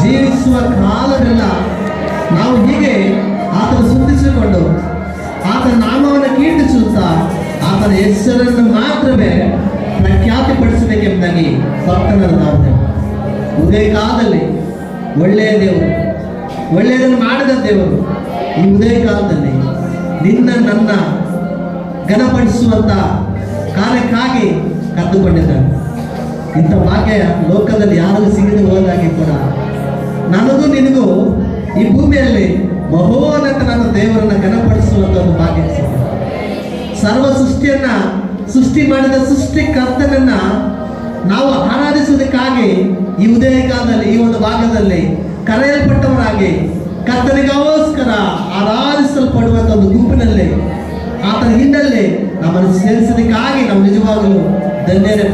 ಜೀವಿಸುವ ಕಾಲವೆಲ್ಲ ನಾವು ಹೀಗೆ ಆತನ ಸ್ತುತಿಸಿಕೊಂಡು ಆತನ ನಾಮವನ್ನು ಕೀರ್ತಿಸುತ್ತಾ ಆತನ ಹೆಸರನ್ನು ಮಾತ್ರವೇ ಪ್ರಖ್ಯಾತಿಪಡಿಸಬೇಕೆಂಬುದಾಗಿ ಭಕ್ತನ ನಾವು ಉದಯ ಕಾಲದಲ್ಲಿ ಒಳ್ಳೆಯ ದೇವರು, ಒಳ್ಳೆಯದನ್ನು ಮಾಡಿದ ದೇವರು ಈ ಉದಯ ಕಾಲದಲ್ಲಿ ನಿನ್ನ ನನ್ನ ಘನಪಡಿಸುವಂತ ಕಾರ್ಯಕ್ಕಾಗಿ ಕರೆದುಕೊಂಡಿದ್ದಾನೆ. ಇಂಥ ಭಾಗ್ಯ ಲೋಕದಲ್ಲಿ ಯಾರಿಗೂ ಸಿಗದೆ ಹೋದಾಗೆ ಕೂಡ ನನಗೂ ನಿನಗೂ ಈ ಭೂಮಿಯಲ್ಲಿ ಮಹೋನ್ನತನಾದ ದೇವರನ್ನ ಘನಪಡಿಸುವಂತ ಒಂದು ಭಾಗ್ಯ ಸಿಕ್ಕಿದೆ. ಸರ್ವ ಸೃಷ್ಟಿಯನ್ನ ಸೃಷ್ಟಿ ಮಾಡಿದ ಸೃಷ್ಟಿಕರ್ತನನ್ನ ನಾವು ಆರಾಧಿಸುವುದಕ್ಕಾಗಿ ಈ ಉದಯ ಕಾಲದಲ್ಲಿ ಈ ಒಂದು ಭಾಗದಲ್ಲಿ ಕರೆಯಲ್ಪಟ್ಟವರಾಗಿ ಕರ್ತನಿಗೋಸ್ಕರ ಆರಾಧಿಸಲ್ಪಡುವಂತ ಒಂದು ಗುಂಪಿನಲ್ಲಿ ಆತನ ಹಿಂದಲ್ಲಿ ನಮ್ಮನ್ನು ಸೇರಿಸೋದಕ್ಕಾಗಿ ನಾವು ನಿಜವಾಗಲೂ ಧನ್ಯರೇ,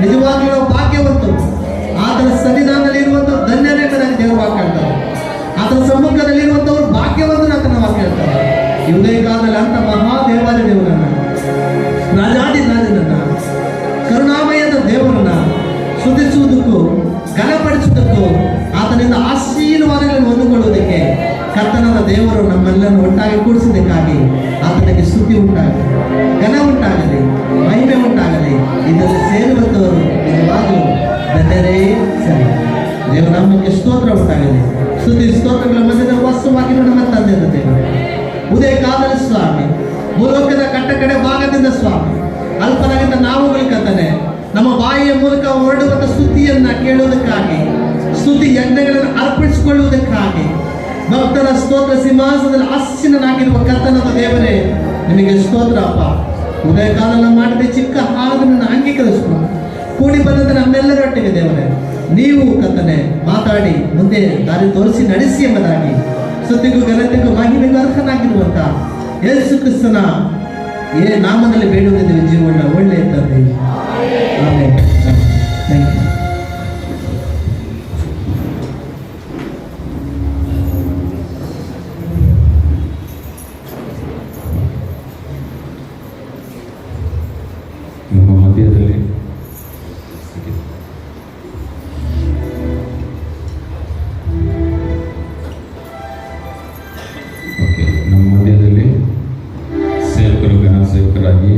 ನಿಜವಾಗಲೂ ನಾವು ಭಾಗ್ಯವಂತರು. ಆತನ ಸನ್ನಿಧಾನದಲ್ಲಿ ಇರುವಂತ ಧನ್ಯರೇ ನನಗೆ ದೇವರು ವಾಕ್ಯ ಹೇಳ್ತಾರೆ. ಆತನ ಸಮ್ಮುಖದಲ್ಲಿ ಇರುವಂತವ್ರು ಭಾಗ್ಯವಂತರು ಆತನ ವಾಕ್ಯ ಹೇಳ್ತಾರೆ. ಈ ಉದಯ ಕಾಲದಲ್ಲಿ ಅಂತ ಮಹಾದೇವಾದಿ ದೇವರನ್ನ, ರಾಜಾದಿ ರಾಜನನ್ನ, ಕರುಣಾಮಯದ ದೇವರನ್ನ ಸ್ತುತಿಸುವುದಕ್ಕೂ ಘನಪಡಿಸುವುದಕ್ಕೂ ಆತನಿಂದ ಆಶೀರ್ವಾದಗಳನ್ನು ಹೊಂದಿಕೊಳ್ಳುವುದಕ್ಕೆ ಕರ್ತನಾದ ದೇವರು ನಮ್ಮೆಲ್ಲರನ್ನು ಒಟ್ಟಾಗಿ ಕೂಡಿಸುವುದಕ್ಕಾಗಿ ಆತನಿಗೆ ಸ್ತುತಿ ಉಂಟಾಗಲಿ, ಘನ ಉಂಟಾಗಲಿ, ಮಹಿಮೆ ಉಂಟಾಗಲಿ. ಇದರಲ್ಲಿ ಸೇರುವಂತವರು ನಿಜವಾಗಲೂ ಧನ್ಯರೇ ಸರಿ. ದೇವನಾಮಕ್ಕೆ ಸ್ತೋತ್ರ ಉಂಟಾಗಲಿ. ಸ್ತುತಿ ಸ್ತೋತ್ರಗಳ ಮಧ್ಯದ ವಾಸವಾಗಿ ನಮ್ಮ ತಂದೆಯ ದೇವರು ಉದಯ ಕಾಲದಲ್ಲಿ ಸ್ವಾಮಿ, ಭೂಲೋಕದ ಕಟ್ಟಕಡೆ ಭಾಗದಿಂದ ಸ್ವಾಮಿ ಅಲ್ಪನಾಗಿದ್ದ ನಾವುಗಳು ಕರ್ತನೆ ನಮ್ಮ ಬಾಯಿಯ ಮೂಲಕ ಹೊರಡುವಂತ ಸ್ತುತಿಯನ್ನ ಕೇಳುವುದಕ್ಕಾಗಿ, ಸ್ತುತಿ ಯಜ್ಞಗಳನ್ನು ಅರ್ಪಿಸಿಕೊಳ್ಳುವುದಕ್ಕಾಗಿ ಭಕ್ತರ ಸ್ತೋತ್ರ ಸಿಂಹಾಸನದಲ್ಲಿ ಆಸೀನನಾಗಿರುವ ಕರ್ತನಾದ ದೇವರೇ ನಿಮಗೆ ಸ್ತೋತ್ರ ಅಪ್ಪ. ಉದಯ ಕಾಲ ಮಾಡಿದ ಚಿಕ್ಕ ಹಾಲನ್ನು ಅಂಗೀಕರಿಸಿಕೊಂಡು ಕೂಡಿ ಬಂದಂತೆ ನಮ್ಮೆಲ್ಲರೊಟ್ಟಿಗೆ ದೇವರೇ ನೀವು ಕರ್ತನೆ ಮಾತಾಡಿ ಮುಂದೆ ದಾರಿ ತೋರಿಸಿ ನಡೆಸಿ ಎಂಬುದಾಗಿ ಸ್ತುತಿಗೂ ಘನತೆಗೂ ಮಹಿಮೆಗೂ ಅರ್ಹನಾಗಿರುವಂತ ಯೇಸು ಕ್ರಿಸ್ತನ ನಾಮದಲ್ಲಿ ಬೇಡುವುದಿದ್ದೇವೆ ಜೀವನ ಒಳ್ಳೆಯ ತಂದೆ. ಆಮೆನ್. Thank you. ನಮ್ಮ ಮಧ್ಯದಲ್ಲಿ ಸೇವಕರು, ಘನ ಸೇವಕರಾಗಿ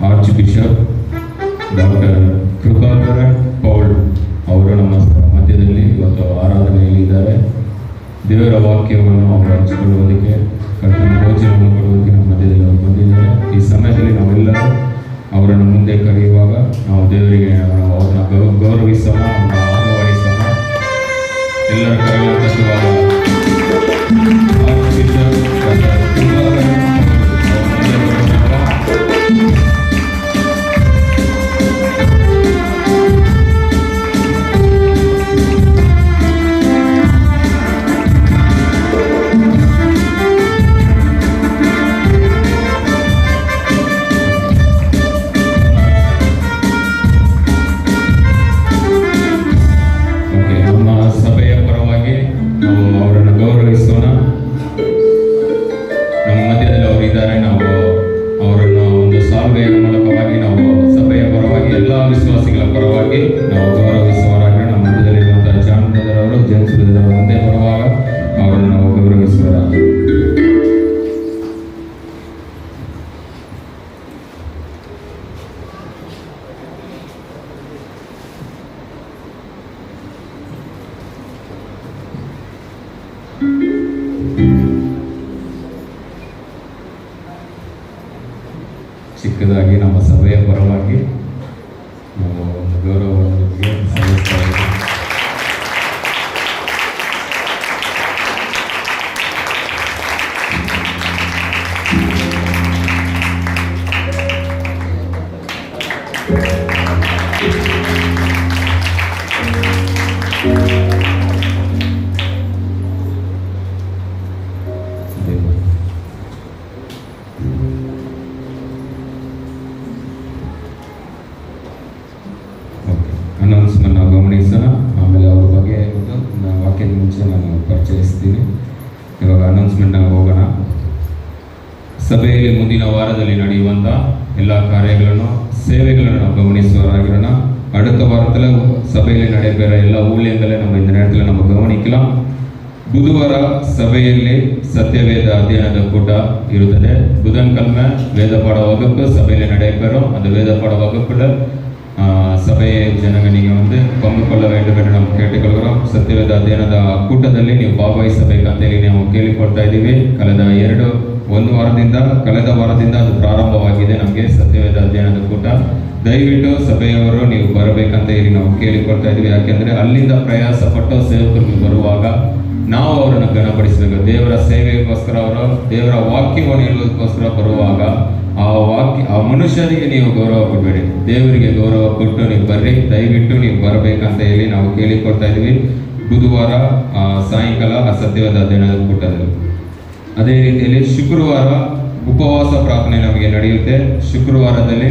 archbishop doctor Krupakara Paul ಅವರು ನಮ್ಮ ಮಧ್ಯದಲ್ಲಿ ಇವತ್ತು ಆರಾಧನೆಯಲ್ಲಿ ಇದ್ದಾರೆ. ದೇವರ ವಾಕ್ಯವನ್ನು ಅವರು ಹಂಚಿಕೊಳ್ಳುವುದಕ್ಕೆ, ಕರ್ತನ ಭೋಜನವನ್ನು ಕೊಡುವುದಕ್ಕೆ ನಮ್ಮ ಮಧ್ಯದಲ್ಲಿ ಅವರು ಬಂದಿದ್ದಾರೆ. ಈ ಸಮಯದಲ್ಲಿ ನಾವೆಲ್ಲರೂ ಅವರನ್ನು ಮುಂದೆ ಕರೆಯುವಾಗ ನಾವು ದೇವರಿಗೆ ಅವ್ರನ್ನ ಗೌರವಿಸೋಣ, ಅವ್ರನ್ನ ಆಹ್ವಾನಿಸೋಣ. ಎಲ್ಲರ ಕರೆಗಳ ತತ್ವವಾದ ಆರ್ಚ್ ಬಿಷಪ್ ಡಾಕ್ಟರ್ ಕೃಪಾಕರ ಚಿಕ್ಕದಾಗಿ ನಮ್ಮ ಸಭೆಯ ಪರವಾಗಿ ನಾವು ಒಂದು ಗೌರವವನ್ನು ಸಲ್ಲಿಸ್ತಾ ಇದ್ದೀವಿ. ಅನೌನ್ಸ್ಮೆಂಟ್ ನಾವು ಗಮನಿಸೋಣ. ಆಮೇಲೆ ಅವ್ರ ಬಗ್ಗೆ ವಾಕ್ಯದ ಮುಂಚೆ ನಾನು ಪರಿಚಯಿಸ್ತೀನಿ. ಇವಾಗ ಅನೌನ್ಸ್ಮೆಂಟ್ ಹೋಗೋಣ. ಸಭೆಯಲ್ಲಿ ಮುಂದಿನ ವಾರದಲ್ಲಿ ನಡೆಯುವಂಥ ಎಲ್ಲ ಕಾರ್ಯಗಳನ್ನು, ಸೇವೆಗಳನ್ನು ನಾವು ಗಮನಿಸುವವರಾಗಿರೋಣ. அடுத்த வாரத்தில் சபையில் நடைபெற எல்லா ஊழியங்களையும் நம்ம இந்த நேரத்தில் நம்ம கவனிக்கலாம். ಬುಧವಾರ ಸಭೆಯಲ್ಲಿ ಸತ್ಯವೇದ ಅಧ್ಯಯನದ ಕೂಟ ಇರುತ್ತದೆ. ಬುಧನ್ಕಿழமை ವೇದ ಪಾಠ ವகுப்பு ಸಭೆಯಲ್ಲಿ நடைபெறும். அந்த வேத பாட வகுப்புல ಸಭೆಯ ಜನங்க நீங்க வந்து பங்கு கொள்ள வேண்டும் என்று ನಾವು ಕೇಳಿಕೊಳ್ಳೋಣ. ಸತ್ಯವೇದ ಅಧ್ಯಯನದ ಕೂಟದಲ್ಲಿ ನೀವು ಭಾಗವಹಿಸಬೇಕಂತ ಹೇಳಿ ನಾವು ಕೇಳಿಕೊಳ್ತಾ ಇದ್ದೀವಿ. ಕಳೆದ ವಾರದಿಂದ ಅದು ಪ್ರಾರಂಭವಾಗಿದೆ. ನಮಗೆ ಸತ್ಯವೇದ ಅಧ್ಯಯನದ ಕೂಟ ದಯವಿಟ್ಟು ಸಭೆಯವರು ನೀವು ಬರಬೇಕಂತ ಹೇಳಿ ನಾವು ಕೇಳಿಕೊಳ್ತಾ ಇದ್ದೀವಿ. ಯಾಕೆಂದ್ರೆ ಅಲ್ಲಿಂದ ಪ್ರಯಾಸ ಪಟ್ಟು ಸೇವಕರು ಬರುವಾಗ ನಾವು ಅವರನ್ನು ಗಣಪಡಿಸಬೇಕು. ದೇವರ ಸೇವೆಗೋಸ್ಕರ ಅವರು ದೇವರ ವಾಕ್ಯವನ್ನು ಹೇಳುವುದಕ್ಕೋಸ್ಕರ ಬರುವಾಗ ಆ ಮನುಷ್ಯರಿಗೆ ನೀವು ಗೌರವ ಕೊಡಬೇಡಿ, ದೇವರಿಗೆ ಗೌರವ ಕೊಟ್ಟು ನೀವು ಬರ್ರಿ. ದಯವಿಟ್ಟು ನೀವು ಬರಬೇಕಂತ ಹೇಳಿ ನಾವು ಕೇಳಿಕೊಳ್ತಾ ಇದ್ದೀವಿ. ಬುಧವಾರ ಸಾಯಂಕಾಲ ಸತ್ಯವಾದ ಅಧ್ಯಯನದ ಕೂಟದಲ್ಲಿ. ಅದೇ ರೀತಿಯಲ್ಲಿ ಶುಕ್ರವಾರ ಉಪವಾಸ ಪ್ರಾರ್ಥನೆ ನಮಗೆ ನಡೆಯುತ್ತೆ. ಶುಕ್ರವಾರದಲ್ಲಿ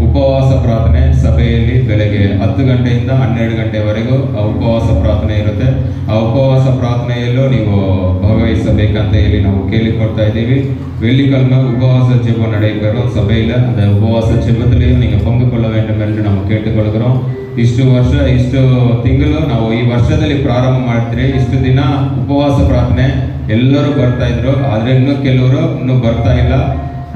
ಉಪವಾಸ ಪ್ರಾರ್ಥನೆ ಸಭೆಯಲ್ಲಿ ಬೆಳಗ್ಗೆ 10 ಗಂಟೆಯಿಂದ 12 ಗಂಟೆವರೆಗೂ ಆ ಉಪವಾಸ ಪ್ರಾರ್ಥನೆ ಇರುತ್ತೆ. ಆ ಉಪವಾಸ ಪ್ರಾರ್ಥನೆಯಲ್ಲೂ ನೀವು ಭಾಗವಹಿಸಬೇಕಂತ ಹೇಳಿ ನಾವು ಕೇಳಿಕೊಳ್ತಾ ಇದ್ದೀವಿ. வெள்ளிக்கிழமை உபவாச ஜெபம் நடைபெறும் சபையில். அந்த உபவாச ஜெபத்திலையும் நீங்கள் பங்கு கொள்ள வேண்டும் என்று ನಾವು ಕೇಳಿಕೊಳ್ಳುகிறோம். ಇಷ್ಟು ತಿಂಗಳು ನಾವು ಈ ವರ್ಷದಲ್ಲಿ ಪ್ರಾರಂಭ ಮಾಡ್ತೀರಿ. ಇಷ್ಟು ದಿನ ಉಪವಾಸ ಪ್ರಾರ್ಥನೆ ಎಲ್ಲರೂ ಬರ್ತಾ ಇದ್ರು, ಆದ್ರೆ ಇನ್ನೂ ಕೆಲವರು ಇನ್ನೂ ಬರ್ತಾ ಇಲ್ಲ.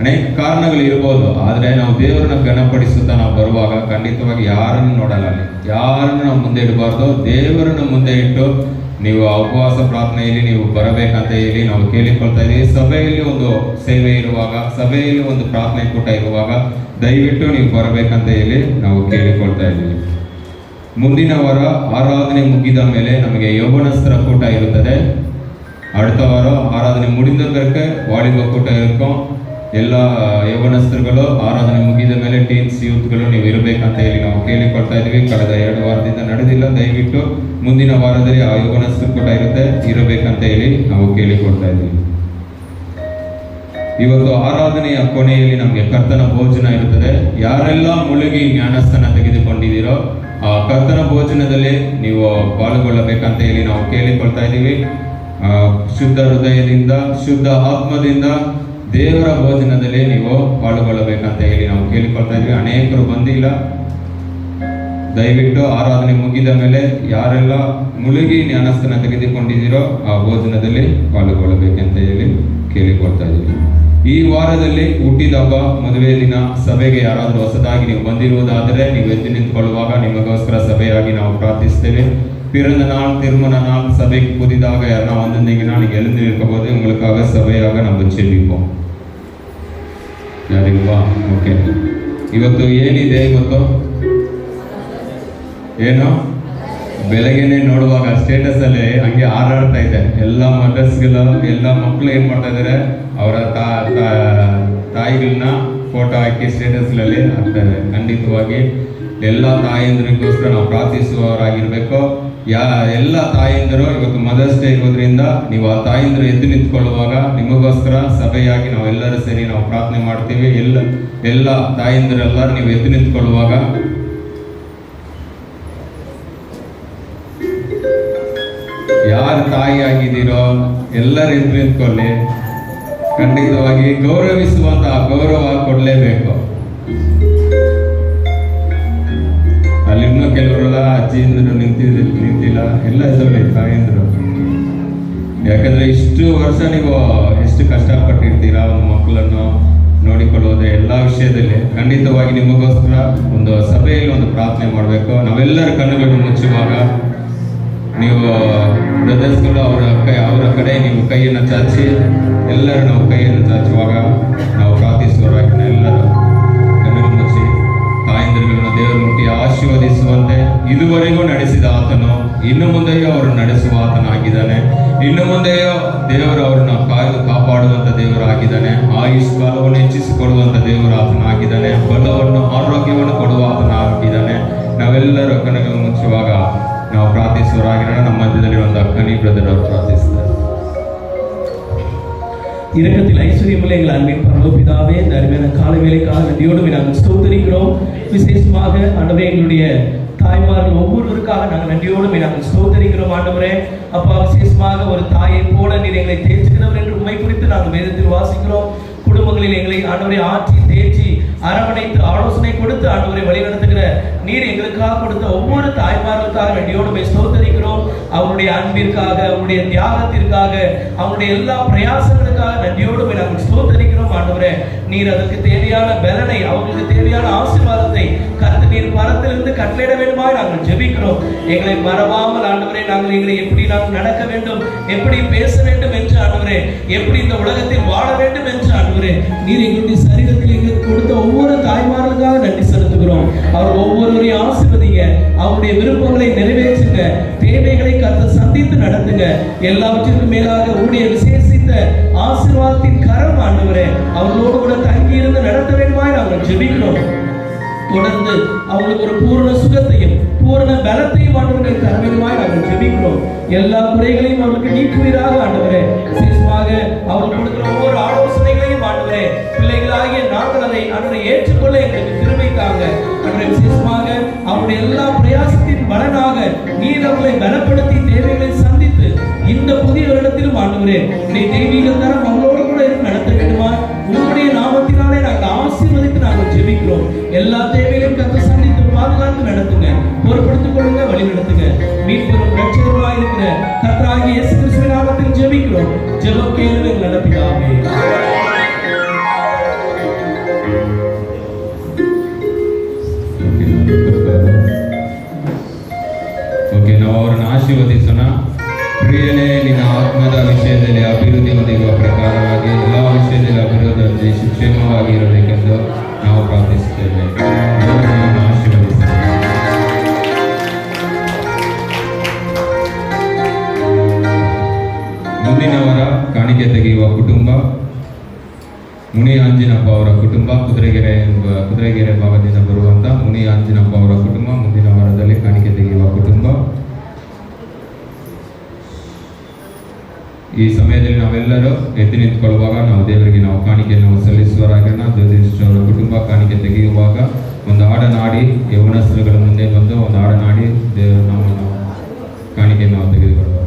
ಅನೇಕ ಕಾರಣಗಳು ಇರ್ಬೋದು. ಆದ್ರೆ ನಾವು ದೇವರನ್ನ ಗಣಪಡಿಸುತ್ತಾ ನಾವು ಬರುವಾಗ ಖಂಡಿತವಾಗಿ ಯಾರನ್ನು ನೋಡಲ್ಲ, ಅಲ್ಲಿ ಯಾರನ್ನು ನಾವು ಮುಂದೆ ಇಡಬಾರ್ದು. ದೇವರನ್ನು ಮುಂದೆ ಇಟ್ಟು ನೀವು ಆ ಉಪವಾಸ ಪ್ರಾರ್ಥನೆಯಲ್ಲಿ ನೀವು ಬರಬೇಕಂತ ಹೇಳಿ ನಾವು ಕೇಳಿಕೊಳ್ತಾ ಇದ್ದೀವಿ. ಸಭೆಯಲ್ಲಿ ಒಂದು ಸೇವೆ ಇರುವಾಗ, ಸಭೆಯಲ್ಲಿ ಒಂದು ಪ್ರಾರ್ಥನೆ ಕೂಟ ಇರುವಾಗ ದಯವಿಟ್ಟು ನೀವು ಬರಬೇಕಂತ ಹೇಳಿ ನಾವು ಕೇಳಿಕೊಳ್ತಾ ಇದ್ದೀವಿ. ಮುಂದಿನ ವಾರ ಆರಾಧನೆ ಮುಗಿದ ಮೇಲೆ ನಮಗೆ ಯೌವನಸ್ಥರ ಕೂಟ ಇರುತ್ತದೆ. அடுத்த வாரம் ஆராதனை முடிந்த பிறகு வாலிப கூட்டம் இருக்கும். ಎಲ್ಲ ಯೌವನಸ್ಥರುಗಳು ಆರಾಧನೆ ಮುಗಿದ ಮೇಲೆ ಟೀನ್ಸ್ ಯೂತ್ಗಳು ನೀವು ಇರಬೇಕಂತ ಹೇಳಿ ನಾವು ಕೇಳಿಕೊಳ್ತಾ ಇದ್ದೀವಿ. ಕಳೆದ 2 ವಾರದಿಂದ ನಡೆದಿಲ್ಲ. ದಯವಿಟ್ಟು ಮುಂದಿನ ವಾರದಲ್ಲಿ ಆ ಯೌವನಸ್ಥರ ಕೂಟ ಇರಬೇಕಂತ ಹೇಳಿ ನಾವು ಕೇಳಿಕೊಳ್ತಾ ಇದ್ದೀವಿ. ಇವತ್ತು ಆರಾಧನೆಯ ಕೊನೆಯಲ್ಲಿ ನಮಗೆ ಕರ್ತನ ಭೋಜನ ಇರುತ್ತದೆ. ಯಾರೆಲ್ಲ ಮುಳುಗಿ ಜ್ಞಾನಸ್ಥಾನ ತೆಗೆದುಕೊಂಡಿದ್ದೀರೋ ಆ ಕರ್ತನ ಭೋಜನದಲ್ಲಿ ನೀವು ಪಾಲ್ಗೊಳ್ಳಬೇಕಂತ ಹೇಳಿ ನಾವು ಕೇಳಿಕೊಳ್ತಾ ಇದ್ದೀವಿ. ಶುದ್ಧ ಹೃದಯದಿಂದ, ಶುದ್ಧ ಆತ್ಮದಿಂದ ದೇವರ ಭೋಜನದಲ್ಲಿ ನೀವು ಪಾಲ್ಗೊಳ್ಳಬೇಕಂತ ಹೇಳಿ ನಾವು ಕೇಳಿಕೊಳ್ತಾ ಇದ್ವಿ. ಅನೇಕರು ಬಂದಿಲ್ಲ. ದಯವಿಟ್ಟು ಆರಾಧನೆ ಮುಗಿದ ಮೇಲೆ ಯಾರೆಲ್ಲ ಮುಳುಗಿ ಜ್ಞಾನಸ್ಥಾನ ತೆಗೆದುಕೊಂಡಿದ್ದೀರೋ ಆ ಭೋಜನದಲ್ಲಿ ಪಾಲ್ಗೊಳ್ಳಬೇಕಂತ ಹೇಳಿ ಕೇಳಿಕೊಳ್ತಾ ಇದ್ದೀವಿ. ಈ ವಾರದಲ್ಲಿ ಹುಟ್ಟಿದ ಹಬ್ಬ, ಮದುವೆ ದಿನ, ಸಭೆಗೆ ಯಾರಾದರೂ ಹೊಸದಾಗಿ ನೀವು ಬಂದಿರುವುದಾದರೆ ನೀವು ಎದ್ದು ನಿಂತ್ಕೊಳ್ಳುವಾಗ ನಿಮಗೋಸ್ಕರ ಸಭೆಯಾಗಿ ನಾವು ಪ್ರಾರ್ಥಿಸ್ತೇವೆ. பிறந்த நாள், திருமண நாள், சபைக்கு புதிதாக யாரா வந்திருந்தீங்கன்னா நீங்க எழுந்து இருக்கும்போது உங்களுக்காக சபையாக நம்ம செல்லிப்போம். ಯಾರಿಲ್ವಾ? ಓಕೆ. ಇವತ್ತು ಏನಿದೆ? ಇವತ್ತು ಏನು ಬೆಳಗ್ಗೆನೆ ನೋಡುವಾಗ ಸ್ಟೇಟಸ್ ಅಲ್ಲಿ ಹಂಗೆ ಹಾರಾಡ್ತಾ ಇದೆ. ಎಲ್ಲ ಮದರ್ಸ್ಗಳು, ಎಲ್ಲ ಮಕ್ಕಳು ಏನ್ ಮಾಡ್ತಾ ಇದಾರೆ, ಅವರ ತಾಯಿಗಳನ್ನ ಫೋಟೋ ಹಾಕಿ ಸ್ಟೇಟಸ್ಗಳಲ್ಲಿ ಹಾಕ್ತಾರೆ. ಖಂಡಿತವಾಗಿ ಎಲ್ಲ ತಾಯಂದ್ರಿಗೋಸ್ಕರ ನಾವು ಪ್ರಾರ್ಥಿಸುವವರಾಗಿರ್ಬೇಕು. ಎಲ್ಲ ತಾಯಂದಿರು ಇವತ್ತು ಮದರ್ಸ್ ಡೇ ಇರೋದ್ರಿಂದ ನೀವು ಆ ತಾಯಂದಿರು ಎದ್ದು ನಿಂತ್ಕೊಳ್ಳುವಾಗ ನಿಮಗೋಸ್ಕರ ಸಭೆಯಾಗಿ ನಾವೆಲ್ಲರೂ ಸೇರಿ ನಾವು ಪ್ರಾರ್ಥನೆ ಮಾಡ್ತೀವಿ. ಎಲ್ಲ ತಾಯಂದಿರೆಲ್ಲರೂ ನೀವು ಎದ್ದು ನಿಂತ್ಕೊಳ್ಳುವಾಗ ಯಾರು ತಾಯಿ ಆಗಿದ್ದೀರೋ ಎಲ್ಲರೂ ಎದ್ದು ನಿಂತ್ಕೊಳ್ಳಿ. ಖಂಡಿತವಾಗಿ ಗೌರವಿಸುವಂತ ಗೌರವ ಕೊಡಲೇಬೇಕು. ಅಲ್ಲಿ ಇನ್ನೂ ಕೆಲವರೆಲ್ಲ ಅಜ್ಜಿಯಿಂದ್ರು ನಿಂತಿಲ್ಲ, ಎಲ್ಲ ಇದ್ದವೇ ತಾಯಿಂದ್ರು. ಯಾಕಂದ್ರೆ ಇಷ್ಟು ವರ್ಷ ನೀವು ಎಷ್ಟು ಕಷ್ಟಪಟ್ಟಿರ್ತೀರಾ ಒಂದು ಮಕ್ಕಳನ್ನು ನೋಡಿಕೊಳ್ಳುವುದೇ ಎಲ್ಲ ವಿಷಯದಲ್ಲಿ. ಖಂಡಿತವಾಗಿ ನಿಮಗೋಸ್ಕರ ಒಂದು ಸಭೆಯಲ್ಲಿ ಒಂದು ಪ್ರಾರ್ಥನೆ ಮಾಡಬೇಕು. ನಾವೆಲ್ಲರ ಕಣ್ಣುಗಳನ್ನು ಮುಚ್ಚುವಾಗ ನೀವು ಬ್ರದರ್ಸ್ಗಳು ಅವರ ಕಡೆ ನೀವು ಕೈಯನ್ನು ಚಾಚಿ, ಎಲ್ಲರೂ ನಾವು ಕೈಯನ್ನು ಚಾಚುವಾಗ ನಾವು ಪ್ರಾರ್ಥಿಸುವವರಾಗಿ ಎಲ್ಲರೂ ಕಣ್ಣನ್ನು ಮುಚ್ಚಿ ತಾಯಂದಿರುಗಳನ್ನು ದೇವರು ಮುಟ್ಟಿ ಆಶೀರ್ವದಿಸುವಂತೆ ಇದುವರೆಗೂ ನಡೆಸಿದ ಆತನು ಇನ್ನು ಮುಂದೆಯೂ ಅವರು ನಡೆಸುವ ಆತನಾಗಿದ್ದಾನೆ. ಇನ್ನು ಮುಂದೆಯೂ ದೇವರು ಅವರನ್ನು ಕಾಪಾಡುವಂತ ದೇವರಾಗಿದ್ದಾನೆ. ಆಯುಷ್ ಕಾಲವನ್ನು ಹೆಚ್ಚಿಸಿಕೊಡುವಂತ ದೇವರು ಆತನಾಗಿದ್ದಾನೆ. ಬಲವನ್ನು, ಆರೋಗ್ಯವನ್ನು ಕೊಡುವ ಆತನಾಗಿದ್ದಾನೆ. ನಾವೆಲ್ಲರೂ ಕಣ್ಣುಗಳನ್ನು ಮುಚ್ಚುವಾಗ ನಾವು ಪ್ರಾರ್ಥಿಸುವರಾಗಿರೋಣ. ನಮ್ಮ ಮಧ್ಯದಲ್ಲಿರುವಂತ ಕನಿ ಬ್ರದರ್ ಅವರು ಪ್ರಾರ್ಥಿಸ್ತಾರೆ. இரக்கத்தில் ஐஸ்வர்யமுள்ள எங்கள் அன்பின் பரலோகபிதாவே, இந்த அருமையான காலை வேளைக்காக நன்றியோடு நாங்கள் ஸ்தோத்திரிக்கிறோம். விசேஷமாக ஆண்டவரே, எங்களுடைய தாய்மார்கள் ஒவ்வொருவருக்காக நாங்கள் நன்றியோடு நாங்கள் ஸ்தோத்திரிக்கிறோம். ஆண்டவரே அப்பா, விசேஷமாக ஒரு தாயை போல நீர் எங்களை தேர்ச்சுகிறவர் என்று உண்மை குறித்து நாங்கள் வேதத்தில் வாசிக்கிறோம். குடும்பங்களில் எங்களை ஆண்டவரை ஆற்றி தேற்றி அரவணைத்து ஆலோசனை கொடுத்து ஆண்டவரை வழிநடத்துகிற நீர் எங்களுக்காக கொடுத்த ஒவ்வொரு தாய்மார்களுக்காக வேண்டியோடு ஸ்தோத்தரிக்கிறோம். அவருடைய அன்பிற்காக, அவருடைய தியாகத்திற்காக, அவருடைய எல்லா பிரயாசங்களுக்காக நன்றியோடு நாங்கள் ஸ்தோத்தரிக்கிறோம். ஆண்டவரே, நீர் அதற்கு தேவையான பலனை, அவர்களுக்கு தேவையான ஆசீர்வாதத்தை கர்த்தர் நீர் பரத்திலிருந்து கட்டளையிட வேண்டுமாய் நாங்கள் ஜெபிக்கிறோம். எங்களை மறவாமல் ஆண்டவரே, நாங்கள் எங்களை எப்படி நாங்கள் நடக்க வேண்டும், எப்படி பேச வேண்டும் என்று ஆண்டவரே, எப்படி இந்த உலகத்தில் வாழ வேண்டும் என்று ஆண்டவரே, நீர் எங்களுடைய சரீரத்தில் எங்களுக்கு கொடுத்த ஒவ்வொரு தாய்மார்களுக்காக நன்றி செலுத்துகிறோம். அவர் ஒவ்வொருவரையும் ஆசீர்வதிங்க, அவருடைய விருப்பங்களை நிறைவேற்றுங்க, தேவைகளை கர்த்தர் சந்தித்து நடத்துங்க. எல்லாவற்றிற்கும் மேலாக உடைய விசேஷித்த ஆசீர்வாதத்தின் கரம் ஆண்டவரே அவர்களோடு கூட தங்கி இருந்து நடத்த வேண்டுமாய் நாங்கள் ஜெபிக்கிறோம். தொடர்ந்து அவங்களுக்கு ஒரு பூரண சுகத்தையும் பூரண பலத்தையும் ஆண்டவரை தர வேண்டுமாய் நாங்கள் ஜெபிக்கிறோம். எல்லா குறைகளையும் அவர்களுக்கு நீக்குவீராக ஆண்டவரே. விசேஷமாக அவர்கள் கொடுக்கிற ஒவ்வொரு ஆலோசனைகளையும் ஆண்டவரே, பிள்ளைகளாகிய நாங்கள் அதை ஏற்றுக்கொள்ள எங்களுக்கு கிருபை தாங்க ஆண்டவரே. விசேஷமாக அவருடைய எல்லா பிரயாசத்தின் பலனாக நீர் அவர்களை பலப்படுத்தி தேவைகளை சந்தித்து இந்த புதிய வருடத்திலும் ஆண்டவரே உடைய தெய்வீக தரம் அவங்களோடு கூட இருந்து நடத்த வேண்டுமா உங்களுடைய நாமத்தினாலே நாங்கள் ஆசீர்வதித்து நாங்கள் ஜெபிக்கிறோம். எல்லா தேவைகளையும் கர்த்தர் சந்தித்து பாதுகாத்து நடத்துங்க, பொறுப்படுத்திக் கொள்ளுங்க, வழி நடத்துங்க. மீட்பெரும் ரட்சகருமாய் இருக்கிற கர்த்தராகிய இயேசு கிறிஸ்துவின் நாமத்தில் ஜெபிக்கிறோம். ஜெபம் கேளுங்க எங்கள் நல்ல பிதாவே. ಓಕೆ, ನಾವು ಅವರನ್ನು ಆಶೀರ್ವದಿಸೋಣ. ಪ್ರಿಯನೇ, ನಿನ್ನ ಆತ್ಮದ ವಿಷಯದಲ್ಲಿ ಅಭಿವೃದ್ಧಿ ಹೊಂದಿರುವ ಪ್ರಕಾರವಾಗಿ ಎಲ್ಲ ವಿಷಯದಲ್ಲಿ ಅಭಿವೃದ್ಧಿ ಕ್ಷೇಮವಾಗಿ ಇರಬೇಕೆಂದು ನಾವು ಪ್ರಾರ್ಥಿಸುತ್ತೇವೆ. ದೇವರನ್ನು ಆಶೀರ್ವದಿಸೋಣ. ಮುಂದಿನ ವಾರ ಕಾಣಿಕೆ ತೆಗೆಯುವ ಕುಟುಂಬ ಮುನಿ ಆಂಜಿನಪ್ಪ ಅವರ ಕುಟುಂಬ, ಕುದುರೆಗೆರೆ ಭಾಗದಿಂದ ಬರುವಂತ ಮುನಿ ಆಂಜಿನಪ್ಪ ಅವರ ಕುಟುಂಬ ಮುಂದಿನ ವಾರದಲ್ಲಿ ಕಾಣಿಕೆ ತೆಗೆಯುವ ಕುಟುಂಬ. ಈ ಸಮಯದಲ್ಲಿ ನಾವೆಲ್ಲರೂ ಎದ್ದು ನಿಂತ್ಕೊಳ್ಳುವಾಗ ನಾವು ದೇವರಿಗೆ ನಾವು ಕಾಣಿಕೆಯನ್ನು ಸಲ್ಲಿಸುವರಾಗೋಣ. ಅವರ ಕುಟುಂಬ ಕಾಣಿಕೆ ತೆಗೆಯುವಾಗ ಒಂದು ಹಾಡನಾಡಿ ಯೌವನಸ್ಥರುಗಳ ಮುಂದೆ ಬಂದು ಒಂದು ಹಾಡನಾಡಿ ದೇವರ ನಾವು ಕಾಣಿಕೆಯನ್ನು ನಾವು ತೆಗೆದುಕೊಳ್ಳುವಾಗ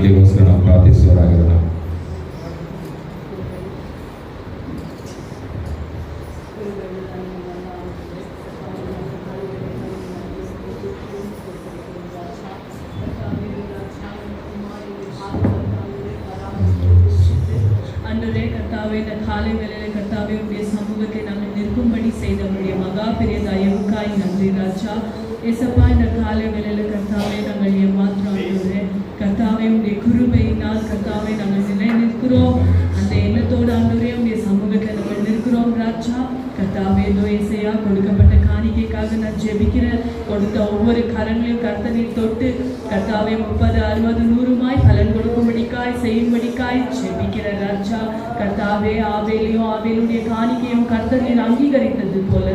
ಮಹಿಮೆಗೋಸ್ಕರ ನಾವು ಪ್ರಾರ್ಥಿಸುವರಾಗಿರೋಣ. ஆண்டவரே கர்த்தாவே, இந்த காலை வேளையிலே கர்த்தாவே உடைய சமூகத்தை நாங்கள் நிற்கும்படி செய்த உடைய மகா பெரிய தயவுக்காய் நன்றி ராஜா. ஏசப்பா, இந்த காலை வேளையில கர்த்தாவே நாங்கள் ஏமாற்றம் ஆண்டவரே கர்த்தாவே உடைய கிருபையினால் கர்த்தாவே நாங்கள் நிலை நிற்கிறோம். அந்த எண்ணத்தோடு ஆண்டவரே உடைய சமூகத்தில் நாங்கள் நிற்கிறோம் ராஜா. கர்த்தாவே இதோ ஏசையா கொடுக்கப்பட்ட காணிக்கைக்காக நான் ஜெபிக்கிறேன். கொடுத்த ஒவ்வொரு கரங்களையும் கர்த்தனை தொட்டு கர்த்தாவே 30, 60, 100 பலன் கொடுக்கும்படிக்காய் செய்யும்படிக்காய் ஜெபிக்கிற ராஜா. கர்த்தாவே ஆவேலுடைய காணிக்கையும் கர்த்தர் அங்கீகரித்தது போல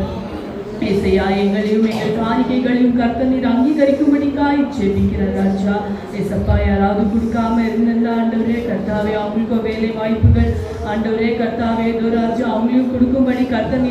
ஏசையா எங்களையும் எங்கள் காணிக்கைகளையும் கர்த்தர் அங்கீகரிக்கும்படிக்காய் ஜெபிக்கிற ராஜா. ஏசப்பா, யாராவது கொடுக்காம இருந்திருந்தா ஆண்டவரே கர்த்தாவே அவங்களுக்கும் வேலை வாய்ப்புகள் ஆண்டவரே கர்த்தாவே ஏதோ ராஜா அவங்களையும் கொடுக்கும்படி கர்த்தர்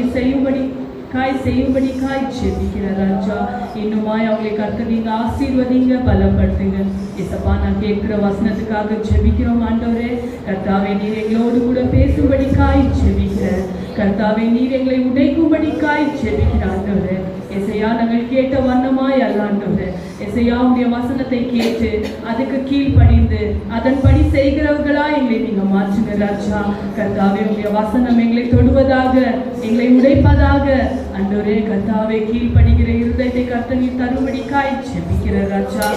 செய்யும்படி காய் ஜெபிக்கிற ராஜா. இன்னுமாய் அவங்களை கர்த்தர் நீங்க ஆசீர்வதிங்க, பலப்படுத்துங்க. ஏசப்பா, நான் கேட்கிற வசனத்துக்காக ஜெபிக்கிறோம் ஆண்டவரே கர்த்தாவே. நீர் எங்களோடு கூட பேசும்படி காய் ஜெபிக்கிற கர்த்தாவே, நீர் எங்களை உடைக்கும்படி காய் ஜெபிக்கிற ஆண்டவரே. ஏசையா, நாங்கள் கேட்ட வண்ணமாய் அல்ல ஆண்டவரே. ஏசையா, உடைய வசனத்தை கேட்டு அதுக்கு கீழ்ப்படிந்து அதன்படி செய்கிறவர்களா எங்களை நீங்க மாற்றுங்க ராஜா. கர்த்தாவே, உடைய வசனம் எங்களை தொடுவதாக, எங்களை உடைப்பதாக ஆண்டவரே கர்த்தாவே. கீழ்ப்படுகிற இருதயத்தை கர்த்தர் நீர் தரும்படி காய் ஜெபிக்கிற ராஜா.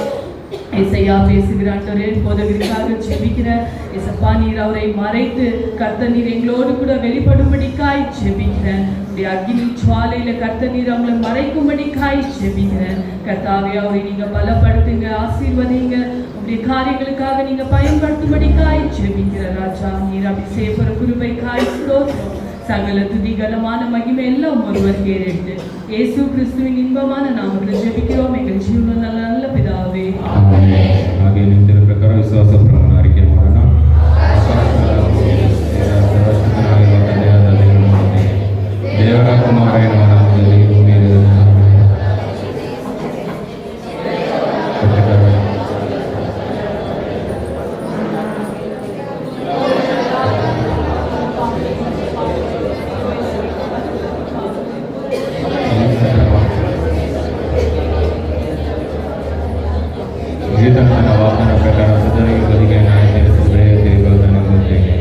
ஏசையா, பேசுகிற ஆண்டவரே போதகருக்காக ஜெபிக்கிற ஏசப்பா, நீர் அவரை மறைத்து கர்த்தர் நீர் எங்களோடு கூட வெளிப்படும்படிக்காய் ஜெபிக்கிறேன். உடைய அக்னி ஜுவாலையில கர்த்தர் நீர் அவங்களை மறைக்கும்படிக்காய் ஜெபிக்கிறேன். கர்த்தாவே, அவரை நீங்க பலப்படுத்துங்க, ஆசீர்வதிங்க. உடைய காரியங்களுக்காக நீங்க பயன்படுத்தும்படிக்காய் ஜெபிக்கிற ராஜா. நீர் அபிஷேக கிருபைக்காய் ஸ்தோத்திரம். சகல துதி கனமான மகிமை எல்லாம் ஒருவருக்கே எடுத்து இயேசு கிறிஸ்துவின் இன்பமான நாமத்தில் ஜெபிக்கிறோம் எங்கள் ஜீவன நல்ல பிதாவே. ಹಾಗೆ ನಿಂತಿರೋ ಪ್ರಕಾರ ವಿಶ್ವಾಸ ಪ್ರಮಾಣ ಅರಿಕೆ ಮಾಡೋಣ. ದೇವರ ಕುಮಾರನ ನಾಮದಲ್ಲಿ ತನ್ನ ವಾಹನ ಪ್ರಕಾರ ಸದನಿಗೆ ಬದಿಗೆ ನ್ಯಾಯ ತೀರಿಸುವುದೇ ನಂಬುತ್ತೇನೆ.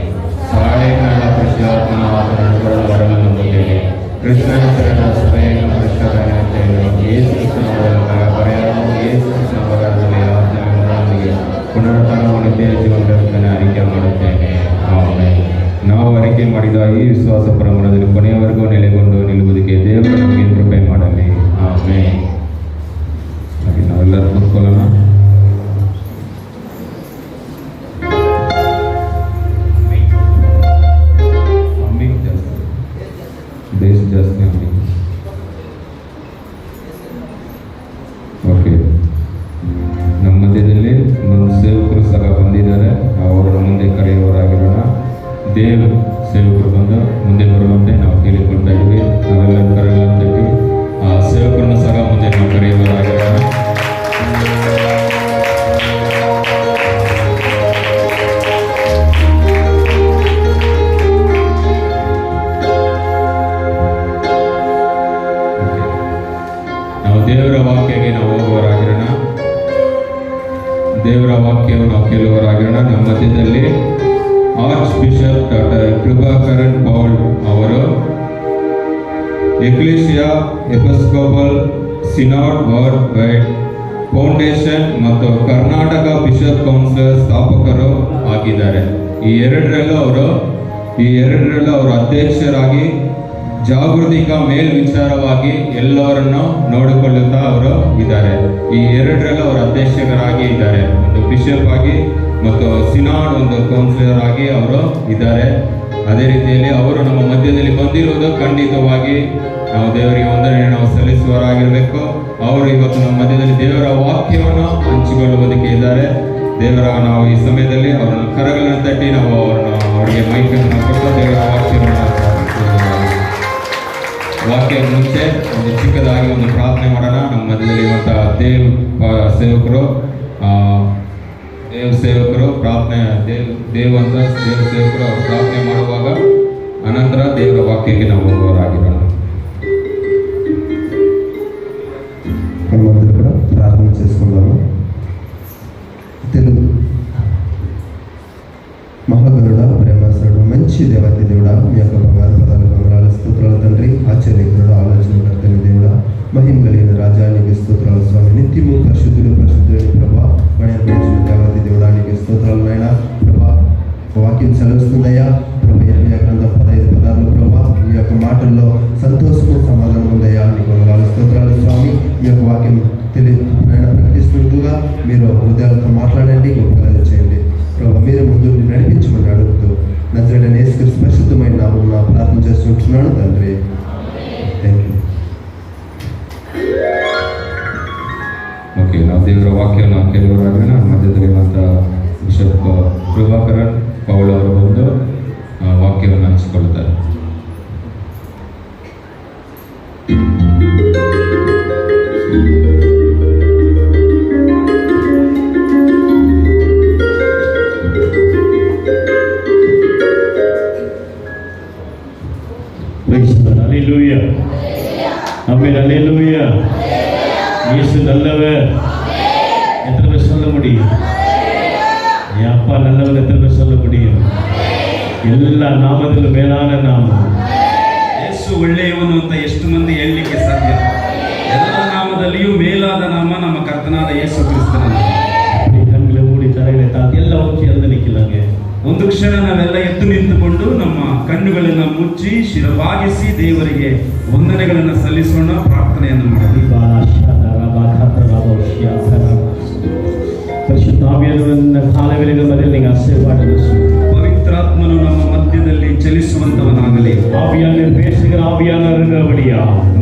ಸಾಳೆಗಳ ಪುರುಷಾತ್ಮನ ವಾಹನ ಬರಲು ನಂಬುತ್ತೇನೆ. ಕೃಷ್ಣನ ಶರಣ ಸಭೆಯನ್ನು ಪುರುಷರನ್ನುತ್ತೇನೆ. ಯೇಸು ಕೃಷ್ಣನ ಪರಿಹಾರವು ಯೇಸು ಕೃಷ್ಣ ಬರದಲ್ಲಿ ಆತ್ಮನೊಂದಿಗೆ ಪುನರುತ್ಥಾನವು ನಿತ್ಯ ಜೀವನದ ಅರಿಕೆ ಮಾಡುತ್ತೇನೆ. ಆಮೆನ್. ನಾವು ಅರಿಕೆ ಮಾಡಿದ ಈ ವಿಶ್ವಾಸ ಪ್ರಮಾಣದಲ್ಲಿ ಕೊನೆಯವರೆಗೂ ನೆಲೆಗೊಂಡು ನಿಲ್ಲುವುದಕ್ಕೆ ದೇವರು ನಮಗೆ ಕೃಪೆ ಮಾಡಲಿ. ಆಮೆನ್. ಹಾಗೆ ನಾವೆಲ್ಲರೂ ಕೂತ್ಕೊಳ್ಳೋಣ. ಓಕೆ, ನಮ್ಮ ಮಧ್ಯದಲ್ಲಿ ನಮ್ಮ ಸೇವಕರು ಸಹ ಬಂದಿದ್ದಾರೆ. ಅವರ ಮುಂದೆ ಕರೆಯುವವರಾಗಿರೋಣ. ದೇವ್ ಸೇವಕರು ಬಂದು ಮುಂದೆ ಬರುವಂತೆ ನಾವು ಕೇಳಿಕೊಳ್ತಾ ಇದ್ದೀವಿ. ನಾವೆಲ್ಲ ಕರೆಯುವಂತೆ ಆ ಸೇವಕರನ್ನು ಸಹ ಮುಂದೆ ನಾವು ಕರೆಯುವವರಾಗಿರೋಣ. ದೇವರ ವಾಕ್ಯಕ್ಕೆ ನಾವು ಹೋಗುವವರಾಗಿರೋಣ. ದೇವರ ವಾಕ್ಯವನ್ನು ನಾವು ಕೇಳುವವರಾಗಿರೋಣ. ನಮ್ಮ ಮಧ್ಯದಲ್ಲಿ ಆರ್ಚ್ ಬಿಷಪ್ ಡಾಕ್ಟರ್ ಕೃಪಾಕರನ್ ಪೌಲ್ ಅವರು ಎಕ್ಲೇಸಿಯಾ ಎಪಿಸ್ಕೋಪಲ್ ಸಿನಾಡ್ ವರ್ಲ್ಡ್ ವೈಡ್ ಫೌಂಡೇಶನ್ ಮತ್ತು ಕರ್ನಾಟಕ ಬಿಷಪ್ ಕೌನ್ಸಿಲ್ ಸ್ಥಾಪಕರು ಆಗಿದ್ದಾರೆ. ಈ ಎರಡರಲ್ಲೂ ಅವರು ಅಧ್ಯಕ್ಷರಾಗಿ ಜಾಗೃತಿಕ ಮೇಲ್ವಿಚಾರವಾಗಿ ಎಲ್ಲವರನ್ನು ನೋಡಿಕೊಳ್ಳುತ್ತಾ ಅವರು ಇದ್ದಾರೆ. ಈ ಎರಡರಲ್ಲೂ ಅವರು ಅಧ್ಯಕ್ಷರಾಗಿ ಇದ್ದಾರೆ. ಒಂದು ಬಿಷಪ್ ಆಗಿ ಮತ್ತು ಸಿನಾಡ್ ಒಂದು ಕೌನ್ಸಿಲರ್ ಆಗಿ ಅವರು ಇದ್ದಾರೆ. ಅದೇ ರೀತಿಯಲ್ಲಿ ಅವರು ನಮ್ಮ ಮಧ್ಯದಲ್ಲಿ ಬಂದಿರುವುದು ಖಂಡಿತವಾಗಿ ನಾವು ದೇವರಿಗೆ ವಂದನೆ ನಾವು ಸಲ್ಲಿಸುವವರಾಗಿರಬೇಕು. ಅವರು ಇವತ್ತು ನಮ್ಮ ಮಧ್ಯದಲ್ಲಿ ದೇವರ ವಾಕ್ಯವನ್ನು ಹಂಚಿಕೊಳ್ಳುವುದಕ್ಕೆ ಇದ್ದಾರೆ. ನಾವು ಈ ಸಮಯದಲ್ಲಿ ಅವರನ್ನು ಕರಗಳನ್ನು ತಟ್ಟಿ ನಾವು ಅವರಿಗೆ ಮೈಕನ್ನು ಕೊಟ್ಟು ದೇವರ ವಾಕ್ಯ ಮುಂಚೆ ಒಂದು ಚಿಕ್ಕದಾಗಿ ಒಂದು ಪ್ರಾರ್ಥನೆ ಮಾಡೋಣ. ನಮ್ಮ ಮಧ್ಯದಲ್ಲಿ ಇರುವಂತಹ ಸೇವಕರು ದೇವ ಸೇವಕರು ಪ್ರಾರ್ಥನೆ ದೇವಂತ ದೇವ ಸೇವಕರು ಅವರು ಪ್ರಾರ್ಥನೆ ಮಾಡುವಾಗ ಅನಂತರ ದೇವರ ವಾಕ್ಯಕ್ಕೆ ನಾವು ಹೋಗುವವರಾಗಿರೋಣ. మనమందరూ కూడా ప్రార్థన చేసుకుందాము. తెలుగు మహాగరుడ ప్రేమసుడు మంచి దేవతి దేవుడా, మీ యొక్క బంగారు పదాలు వందనాలు స్తోత్రాలు తండ్రి. ఆశ్చర్యకరుడు ఆలోచనకర్తని దేవుడా, మహిమ కలిగిన రాజానికి స్తోత్రాలు స్వామి. నిత్యము పరిశుద్ధులు పరిశుద్ధులని ప్రభా మణి అర్పించిన దేవతి దేవుడానికి స్తోత్రాలు నాయన. ప్రభా వాక్యం సెలవుస్తుందయ్యా ప్రభా. 20 గ్రంథం 15 పదాలు ప్రభా, మీ యొక్క మాటల్లో సంతోషము సమాధానం ఉందయ్యా. నీకు వందనాలు స్తోత్రాలు స్వామి. ఈ యొక్క వాక్యం ప్రకటిస్తుండగా మీరు హృదయాలతో మాట్లాడండి, గొప్పగా చేయండి ప్రభా. మీరు ముందు నడిపించమని అడుగుతూ నజరేయుడైన యేసుక్రీస్తు పరిశుద్ధమైన నామమున ప్రార్థన చేస్తుంటున్నాను తండ్రి. Thank you. ಓಕೆ, ನಾವು ದೇವರ ವಾಕ್ಯವನ್ನು ಕೆಲವರಾಗಿ ನಮ್ಮ ಮಧ್ಯದಲ್ಲಿರುವಂಥ ಬಿಷಪ್ ಪ್ರಭಾಕರನ್ ಪೌಲ್ ಅವರು ಬಂದು ವಾಕ್ಯವನ್ನು ಹಂಚಿಕೊಳ್ಳುತ್ತಾರೆ. அல்லேலூயா, ஆமென், அல்லேலூயா. இயேசு நல்லவர். எத்தனை பேர் சொல்ல முடியும்? என் அப்பா நல்லவர் எத்தனை பேர் சொல்ல முடியும்? ಎಲ್ಲ ನಾಮದಲ್ಲೂ ಮೇಲಾன ನಾಮ ಯೇಸು ಒಳ್ಳೆಯವನು ಅಂತ ಎಷ್ಟು ಮಂದಿ ಹೇಳಲಿಕ್ಕೆ ಸಾಧ್ಯ? ಎಲ್ಲ ನಾಮದಲ್ಲಿಯೂ ಮೇಲಾದ ನಾಮ ನಮ್ಮ ಕರ್ತನಾದ ಯೇಸು ಕ್ರಿಸ್ತನ ನಾಮ. ಕಣ್களை ಮೂಡಿ ತಲೆகளை ತಾತಿ ಎಲ್ಲ ಹೋಗಿ ಎದ್ದು ನಿಕ್ಕಿಲ್ಲಂಗೆ ಒಂದು ಕ್ಷಣ ನಾವೆಲ್ಲ ಎದ್ದು ನಿಂತುಕೊಂಡು ನಮ್ಮ ಕಣ್ಣುಗಳನ್ನು ಮುಚ್ಚಿ ಶಿರಬಾಗಿಸಿ ದೇವರಿಗೆ ವಂದನೆಗಳನ್ನು ಸಲ್ಲಿಸೋಣ, ಪ್ರಾರ್ಥನೆಯನ್ನು ಮಾಡಲಿ. ಪರಿಶುದ್ಧಾವಿಯನ್ನ ಕಾಲವೆಲೆಗಳ ಮಧ್ಯದಲ್ಲಿ ನೀವು ಆಶೀರ್ವಾದ ಪವಿತ್ರಾತ್ಮನು ನಮ್ಮ ಮಧ್ಯದಲ್ಲಿ ಚಲಿಸುವಂತವನಾಗಲಿ. ஆவியான பேசுகிற ஆவியானவருடைய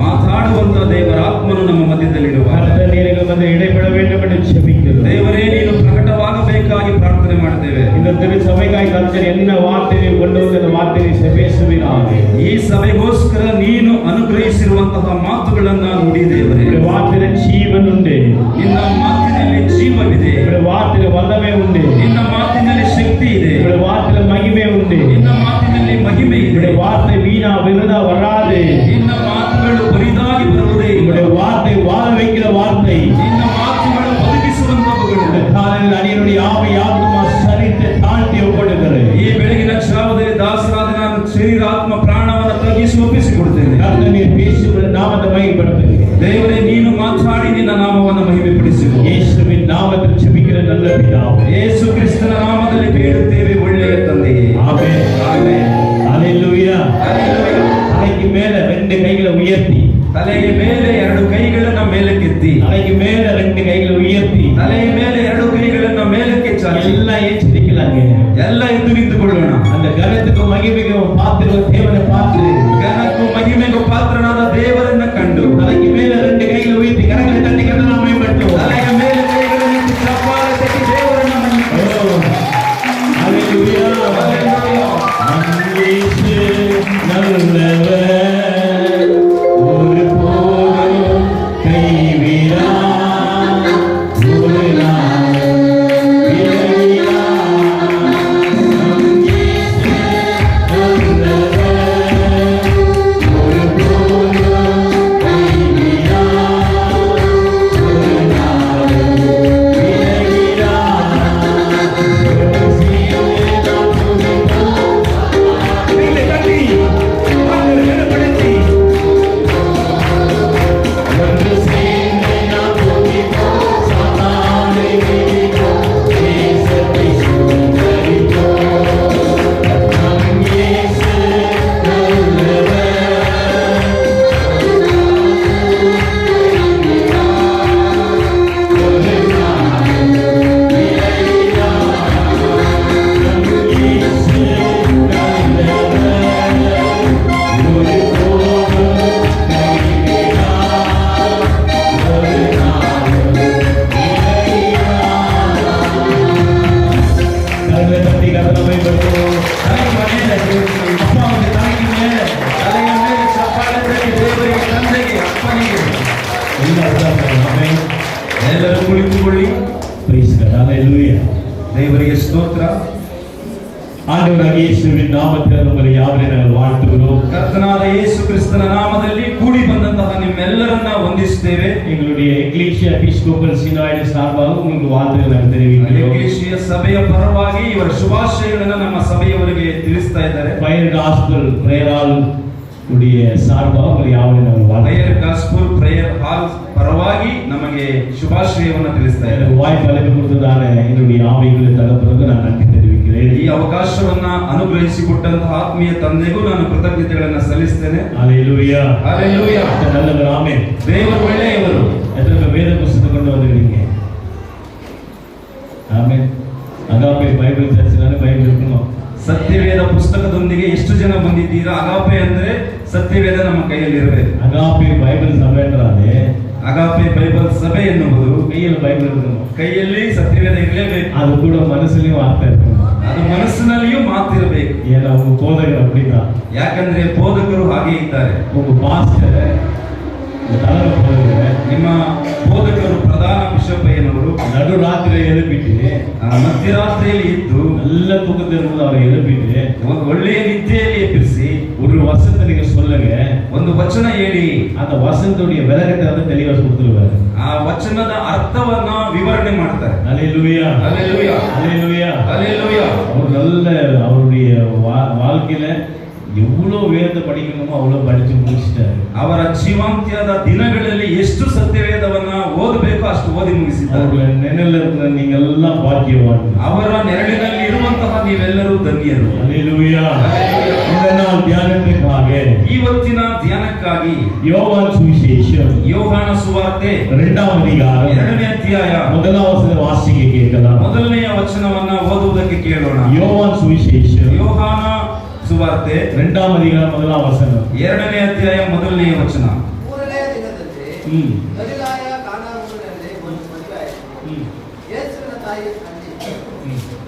ಮಾತಾಡುವಂತ ದೇವರಾತ್ಮನು ನಮ್ಮ ಮಧ್ಯದಲ್ಲಿರುವ நீர்கள் வந்து இடைபெட வேண்டும் என்று ஜெபிக்கிறோம். ದೇವರೇ ನೀನು ಪ್ರಕಟವಾಗಬೇಕಾಗಿ ಪ್ರಾರ್ಥನೆ ಮಾಡುತ್ತೇವೆ. இந்த திருச்சபைக்காய் கர்த்தர் என்ன வார்த்தையை கொண்டு வந்து அந்த வார்த்தையை பேசுவீராக. ಈ ಸಭೆಗೋಸ್ಕರ ನೀನು ಅನುಗ್ರಹಿಸಿರುವಂತಹ ಮಾತುಗಳನ್ನು ನುಡಿ ದೇವರೇ. வார்த்தையில ஜீவன் உண்டு, ನಿನ್ನ ಮಾತಿನಲ್ಲಿ ಜೀವವಿದೆ. வார்த்தையில வல்லமை உண்டு, ನಿನ್ನ ಮಾತಿನಲ್ಲಿ ಶಕ್ತಿ ಇದೆ. வார்த்தையில மகிமை உண்டு, ನಿನ್ನ ಮಾತಿನಲ್ಲಿ ಮಹಿಮೆ ಇದೆ. வார்த்தை வீணா விருதா வராது. ನಿನ್ನ ಮಾತುಗಳು ಬರಿದಾಗಿ ಬರುವುದೇ ಇಲ್ಲ. வார்த்தை வாழ வைக்கிற வார்த்தை. ನಿನ್ನ ಮಾತುಗಳು ಬದುಕಿಸುವಂತವುಗಳು. காலையில் அடியனுடைய ஆவி ஆத்மா சரீரத்தை தாழ்த்தி ஒப்படுகிறது. ಈ ಬೆಳಗಿನ ಶ್ರಾವದಲ್ಲಿ ದಾಸರಾದ ನಾನು ಶರೀರ ಆತ್ಮ ಪ್ರಾಣವನ್ನು ತಗ್ಗಿಸಿ ಒಪ್ಪಿಸಿಕೊಡುತ್ತೇನೆ. கர்த்தர் பேசுகிற நாமத்தை மகிமைப்படுத்துகிறேன். ದೇವರೇ ನೀನು ಮಾತಾಡಿ ನಿನ್ನ ನಾಮವನ್ನು ಮಹಿಮೆಪಡಿಸು. இயேசுவின் நாமத்தில் ஜெபிக்கிற நல்ல பிதாவே, ಯೇಸು ಕ್ರಿಸ್ತನ ನಾಮದಲ್ಲಿ ಬೇಡುತ್ತೇವೆ ಒಳ್ಳೆಯ ತಂದೆಯೇ. ஆமென், ಆಮೆನ್. ஹalleluya. ಹಲ್ಲೆಲೂಯಾ. தலைக்கு மேல ரெண்டு கைகளை உயர்த்தி, ತಲೆಯ ಮೇಲೆ ಎರಡು ಕೈಗಳನ್ನು ಮೇಲಕ್ಕೆತ್ತಿ, தலைக்கு மேல ரெண்டு கைகளை உயர்த்தி, ತಲೆಯ ಮೇಲೆ ಎರಡು ಕೈಗಳನ್ನು ಮೇಲಕ್ಕೆ ಚಾಚಿ எல்லாம் ஏற்றிருக்கலாங்க. ಎಲ್ಲ ಎದ್ದು ನಿಂತುಕೊಳ್ಳೋಣ. அந்த கனத்துக்கு மகிமைக்கும் பாத்திர தேவனை பார்த்து ಘನಕ್ಕೂ ಮಹಿಮೆಗೂ ಪಾತ್ರನಾದ ದೇವರನ್ನ ಕಂಡು தலைக்கு மேல ரெண்டு கைகளை உயர்த்தி கரங்களை தட்டி கர்த்தரை நாம மேம்படுத்துவோம். ತಲೆಯ ಮೇಲೆ ಕೈಗಳನ್ನು ಎತ್ತಿ ಚಪ್ಪಾಳೆ ತಟ್ಟಿ ದೇವರನ್ನ ಮಹಿಮೆಪಡಿಸೋಣ. ஹalleluya. இயேசு நல்லவர், ஒரு போதும் கைவிடார், ஒரு நாள் விலகிடார். நம் இயேசு நல்லவர், ಸ್ತೋತ್ರ. ஆண்டவராகிய இயேசுவின் நாமத்தில் உங்களை யாவரையும் நாங்கள் வாழ்த்துகிறோம். ಕರ್ತನಾದ ಯೇಸು ಕ್ರಿಸ್ತನ ನಾಮದಲ್ಲಿ ಕೂಡಿ ಬಂದಂತಹ ನಿಮ್ಮೆಲ್ಲರನ್ನ ವಂದಿಸುತ್ತೇವೆ. எங்களுடைய எக்லீசியா எபிஸ்கோபல் சினாய்டு சார்பாக உங்களுக்கு வாழ்த்துக்களை நாங்கள் தெரிவிக்கிறோம். ಎಕ್ಲೇಷಿಯ ಸಭೆಯ ಪರವಾಗಿ ಇವರ ಶುಭಾಶಯಗಳನ್ನ ನಮ್ಮ ಸಭೆಯವರಿಗೆ ತಿಳಿಸ್ತಾ ಇದ್ದಾರೆ. ஃபயர் காஸ்பல் பிரேயர் ஹால் உடைய சார்பாக உங்களை யாவரையும் நாங்கள் வாழ்த்துகிறோம். ಫೈರ್ ಗಾಸ್ಪಲ್ ಪ್ರೇಯರ್ ಹಾಲ್ ಪರವಾಗಿ ನಮಗೆ ಶುಭಾಶಯವನ್ನು ತಿಳಿಸ್ತಾ ಇದ್ದಾರೆ. எனக்கு வாய்ப்பு அளித்து கொடுத்ததான என்னுடைய ஆவிகளை தகப்பனுக்கு நான் நன்றி தெரிவிக்கிறேன். ಈ ಅವಕಾಶವನ್ನ ಅನುಗ್ರಹಿಸಿಕೊಟ್ಟಂತಹ ಆತ್ಮೀಯ ತಂದೆಗೂ ನಾನು ಕೃತಜ್ಞತೆಗಳನ್ನ ಸಲ್ಲಿಸ್ತೇನೆ. ஹல்லேலூயா. ಹಲ್ಲೆಲೂಯಾ. நல்லவர் ஆமென். ದೇವರು ಒಳ್ಳೆಯವರು. எத்தனை பேர் வேத புத்தகத்தை கொண்டு வந்திருக்கீங்க? ஆமென். அகாபே பைபிள் சர்ச்னால பைபிள் இருக்கணும். ಸತ್ಯವೇದ ಪುಸ್ತಕದೊಂದಿಗೆ ಎಷ್ಟು ಜನ ಬಂದಿದ್ದೀರಾ? ಅಗಾಪೆ ಅಂದ್ರೆ ಸತ್ಯವೇದ ನಮ್ಮ ಕೈಯಲ್ಲಿ ಇರಬೇಕು. அகாபே பைபிள் சபைன்றாலே ಅಗಾಪೆ ಬೈಬಲ್ ಸಭೆ ಎನ್ನುವುದು கையில் பைபிள் இருக்கணும். ಕೈಯಲ್ಲಿ ಸತ್ಯವೇದ ಇರಲೇಬೇಕು. அது கூட மனசுலயும் வார்த்தை இருக்கணும். ಅದು ಮನಸ್ಸಿನಲ್ಲಿಯೂ ಮಾತಿರಬೇಕು. ஏன்னா உங்க போதகர் அப்படிதான். ಯಾಕಂದ್ರೆ ಬೋಧಕರು ಹಾಗೆ ಇದ್ದಾರೆ. உங்க பாஸ்டர் இந்த தலைமை போதகர் ನಿಮ್ಮ ಬೋಧಕರು ಪ್ರಧಾನ ಬಿಷಪ್ಪಯ್ಯನವರು நடு ராத்திரி எழுப்பிட்டு ಮಧ್ಯರಾತ್ರಿಯಲ್ಲಿ ಇದ್ದು நல்ல தூக்கத்திலிருந்து அவரை எழுப்பிட்டு ಒಂದು ಒಳ್ಳೆಯ ನಿದ್ದೆಯಲ್ಲಿ ಎಬ್ಬಿಸಿ ஒரு வசனத்தை நீங்க சொல்லுங்க, ಒಂದು ವಚನ ಹೇಳಿ அந்த வசனத்துடைய விளக்கத்தை வந்து தெளிவா கொடுத்துருவாரு. ಆ ವಚನದ ಅರ್ಥವನ್ನ ವಿವರಣೆ ಮಾಡ್ತಾರೆ. ஹல்லேலூயா. ಹಲ್ಲೆಲೂಯಾ. ஹல்லேலூயா. ಹಲ್ಲೆಲೂಯಾ. அவர் நல்ல அவருடைய வாழ்க்கையில எவ்வளவு வேதத்தை படிக்கணுமோ அவ்வளவு படிச்சு முடிச்சிட்டாரு. ಅವರ ಜೀವಾಂತ್ಯದ ದಿನಗಳಲ್ಲಿ ಎಷ್ಟು ಸತ್ಯವೇದವನ್ನ ಓದಬೇಕೋ ಅಷ್ಟು ಓದಿ ಮುಗಿಸಿದ್ದಾರೆ. அவருடைய நிழல்ல இருக்கிற நீங்க எல்லாம் பாக்கியவான். ಅವರ ನೆರಳಿನಲ್ಲಿ ಇರುವಂತಹ ನೀವೆಲ್ಲರೂ ಧನ್ಯರು. ஹல்லேலூயா. இந்த நாள் தியானத்துக்காக ಇವತ್ತಿನ ಧ್ಯಾನಕ್ಕಾಗಿ யோவான் சுவிசேஷம் ಯೋಹಾನ ಸುವಾರ್ತೆ 2வது அதிகாரம் 2ನೇ ಅಧ್ಯಾಯ 1வது வசனம் வாசிக்க கேட்கலாம். ಮೊದಲನೆಯ ವಚನವನ್ನ ಓದುವುದಕ್ಕೆ ಕೇಳೋಣ. யோவான் சுவிசேஷம் ಯೋಹಾನ ಸುವಾರ್ತೆ 2வது அதிகாரம் 1வது வசனம். 2ನೇ ಅಧ್ಯಾಯ ಮೊದಲನೆಯ ವಚನ. ಮೂರನೆಯ ದಿನದಂತೆ ಗಲಿಲಾಯ ಕಾನಾ ಊರಿನಲ್ಲಿ ಒಂದು ಮದುವೆಯಾಯಿತು. ಯೇಸುವಿನ ತಾಯಿ ಅಲ್ಲಿ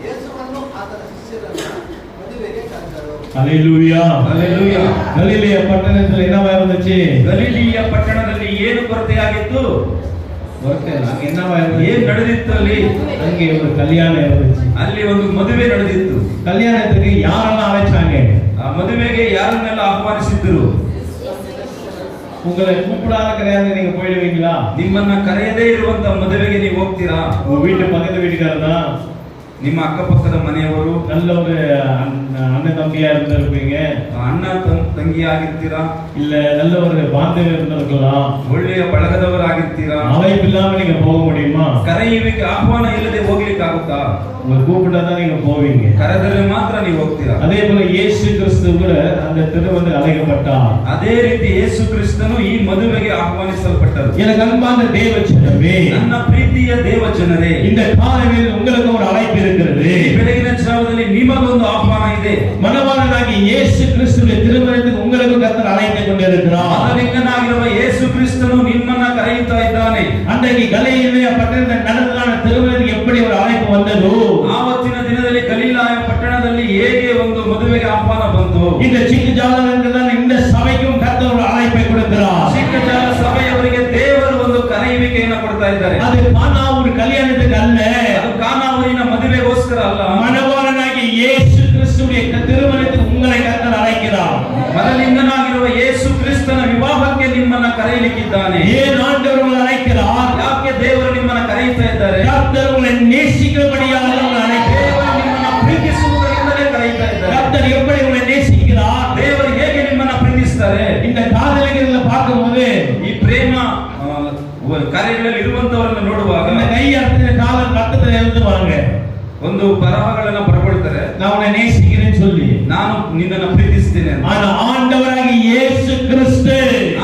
ಯೇಸುವನ್ನು ಆತನ ಶಿಷ್ಯರನ್ನು ಮದುವೆಗೆ ಕರೆದರು. ஹல்லேலூயா. ಹಲ್ಲೆಲೂಯಾ. கலிலேய பட்டணத்துல என்னவா இருந்துச்சு? ಗಲಿಲಿಯ ಪಟ್ಟಣದಲ್ಲಿ ಏನು ಕೊರತೆಯಾಗಿತ್ತು? என்னவா ಏನ್ இருந்துச்சு? ನಡೆದಿತ್ತು ಅಲ್ಲಿ? அங்கே ஒரு கல்யாணம் இருந்துச்சு. ಅಲ್ಲಿ ಒಂದು ಮದುವೆ ನಡೆದಿತ್ತು. கல்யாணத்துக்கு யாரெல்லாம் அழைச்சாங்க? ಆ ಮದುವೆಗೆ ಯಾರನ್ನೆಲ್ಲ ಆಹ್ವಾನಿಸಿದ್ರು? உங்களை கூப்பிடாத கல்யாணம் நீங்க போயிடுவீங்களா? ನಿಮ್ಮನ್ನ ಕರೆಯದೇ ಇರುವಂತ ಮದುವೆಗೆ ನೀವು ಹೋಗ್ತೀರಾ? உங்க வீட்டு பக்கத்து வீட்டுக்காரர் தான் ನಿಮ್ಮ ಅಕ್ಕಪಕ್ಕದ ಮನೆಯವರು, நல்ல ஒரு அண்ணன் தம்பியா இருந்திருப்பீங்க, ಅಣ್ಣ ತಂಗಿ ಆಗಿರ್ತೀರಾ, இல்ல நல்ல ஒரு பாந்தவர் இருந்திருக்கலாம். ಒಳ್ಳೆಯ ಬಳಗದವರಾಗಿರ್ತೀರಾ. அழைப்பு இல்லாம நீங்க போக முடியுமா? ಕರೆಯುವಿಕೆ ಆಹ್ವಾನ ಇಲ್ಲದೆ ಹೋಗ್ಲಿಕ್ಕೆ ಆಗುತ್ತಾ? உங்களை கூப்பிட்டா தான் நீங்க போவீங்க. ಕರೆದರೆ ಮಾತ್ರ ನೀವು ಹೋಗ್ತೀರಾ. அதே போல இயேசு கிறிஸ்து கூட அந்த திருமணத்துக்கு அழைக்கப்பட்டார். ಅದೇ ರೀತಿ ಯೇಸು ಕ್ರಿಸ್ತನು ಈ ಮದುವೆಗೆ ಆಹ್ವಾನಿಸಲ್ಪಟ್ಟರು. எனக்கு அன்பான தேவ ஜனமே, ನನ್ನ ಪ್ರೀತಿಯ ದೇವ ಜನರೇ, இந்த காலையில் உங்களுக்கு ஒரு அழைப்பு இருக்கிறது. ಈ ಬೆಳಗಿನ ಜಾವದಲ್ಲಿ ನಿಮಗೊಂದು ಆಹ್ವಾನ ಇದೆ. மணவாளனாகிய இயேசு கிறிஸ்துவின் திருமணத்துக்கு உங்களுக்கு கர்த்தர் அழைத்துக் கொண்டிருக்கிறார். ಮನಲಿಂಗನಾಗಿರುವ ಯೇಸು ಕ್ರಿಸ್ತನು ನಿಮ್ಮನ್ನ ಕರೆಯುತ್ತಾ ಇದ್ದಾನೆ. அன்றைக்கு கலிலேய பட்டணத்தில் நடந்ததான திருமணத்துக்கு எப்படி ஒரு அழைப்பு வந்ததோ, ಆವತ್ತಿನ ದಿನದಲ್ಲಿ ಗಲಿಲಾಯ ಪಟ್ಟಣದಲ್ಲಿ ಹೇಗೆ ಒಂದು ಮದುವೆಗೆ ಆಹ್ವಾನ ಬಂತು, இந்த சிக்கு ஜாலகங்கள்தான் இந்த சபைக்கும் கர்த்தர் ஒரு அழைப்பை கொடுக்கிறார். ಚಿಕ್ಕಜಾಲ ಸಭೆಯವರಿಗೆ ದೇವರು ಒಂದು ಕರೆಯುವಿಕೆಯನ್ನು ಕೊಡ್ತಾ ಇದ್ದಾರೆ. அது கானா ஒரு கல்யாணத்துக்கு அல்ல, ಅದು ಕಾನಾವೂರಿನ ಮದುವೆಗೋಸ್ಕರ ಅಲ್ಲ. மணவாளனாகிய இயேசு கிறிஸ்துவின் திருமணத்துக்கு உங்களை கர்த்தர் அழைக்கிறார். ಮನಲಿಂಗನಾಗಿರುವ ಯೇಸು ಕ್ರಿಸ್ತನ ವಿವಾಹಕ್ಕೆ ನಿಮ್ಮನ್ನ ಕರೆಯಲಿಕ್ಕಿದ್ದಾನೆ. ஏன் ஆண்டவர் உங்களை அழைக்கிறார்? ಯಾಕೆ ದೇವರು ನಿಮ್ಮನ್ನ ಕರೆಯುತ್ತಾ ಇದ್ದಾರೆ? கர்த்தர் உங்களை நேசிக்கிறபடியாக உங்களை அழைக்கிறார். ದೇವರು ನಿಮ್ಮನ್ನ ಪ್ರೀತಿಸುವುದರಿಂದಲೇ ಕರೆಯುತ್ತಾ ಇದ್ದಾರೆ. கர்த்தர் எப்படி உங்களை நேசிக்கிறார்? ದೇವರು ಹೇಗೆ ನಿಮ್ಮನ್ನ ಪ್ರೀತಿಸ್ತಾರೆ? இந்த காதலிகளை பார்க்கும்போது ಈ ಪ್ರೇಮ ಕಾರ್ಯಗಳಲ್ಲಿ ಇರುವಂತವರನ್ನು ನೋಡುವಾಗ இந்த கையர்த்தத்துல காதல் ரத்தத்துல எழுதுவாங்க, ಒಂದು ಬರಹಗಳನ್ನ ಬರ್ಕೊಳ್ತಾರೆ, நான் உன்னை நேசிக்கிறேன்னு சொல்லி. ನಾನು ನಿನ್ನನ್ನು ಪ್ರೀತಿಸ್ತೇನೆ ಅಂತ. ஆனா ஆண்டவராகிய இயேசு கிறிஸ்து,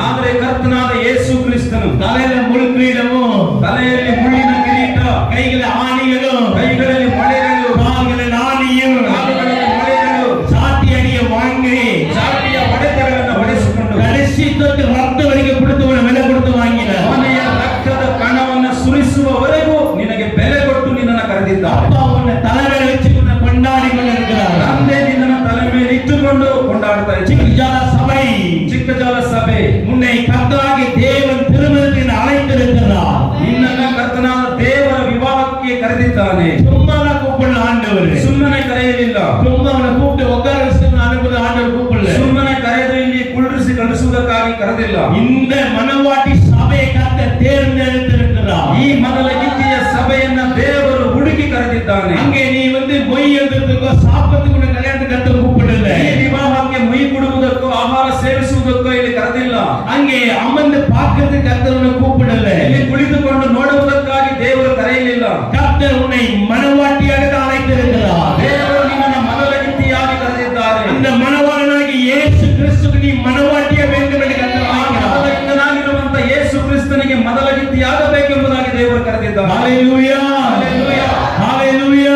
ಆದರೆ ಕರ್ತನಾದ ಯೇಸು ಕ್ರಿಸ್ತನು தலையில முள்கிரீடமும், ತಲೆಯಲ್ಲಿ ಮುಳ್ಳಿನ ಕಿರೀಟ, கையில ஆணிகளும், ಕೈಗಳಲ್ಲಿ ಮೊಳೆಗಳು, கால்களில் ஆணியும், ಕಾಲುಗಳಲ್ಲಿ ಮೊಳೆಗಳು, சாட்டி அடிய வாங்கி, ಚಾಟಿಯ ಹೊಡೆತಗಳನ್ನು ಹೊಡೆಸಿಕೊಂಡು கடைசி தொட்டு ரத்த வலிக்க கொடுத்து உன்னை விலை கொடுத்து வாங்கின ಕೊನೆಯ ರಕ್ತದ ಕಣವನ್ನು ಸುರಿಸುವವರೆಗೂ ನಿನಗೆ ಬೆಲೆ ಕೊಟ್ಟು ನಿನ್ನನ್ನು ಕರೆದಿದ್ದಾನೆ. அப்பா உன்னை தலைமையில வச்சு உன்னை கொண்டாடி கொண்டிருக்கிறார். ತಂದೆ ನಿನ್ನನ್ನು ತಲೆ ಮೇಲೆ ಇಟ್ಟುಕೊಂಡು ಕೊಂಡಾಡ್ತಾ ಇದ್ದಾರೆ. சிக்கஜால சபை, ಚಿಕ್ಕಜಾಲ ಸಭೆ உன்னை கர்த்தராகிய தேவன் திருமணத்துக்கு அழைத்திருக்கிறார். ನಿನ್ನನ್ನ ಕರ್ತನಾದ ದೇವರ ವಿವಾಹಕ್ಕೆ ಕರೆದಿದ್ದಾನೆ. சும்மா கூப்பிடல ஆண்டவர், ಸುಮ್ಮನೆ ಕರೆಯಲಿಲ್ಲ. சும்மா அவனை கூப்பிட்டு உட்கார வச்சு அனுப்புறது ஆண்டவர் கூப்பிடல. ಸುಮ್ಮನೆ ಕರೆದು ಇಲ್ಲಿ ಕುಳ್ಳಿರಿಸಿ ಕಳಿಸುವುದಕ್ಕಾಗಿ ಕರೆದಿಲ್ಲ. இந்த மனவாட்டி சபையை கர்த்தர் தேர்ந்தெடுத்திருக்கிறார். ಈ ಮೊದಲಗಿತ್ತಿಯ ಸಭೆಯನ್ನ ದೇವರು ಹುಡುಕಿ ಕರೆದಿದ್ದಾನೆ. அங்கே நீ பொய் எழுதுறதுக்கோ சாப்பிடுறதுக்கு உன்னை கல்யாணத்துக்கு கர்த்தர் கூப்பிடல. ಈ ವಿವಾಹಕ್ಕೆ ಮುಯಿ ಕೊಡುವುದಕ್ಕೋ ಆಹಾರ ಸೇವಿಸುವುದಕ್ಕೋ ಇಲ್ಲಿ ಕರೆದಿಲ್ಲ. அங்கே அமர்ந்து பார்க்கிறதுக்கு கர்த்தர் உன்னை கூப்பிடல. ಇಲ್ಲಿ ಕುಳಿತುಕೊಂಡು ನೋಡುವುದಕ್ಕಾಗಿ ದೇವರು ಕರೆಯಲಿಲ್ಲ. கர்த்தர் உன்னை மனவாட்டியாக அழைத்திருக்கிறார். ದೇವರು ನಿನ್ನನ್ನು ಮೊದಲಗಿತ್ತಿಯಾಗಿ ಕರೆದಿದ್ದಾರೆ. அந்த மனவாளனாகி இயேசு கிறிஸ்துவுக்கு நீ மனவாட்டிய வேண்டும் என்று கர்த்தர் அழைக்கிறார். ಮೊದಲಗಿತ್ತನಾಗಿರುವಂತ ಯೇಸು ಕ್ರಿಸ್ತನಿಗೆ ಮೊದಲಗಿತ್ತಿಯಾಗಬೇಕೆಂಬುದಾಗಿ ದೇವರು ಕರೆದಿದ್ದಾರೆ. ஹalleluya ஹalleluya ஹalleluya.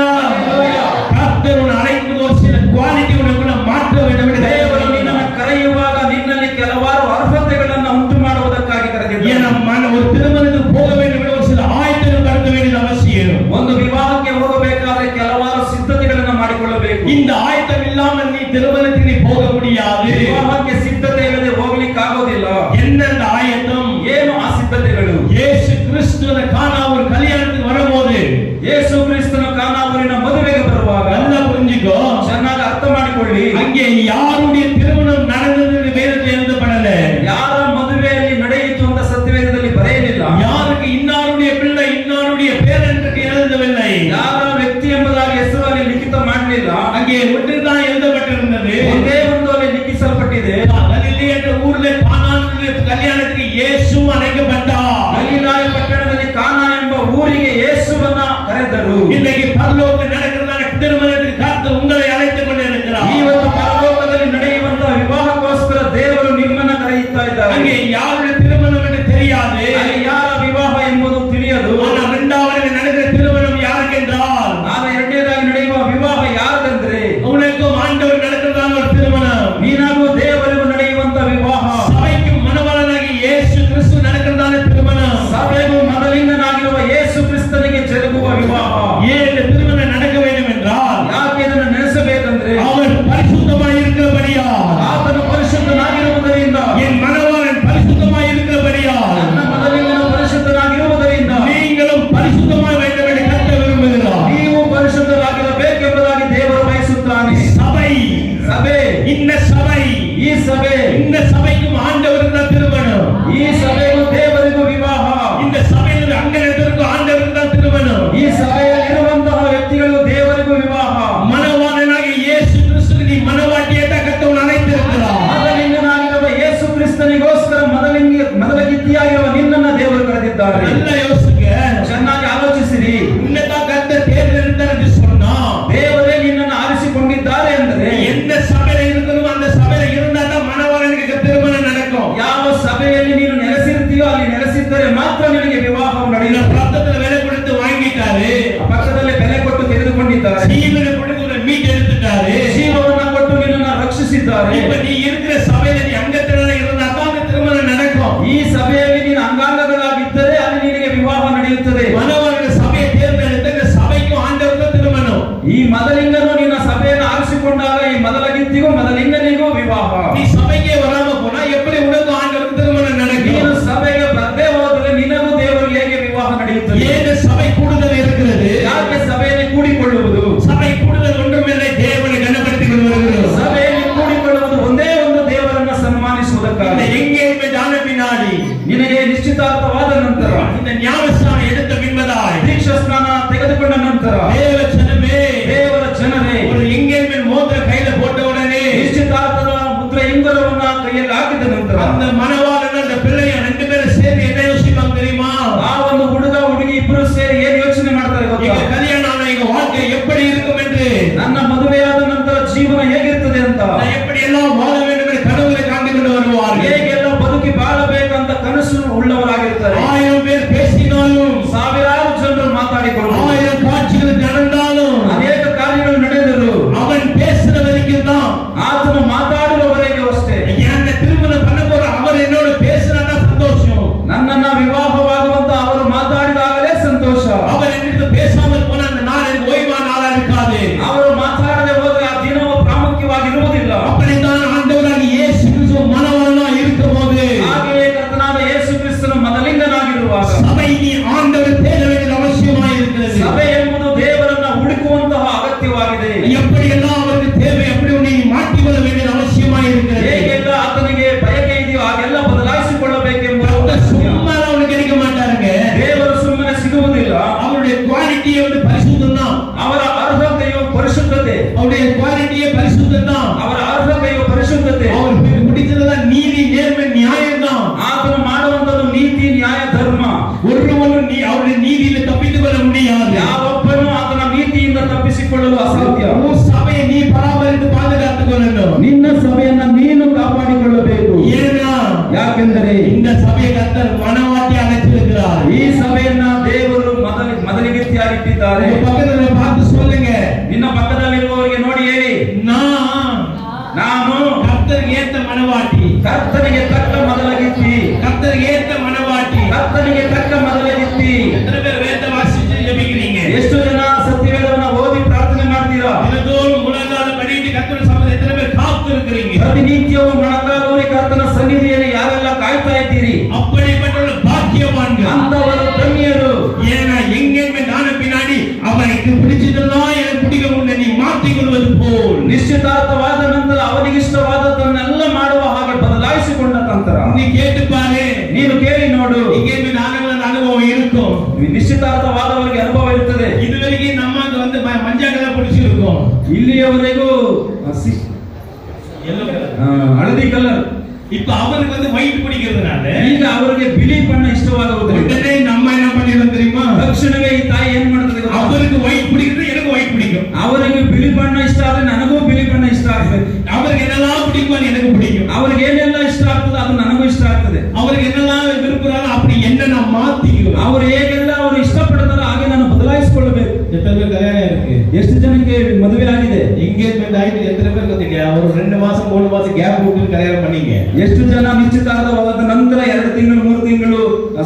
கர்த்தர் உன்னை அழைக்கும் ஒரு சில குவாலிட்டி உனக்குள்ள மாற்ற வேண்டும் என்று ದೇವರು ನಿನ್ನನ್ನು ಕರೆಯುವಾಗ ನಿನ್ನಲ್ಲಿ ಕೆಲವಾರು ಅರ್ಹತೆಗಳನ್ನು ಉಂಟು ಮಾಡುವುದಕ್ಕಾಗಿ ಕರೆದಿದ್ದಾನೆ. ஒரு திருமணத்துக்கு போக வேண்டும் என்று ஒரு சில ஆயத்தங்கள் படுத்த வேண்டியது அவசியம். ಒಂದು ವಿವಾಹಕ್ಕೆ ಹೋಗಬೇಕಾದ್ರೆ ಕೆಲವಾರು ಸಿದ್ಧತೆಗಳನ್ನು ಮಾಡಿಕೊಳ್ಳಬೇಕು. இந்த ஆயத்தம் இல்லாமல் நீ திருமணத்துக்கு நீ போக முடியாது. ವಿವಾಹಕ್ಕೆ ಸಿದ್ಧತೆ ಇಲ್ಲದೆ ಹೋಗ್ಲಿಕ್ಕಾಗೋದಿಲ್ಲ. எந்தெந்த ஆயத்தம்? ಏನು ಆ ಸಿದ್ಧತೆಗಳು? இயேசு கிறிஸ்துவ கானாவூர் கல்யாணத்துக்கு வரும்போது, ಯೇಸು ಕ್ರಿಸ್ತನ ಕಾನಾವೂರಿನ ಮದುವೆಗೆ ಬರುವಾಗ நல்லா புரிஞ்சுக்கோ, ಚೆನ್ನಾಗಿ ಅರ್ಥ ಮಾಡಿಕೊಳ್ಳಿ. அங்கே யாருடைய திருமணம் நடந்தது என்று வேதத்தில் எழுதப்படல. ಯಾರ ಮದುವೆಯಲ್ಲಿ ನಡೆಯಿತು ಅಂತ ಸತ್ಯವೇದದಲ್ಲಿ ಬರೆಯಲಿಲ್ಲ. யாருக்கு இன்னாருடைய பிள்ளை இன்னாருடைய பேர் என்று எழுதவில்லை. ಯಾರ ವ್ಯಕ್ತಿ ಎಂಬುದಾಗಿ ಹೆಸರು ಅಲ್ಲಿ ಲಿಖಿತ ಮಾಡಲಿಲ್ಲ. அங்கே ஒன்றுதான் எழுதப்பட்டிருந்தது. ಒಂದೇ ಒಂದು ಅಲ್ಲಿ ಲಿಖಿಸಲ್ಪಟ್ಟಿದೆ. கலிலே என்ற ஊர்ல கானானுடைய கல்யாணத்துக்கு இயேசு அழைக்கப்பட்டார். ಗಲಿಲಾಯ ಪಟ್ಟಣದಲ್ಲಿ ಕಾನಾ ಎಂಬ ಊರಿಗೆ ಯೇಸುವನ್ನ ಕರೆದರು. இன்னைக்கு பரலோகத்தில் நடக்கிறதான திருமணத்துக்கு கர்த்தர் உங்களை அழைத்துக் கொண்டிருக்கிறார். ಇವತ್ತು ಪರಲೋಕದಲ್ಲಿ ನಡೆಯುವಂತಹ ವಿವಾಹಕ್ಕೋಸ್ಕರ ದೇವರು ನಿಮ್ಮನ್ನ ಕರೆಯುತ್ತಾ ಇದ್ದಾರೆ. அங்கே யாருடைய திருமணம் என்று தெரியாது. ಅಲ್ಲಿ ಯಾರ ವಿವಾಹ ಎಂಬುದು ತಿಳಿಯದು. ஆனால் இரண்டாவது நடக்கிற திருமணம் யாருக்கு என்றால், ಆಗ ಎರಡನೇದಾಗಿ ನಡೆಯುವ ವಿವಾಹ ಯಾರದಂದ್ರೆ உனக்கும் ஆண்டவர் நடக்கிறதான ஒரு திருமணம். ನೀನಾಗೂ ದೇವರಿಗೂ ನಡೆಯುವಂತ ವಿವಾಹ. சபைக்கும் மணவாளனாகி இயேசு கிறிஸ்து நடக்கிறதான திருமணம். ಸಭೆಗೂ ಮೊದಲಿಂಗನಾಗಿರುವ ಯೇಸು ಕ್ರಿಸ್ತನಿಗೆ ಜರುಗುವ ವಿವಾಹ. ஏன் இந்த திருமணம் நடக்க வேண்டும் என்றால், ಯಾಕೆ ಇದನ್ನು ನೆನೆಸಬೇಕಂದ್ರೆ அவர் பரிசுத்தமாய் இருக்கிறபடியால், ಆತನು ಪರಿಶುದ್ಧನಾಗಿರುವುದರಿಂದ, என் மணவாளன் பரிசுத்தமாய் இருக்கிறபடியால், ನನ್ನ ಮೊದಲಿಂಗನ ಪರಿಶುದ್ಧನಾಗಿರುವುದರಿಂದ நீங்களும் பரிசுத்தமாய் வேண்டும் என்று கர்த்தர் விரும்புகிறார். ನೀವು ಪರಿಶುದ್ಧರಾಗಿರಬೇಕೆಂಬುದಾಗಿ ದೇವರು ಬಯಸುತ್ತಾನೆ. சபை, ಸಭೆ, இந்த சபை, ಈ ಸಭೆ, இந்த சபைக்கும் ஆண்டவருக்கு தான் திருமணம். ಈ ಸಭೆಗೂ ದೇವರಿಗೂ ವಿವಾಹ. இந்த சபையில் அங்கத்திற்கும் ஆண்டவருக்கு தான் திருமணம். ಈ ಸಭೆಯಲ್ಲಿರುವಂತಹ ವ್ಯಕ್ತಿಗಳು ದೇವರಿಗೂ ವಿವಾಹ. மணவாளனாகிய இயேசு கிறிஸ்துவுக்கு நீ மணவாட்டியை தான் கர்த்தர் அழைத்திருக்கிறார். ಮೊದಲಿಂಗನಾಗಿರುವ ಯೇಸು ಕ್ರಿಸ್ತನಿಗೋಸ್ಕರ ಮೊದಲಗಿತ್ತಿಯಾಗಿರುವ ನಿನ್ನನ್ನ ದೇವರು ಕರೆದಿದ್ದಾರೆ. நல்லா யோசிங்க, ಚೆನ್ನಾಗಿ ಆಲೋಚಿಸಿರಿ. உன்னைத்தான் கர்த்தர் தேர்ந்தெடுத்தார் என்று சொன்னா, ದೇವರೇ ನಿನ್ನನ್ನು ಆರಿಸಿಕೊಂಡಿದ್ದಾರೆ ಅಂದರೆ எந்த சபையில இருக்கணும் அந்த சபையில இருந்தா தான் மணவாளனுக்கு திருமணம் நடக்கும். ಯಾವ ಸಭೆಯಲ್ಲಿ ನೀನು ನೆಲೆಸಿರ್ತೀಯೋ ಅಲ್ಲಿ ನೆಲೆಸಿದ್ದರೆ ಮಾತ್ರ ನಿನಗೆ ವಿವಾಹವು இந்த ನಡೆಯುತ್ತೆ. ரத்தத்துல விலை கொடுத்து வாங்கிட்டாரு, ಪಕ್ಕದಲ್ಲೇ ಬೆಲೆ ಕೊಟ್ಟು ತೆಗೆದುಕೊಂಡಿದ್ದಾರೆ. ஜீவனை கொடுத்து உன்னை மீட்டெடுத்துட்டாரு. ಜೀವವನ್ನ ಕೊಟ್ಟು ನಿನ್ನನ್ನು ರಕ್ಷಿಸಿದ್ದಾರೆ. இப்ப நீ இருக்கிற சபையில நீ அங்கத்தில இருந்தா தான் அந்த திருமணம் நடக்கும். ಈ ಸಭೆಯಲ್ಲಿ ನೀನು ಅಂಗಾಂಗಗಳಾಗಿದ್ದರೆ ಅಲ್ಲಿ ನಿನಗೆ ವಿವಾಹ ನಡೆಯುತ್ತದೆ. மணவாளன் சபையை தேர்ந்தெடுத்த சபைக்கும் ஆண்டவருக்கும் திருமணம். ಈ ಮೊದಲಿಂಗನು ನಿನ್ನ ಸಭೆಯನ್ನು ಆರಿಸಿಕೊಂಡಾಗ ಈ ಮೊದಲಗಿತ್ತಿಗೂ ಮೊದಲಿಂಗನಿಗೂ ವಿವಾಹ. நீ சபைக்கே வராம போனா எப்படி உனக்கும் ஆண்டவருக்கும் திருமணம் நடக்கும்? ನೀನು ಸಭೆಗೆ ಬರದೇ ಹೋದರೆ ನಿನಗೂ ದೇವರು ಹೇಗೆ ವಿವಾಹ ನಡೆಯುತ್ತದೆ? ஏன் சபை கூடுதல் இருக்கிறது? ಯಾಕೆ ಸಭೆಯಲ್ಲಿ ಕೂಡಿಕೊಳ್ಳುವುದು? சபை கூடுதல் ஒன்றுமில்லை, தேவனை கனப்படுத்திக் கொண்டு வருகிறது. ಸಭೆಯಲ್ಲಿ ಕೂಡಿಕೊಳ್ಳುವುದು ಒಂದೇ ಒಂದು ದೇವರನ್ನ ಸನ್ಮಾನಿಸುವುದಕ್ಕಾಗಿ. எங்கேயுமே தான பின்னாடி, ನಿನಗೆ ನಿಶ್ಚಿತಾರ್ಥವಾದ ನಂತರ, இந்த ஞானஸ்நானம் எடுத்த பின்பதாய், ದೀಕ್ಷಾ ಸ್ನಾನ ತೆಗೆದುಕೊಂಡ ನಂತರ, ದೇವರ ಜನರೇ, ஒரு எங்கேயுமே மோதிர கையில போட்ட உடனே, ನಿಶ್ಚಿತಾರ್ಥದ ಮುದ್ರೆ ಇಂಗರವನ್ನ ಕೈಯಲ್ಲಿ ಹಾಕಿದ ನಂತರ அந்த மணவாளன் அந்த பிள்ளைய ரெண்டு பேரும் சேர்ந்து என்ன யோசிப்பாங்க தெரியுமா? ಆ ಒಂದು ಹುಡುಗ ಹುಡುಗಿ ಇಬ್ಬರು ಸೇರಿ ಏನ್ ಯೋಚನೆ ಮಾಡ್ತಾರೆ ಗೊತ್ತಾ? எங்க கல்யாணம் ஆன எங்க வாழ்க்கை எப்படி இருக்கும் என்று, ನನ್ನ ಮದುವೆಯಾದ ನಂತರ ಜೀವನ ಹೇಗಿರ್ತದೆ ಅಂತ, நான் எப்படி எல்லாம் வாழ வேண்டும் என்று கனவுகளை காண்டு கொண்டு வருவார்கள். ಹೇಗೆಲ್ಲ ಬದುಕಿ ಬಾಳಬೇಕಂತ ಕನಸು ಉಳ್ಳವರಾಗಿರ್ತಾರೆ. 1000 பேர் பேசினாலும், ಸಾವಿರಾರು ಜನರು ಮಾತಾಡಿಕೊಂಡು 1000 காட்சிகள் நடந்தாலும், ಅನೇಕ ಕಾರ್ಯಗಳು ನಡೆದರು. அவன் பேசுற வரைக்கும் தான், ಆತನು ಮಾತಾಡುವವರೆಗೂ ಅಷ್ಟೇ. என் திருமணம் பண்ண போற அவர் என்னோட பேசுறான்னா சந்தோஷம். ನನ್ನನ್ನ ವಿವಾಹವಾಗುವಂತ ಅವರು ಮಾತಾಡಿದಾಗಲೇ ಸಂತೋಷ. அவர் என்னிடத்து பேசாமல் போன அந்த நாள் எனக்கு ஓய்வான நாளா இருக்காது. ಅವರು ಮಾತಾಡದೆ ಹೋದರೆ ಆ ದಿನವು ಪ್ರಾಮುಖ್ಯವಾಗಿರುವುದಿಲ್ಲ. அப்படித்தான் ஆண்டவராகிய இயேசு கிறிஸ்து மணவாளனா இருக்கும்போது, ಹಾಗೆಯೇ ಕರ್ತನಾದ ಯೇಸು ಕ್ರಿಸ್ತನ ಮೊದಲಿಂಗನಾಗಿರುವಾಗ சபை நீ ஆண்டவர் தேட வேண்டியது அவசியமாய் இருக்கிறது. ಸಭೆ ಎಂಬುದು ದೇವರನ್ನ ಹುಡುಕುವಂತಹ ಅಗತ್ಯವಾಗಿದೆ. எப்படியெல்லாம் அவருக்கு தேவை அப்படி உன்னை மாற்றிக்கொள்ள வேண்டியது அவசியமாக இருக்கிறது. ಹೇಗೆಲ್ಲ ಆತನಿಗೆ ಬಯಕೆ ಇದೆಯೋ ಹಾಗೆಲ್ಲ ಬದಲಾಯಿಸಿಕೊಳ್ಳಬೇಕೆಂಬ சும்மா அவனுக்கு கிடைக்க மாட்டாருங்க. ದೇವರು ಸುಮ್ಮನೆ ಸಿಗುವುದಿಲ್ಲ. அவருடைய குவாலிட்டியே வந்து பரிசுத்தம் தான். ಅವರ ಅರ್ಹತೆಯು ಪರಿಶುದ್ಧತೆ. அவருடைய குவாலிட்டியே பரிசுத்தம் தான். ಅವರ ಅರ್ಹತೆಯು ಪರಿಶುದ್ಧತೆ. அவர் முடிச்சதெல்லாம் நீதி நேர்மை நியாயம் தான். ಆತನು ಮಾಡುವಂತದ್ದು ನೀತಿ ನ್ಯಾಯ ಧರ್ಮ. ஒருவனும் அவருடைய நீதியில தப்பித்துக் கொள்ள முடியாது. ಯಾವೊಬ್ಬನು ಆತನ ನೀತಿಯಿಂದ ತಪ್ಪಿಸಿಕೊಳ್ಳಲು ಅಸಾಧ್ಯ. உன் சபையை நீ பராமரித்து பாதுகாத்துக் கொள்ளணும். ನಿನ್ನ ಸಭೆಯನ್ನ ನೀನು ಕಾಪಾಡಿಕೊಳ್ಳಬೇಕು. ஏன்னா ಯಾಕೆಂದರೆ இந்த சபையை கர்த்தர் மனவாட்டி அழைத்திருக்கிறார். ಈ ಸಭೆಯನ್ನ ದೇವರು ಮೊದಲಿಗೆ ತ್ಯಾಗಿಟ್ಟಿದ್ದಾರೆ. பக்கத்துல பார்த்து சொல்லுங்க. ನಿನ್ನ ಪಕ್ಕದಲ್ಲಿರುವವರಿಗೆ ನೋಡಿ ಹೇಳಿ, ನಾನು கர்த்தருக்கு ஏத்த மனவாட்டி. ಕರ್ತನಿಗೆ ತಕ್ಕ ಮೊದಲಗಿತ್ತಿ. கர்த்தருக்கு ஏத்த மனவாட்டி. ಕರ್ತನಿಗೆ ತಕ್ಕ ಮೊದಲಗಿತ್ತಿ. எத்தனை பேர் வேத வாசிச்சு ஜெபிக்கிறீங்க? ಎಷ್ಟು ಜನ ಸತ್ಯವೇದವನ್ನ ಓದಿ ಪ್ರಾರ್ಥನೆ ಮಾಡ್ತೀರಾ? தினந்தோறும் முழங்கால படிட்டு கர்த்தர் சமூகத்தில் எத்தனை பேர் காத்து இருக்கிறீங்க? ಪ್ರತಿನಿತ್ಯವೂ ಮೊಣಕಾಲೂರಿ ಕರ್ತನ ಸನ್ನಿಧಿಯಲ್ಲಿ ಯಾರೆಲ್ಲ ಕಾಯ್ತಾ ಇದ್ದೀರಿ? அப்படிப்பட்ட பாக்கியவான்கள், ಅಂತವರು ಧನ್ಯರು. ஏன்னா எங்கெங்க நான பின்னாடி அவனுக்கு பிடிச்சதெல்லாம் எனக்கு பிடிக்கும் நீ மாற்றிக் கொள்வது போல் ನಿಶ್ಚಿತಾರ್ಥವಾದ ನಂತರ ಅವನಿಗೆ ಇಷ್ಟವಾದದ್ದನ್ನೆಲ್ಲ ಮಾಡುವ ಹಾಗೆ ಬದಲಾಯಿಸಿಕೊಂಡ ನಂತರ நீ கேட்டு பாரு. ನೀನು ಕೇಳಿ ನೋಡು. எங்கேயுமே நானங்கள அனுபவம் இருக்கும். ನಿಶ್ಚಿತಾರ್ಥವಾದವರಿಗೆ ಅನುಭವ ಇರುತ್ತದೆ. இதுவரைக்கும் நம்ம வந்து மஞ்சள் கலர் பிடிச்சிருக்கோம். ಇಲ್ಲಿಯವರೆಗೂ ಹಳದಿ ಕಲರ್. இப்ப அவருக்கு வந்து ஒயிட் பிடிக்கிறதுனால ಈಗ ಅವರಿಗೆ ಬಿಳಿ ಬಣ್ಣ ಇಷ್ಟವಾಗುವುದಿಲ್ಲ. உடனே நம்ம என்ன பண்ணிடுறோம் தெரியுமா? ತಕ್ಷಣವೇ ಈ ತಾಯಿ ಏನ್ ಮಾಡ್ತದೆ? அவருக்கு ஒயிட் பிடிக்கிறது எனக்கு ஒயிட் பிடிக்கும். ಅವರಿಗೆ ಬಿಳಿ ಬಣ್ಣ ಇಷ್ಟ ಆದ್ರೆ ನನಗೂ ಬಿಳಿ ಬಣ್ಣ ಇಷ್ಟ ಆಗ್ತದೆ. அவருக்கு என்னெல்லாம் பிடிக்கும் எனக்கு பிடிக்கும். ಅವ್ರಿಗೆ ಏನೆಲ್ಲ ಇಷ್ಟ ಆಗ್ತದೆ ಅದು ನನಗೂ ಇಷ್ಟ ಆಗ್ತದೆ. அவருக்கு என்னெல்லாம் விரும்புறாரோ அப்படி என்ன நான் மாத்திக்குவேன். ಅವರು ಹೇಗೆಲ್ಲ ಅವರು ಇಷ್ಟಪಡ್ತಾರೋ ಹಾಗೆ ನಾನು ಬದಲಾಯಿಸಿಕೊಳ್ಳಬೇಕು. எத்தனை பேர் கல்யாணம் இருக்கு? ಎಷ್ಟು ಜನಕ್ಕೆ ಮದುವೆ ಆಗಿದೆ? ಎಂಗೇಜ್ಮೆಂಟ್ ಆಯ್ತು ಎತ್ತನೆ பேர் ಗೊತ್ತಿಲ್ಲ. ಅವರು 2 மாசம் 3 மாசம் ಗ್ಯಾಪ್ ಬಿಟ್ಟು ಕಲ್ಯಾಣ பண்ணீங்க. ಎಷ್ಟು ಜನ ನಿಶ್ಚಿತಾರ್ಥವಾದ ನಂತರ 2 ತಿಂಗಳು 3 ತಿಂಗಳು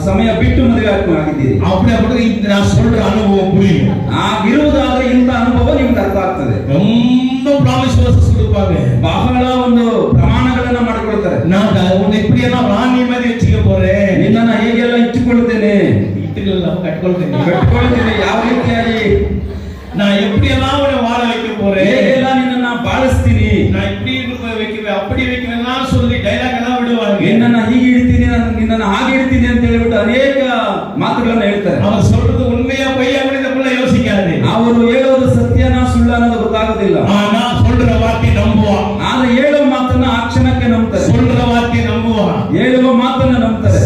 ಸಮಯ ಬಿಟ್ಟು ಮದುವೆ ಆಗಿದ್ದೀರಿ? அப்படி நான் சொல்ற அனுபவம் புரியும். ಆಗಿರುವುದಾದ್ರೆ ಇಂಥ ಅನುಭವ ನಿಮ್ಗೆ ಅರ್ಥ ಆಗ್ತದೆ. ரொம்ப ப்ராமிஸ் வர்சஸ் கொடுப்பாங்க. ಬಹಳ ಒಂದು ಪ್ರಮಾಣಗಳನ್ನ ಮಾಡಿಕೊಳ್ತಾರೆ. நான் உன்னை இப்படி எல்லாம் ராணி மாதிரி வச்சுக்க போறேன். ನಿನ್ನನ್ನ ಹೇಗೆಲ್ಲ ಇಟ್ಟುಕೊಳ್ಳುತ್ತೇನೆ, இட்டுக்கலாம் கட்டுக்கொள்றேன். ಕಟ್ಟಿಕೊಳ್ಳುತ್ತೇನೆ. ಯಾವ ರೀತಿಯಾಗಿ நான் எப்படி எல்லாம் உன்னை வாழ வைக்க போறேன். ಹೇಗೆಲ್ಲ ನಿನ್ನನ್ನ ಬಾಳಿಸ್ತೀನಿ. நான் இப்படி வைக்குவேன் அப்படி வைக்குவேன் சொல்லி டைலாக் எல்லாம் விடுவாங்க. ನಿನ್ನನ್ನ ಹೀಗೆ ಇಡ್ತೀನಿ, ನಿನ್ನನ್ನ ಹಾಗೆ ಇಡ್ತೀನಿ ಅಂತ ಹೇಳ್ಬಿಟ್ಟು ಅನೇಕ ಮಾತುಗಳನ್ನ ಹೇಳ್ತಾರೆ. அவர் சொல்றது உண்மையா பொய்யா அப்படின்றதுக்குள்ள யோசிக்காது. ಅವರು ಹೇಳೋದು ಸತ್ಯನಾ ಸುಳ್ಳು ಅನ್ನೋದು ಗೊತ್ತಾಗೋದಿಲ್ಲ. ஆனா சொல்ற வார்த்தை நம்புவான். ಆದ್ರೆ ಹೇಳೋ ಮಾತನ್ನ ಆ ಕ್ಷಣಕ್ಕೆ ನಂಬ್ತಾರೆ. சொல்ற வார்த்தை நம்புவான். ಹೇಳುವ ಮಾತನ್ನ ನಂಬ್ತಾರೆ.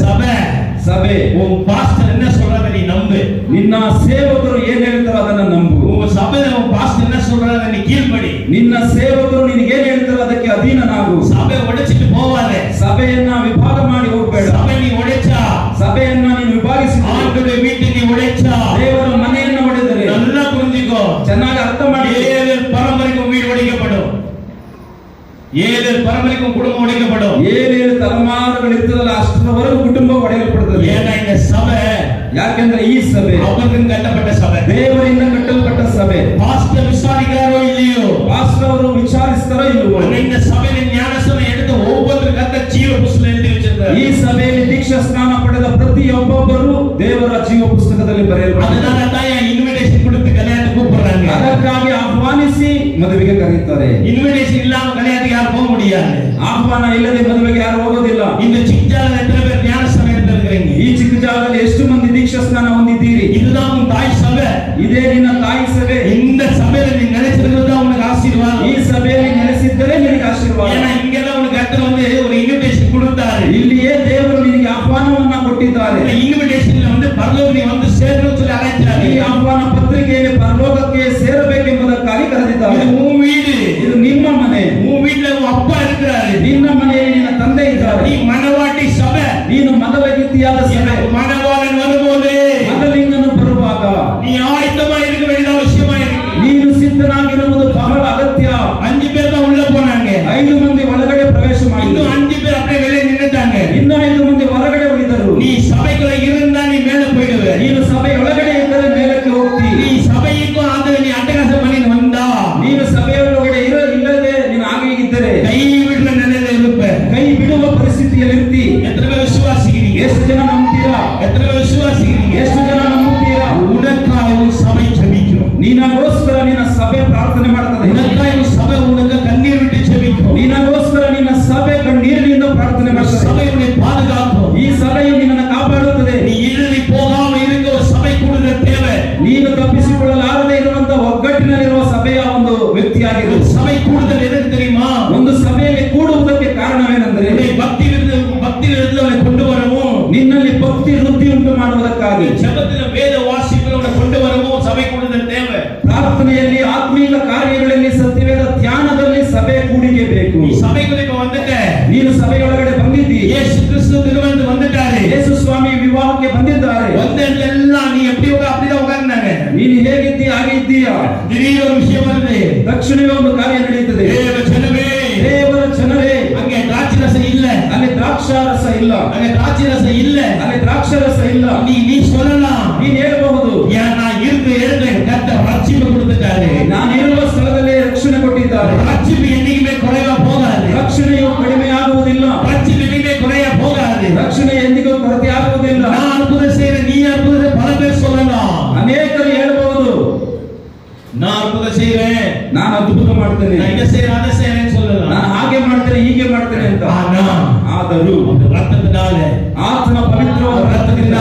ಸಭೆ உன் பாஸ்டர் என்ன சொல்றதை நீ நம்பு. ನಿನ್ನ ಸೇವಕರು ಏನ್ ಹೇಳ್ತಾರೋ ಅದನ್ನ ನಂಬು. உன் சபையில உன் பாஸ்டர் என்ன சொல்றதை நீ கீழ்ப்படி. ನಿನ್ನ ಸೇವಕರು ನಿನಗೆ ಏನ್ ಹೇಳ್ತಾರೋ ಅದಕ್ಕೆ ಅಧೀನನಾಗು. சபையை உடைச்சிட்டு போவாத. ಸಭೆಯನ್ನ ವಿಭಾಗ ಮಾಡಿ ಹೋಗಬೇಡ. சபை நீ உடைச்சா, ಸಭೆಯನ್ನ ನೀನು ವಿಭಾಗಿಸಿ, ஆண்டவருடைய வீட்டை நீ உடைச்சா, ದೇವರ ಮನೆಯನ್ನ ಒಡೆದರೆ நல்லா புரிஞ்சுக்கோ, ಚೆನ್ನಾಗಿ ಅರ್ಥ ಮಾಡಿ, 7 பரம்பரைக்கும் வீடு உடைக்கப்படும். 7 பரம்பரைக்கும் குடும்பம் உடைக்கப்படும். 7 ತಲೆಮಾರುಗಳು ಇರ್ತದಲ್ಲ ಅಷ್ಟರವರೆಗೂ ಕುಟುಂಬ ಒಡೆಯಲ್ಪಡುತ್ತದೆ. ஏன்னா இந்த சபை, ಯಾಕೆಂದ್ರೆ ಈ ಸಭೆ அவருக்கு கட்டப்பட்ட சபை, ದೇವರಿಂದ ಕಟ್ಟಲ್ಪಟ್ಟ ಸಭೆ. பாஸ்டர் விசாரிக்கிறாரோ இல்லையோ, ಪಾಸ್ಟರ್ ಅವರು ವಿಚಾರಿಸ್ತಾರೋ ಇಲ್ಲವೋ, இந்த சபையில ஞானஸ்நானம் எடுத்து ஒவ்வொரு கத்த ஜீವ புಸ್ತಕದಲ್ಲಿ எழுதி வச்சிருக்காரு. ಈ ಸಭೆಯಲ್ಲಿ ದೀಕ್ಷಾ ಸ್ನಾನ ಪಡೆದ ಪ್ರತಿಯೊಬ್ಬೊಬ್ಬರು ದೇವರ ಜೀವ ಪುಸ್ತಕದಲ್ಲಿ ಬರೆಯಲ್ಪಟ್ಟಿದ್ದಾರೆ. அதனால தான் இன்விடேஷன் கொடுத்து கல்யாணத்துக்கு கூப்பிடுறாங்க. ಅದಕ್ಕಾಗಿ ಆಹ್ವಾನಿಸಿ ಮದುವೆಗೆ ಕರೆಯುತ್ತಾರೆ. இன்விடேஷன் இல்லாம கல்யாணத்துக்கு யாரும் போக முடியாது. ಆಹ್ವಾನ ಇಲ್ಲದೆ ಮದುವೆಗೆ ಯಾರು ಹೋಗೋದಿಲ್ಲ. இந்த சிக்ஜால எத்தனை பேர் ஞானஸ்நானம் எடுத்திருக்கீங்க? ಈ ಚಿಕ್ಕ ಜಾಗದಲ್ಲಿ ಎಷ್ಟು ಮಂದಿ ದೀಕ್ಷಾ ಸ್ನಾನ ಹೊಂದಿದ್ದೀರಿ? இதுதான் உன் தாய் சபை. ಇದೇ ನಿನ್ನ ತಾಯಿ ಸಭೆ. இந்த சபையில நீ நினைச்சிருக்கிறது தான் உனக்கு ஆசீர்வாதம். ಈ ಸಭೆಯಲ್ಲಿ ನೆಲೆಸಿದ್ದರೆ ನಿನಗೆ ಆಶೀರ್ವಾದ. ஏன்னா இங்கெல்லாம் உனக்கு கர்த்தர் வந்து ஒரு இன்விடேஷன் கொடுத்தாரு. ಇಲ್ಲಿಯೇ ದೇವರು ನಿನಗೆ ಆಹ್ವಾನವನ್ನ ಕೊಟ್ಟಿದ್ದಾರೆ. இன்விடேஷன்ல வந்து பரலோக நீ வந்து சேரணும் சொல்லி அழைச்சாரு. ಈ ಆಹ್ವಾನ ಪತ್ರಿಕೆಯಲ್ಲಿ ಪರಲೋಕಕ್ಕೆ ಸೇರಬೇಕೆಂಬುದಕ್ಕಾಗಿ ಕರೆದಿದ್ದಾರೆ. இது உன் வீடு, ಇದು ನಿಮ್ಮ ಮನೆ. உன் வீட்டுல உன் அப்பா இருக்கிறாரு. ನಿನ್ನ ಮನೆಯಲ್ಲಿ ನಿನ್ನ ತಂದೆ ಇದ್ದಾರೆ. நீ மனவாட்டி சபை. ನೀನು ಮದವಗಿತ್ತಿಯಾದ ಸಭೆ. மனவாளன் வரும்போது ಮದಲಿಂಗನು ಬರುವಾಗ நீ ஆயத்தமா இருக்க வேண்டியது அவசியமா இருக்கு. ನೀನು ಸಿದ್ಧನಾಗಿರುವುದು ಬಹಳ ಅಗತ್ಯ. 5 பேர் தான் உள்ள போனாங்க. 5 ಮಂದಿ ಒಳಗಡೆ ಪ್ರವೇಶ ಮಾಡಿದ್ರು. இன்னும் 5 பேர் அப்படியே வெளியே நின்னுட்டாங்க. ಇನ್ನು 5 ಮಂದಿ ಹೊರಗಡೆ ಉಳಿದರು. நீ சபைக்குள்ள இருந்தா நீ மேல போயிடுவ. ನೀನು ಸಭೆ ಒಳಗಡೆ ಇದ್ದರೆ ಮೇಲಕ್ಕೆ ಹೋಗ್ತಿ. நீ சபைக்கு அந்த நீ அட்டகாசம் பண்ணி வந்தா, ನೀನು ಸಭೆಯೊಳಗಡೆ ಇಲ್ಲದೆ ನೀನು ಹಾಗೆ ಇದ್ದರೆ கை விடுற நிலையில இருப்ப. ಕೈ ಬಿಡುವ ಪರಿಸ್ಥಿತಿಯಲ್ಲಿ ಇರ್ತಿ. எத்தனை பேர் விசுவாசிக்கிறீங்க? ಎಷ್ಟು ಜನ ನಂಬ್ತೀರಾ? ದ್ರಾಕ್ಷಾರಸ ಇಲ್ಲ, அங்க திராட்சை ரசம் இல்ல, ಅಲ್ಲಿ ದ್ರಾಕ್ಷಾರಸ ಇಲ್ಲ. நீ சொல்லலாம், ನೀನ್ ಹೇಳ್ಬಹುದು, நான் இருக்க கர்த்தர் ரட்சிப்பு கொடுத்துட்டாரு, ನಾನು ಇರುವ ಸ್ಥಳದಲ್ಲಿ ರಕ್ಷಣೆ ಕೊಟ್ಟಿದ್ದಾರೆ. ரட்சிப்பு என்னைக்குமே குறைவா போகாது, ರಕ್ಷಣೆಯು ಕಡಿಮೆ ಆಗುವುದಿಲ್ಲ, ரட்சிப்பு என்னைக்குமே குறையா போகாது, ರಕ್ಷಣೆ ಎಂದಿಗೂ ಕೊರತೆ ಆಗುವುದಿಲ್ಲ. நான் அற்புதம் செய்யறேன், நீ அற்புதம், பல பேர் சொல்லலாம், ಅನೇಕರು ಹೇಳ್ಬಹುದು, நான் அற்புதம் செய்யறேன், ನಾನು ಅದ್ಭುತ ಮಾಡ್ತೇನೆ, நான் இதை செய்யறேன் அதை செய்யறேன்னு சொல்லலாம். ನಾನು ಹಾಗೆ ಮಾಡ್ತೇನೆ ಹೀಗೆ ಮಾಡ್ತೇನೆ ಅಂತ. ಆದರೂ ரத்தத்தினால, ಆತನ ಪವಿತ್ರವಾದ ರಕ್ತದಿಂದ,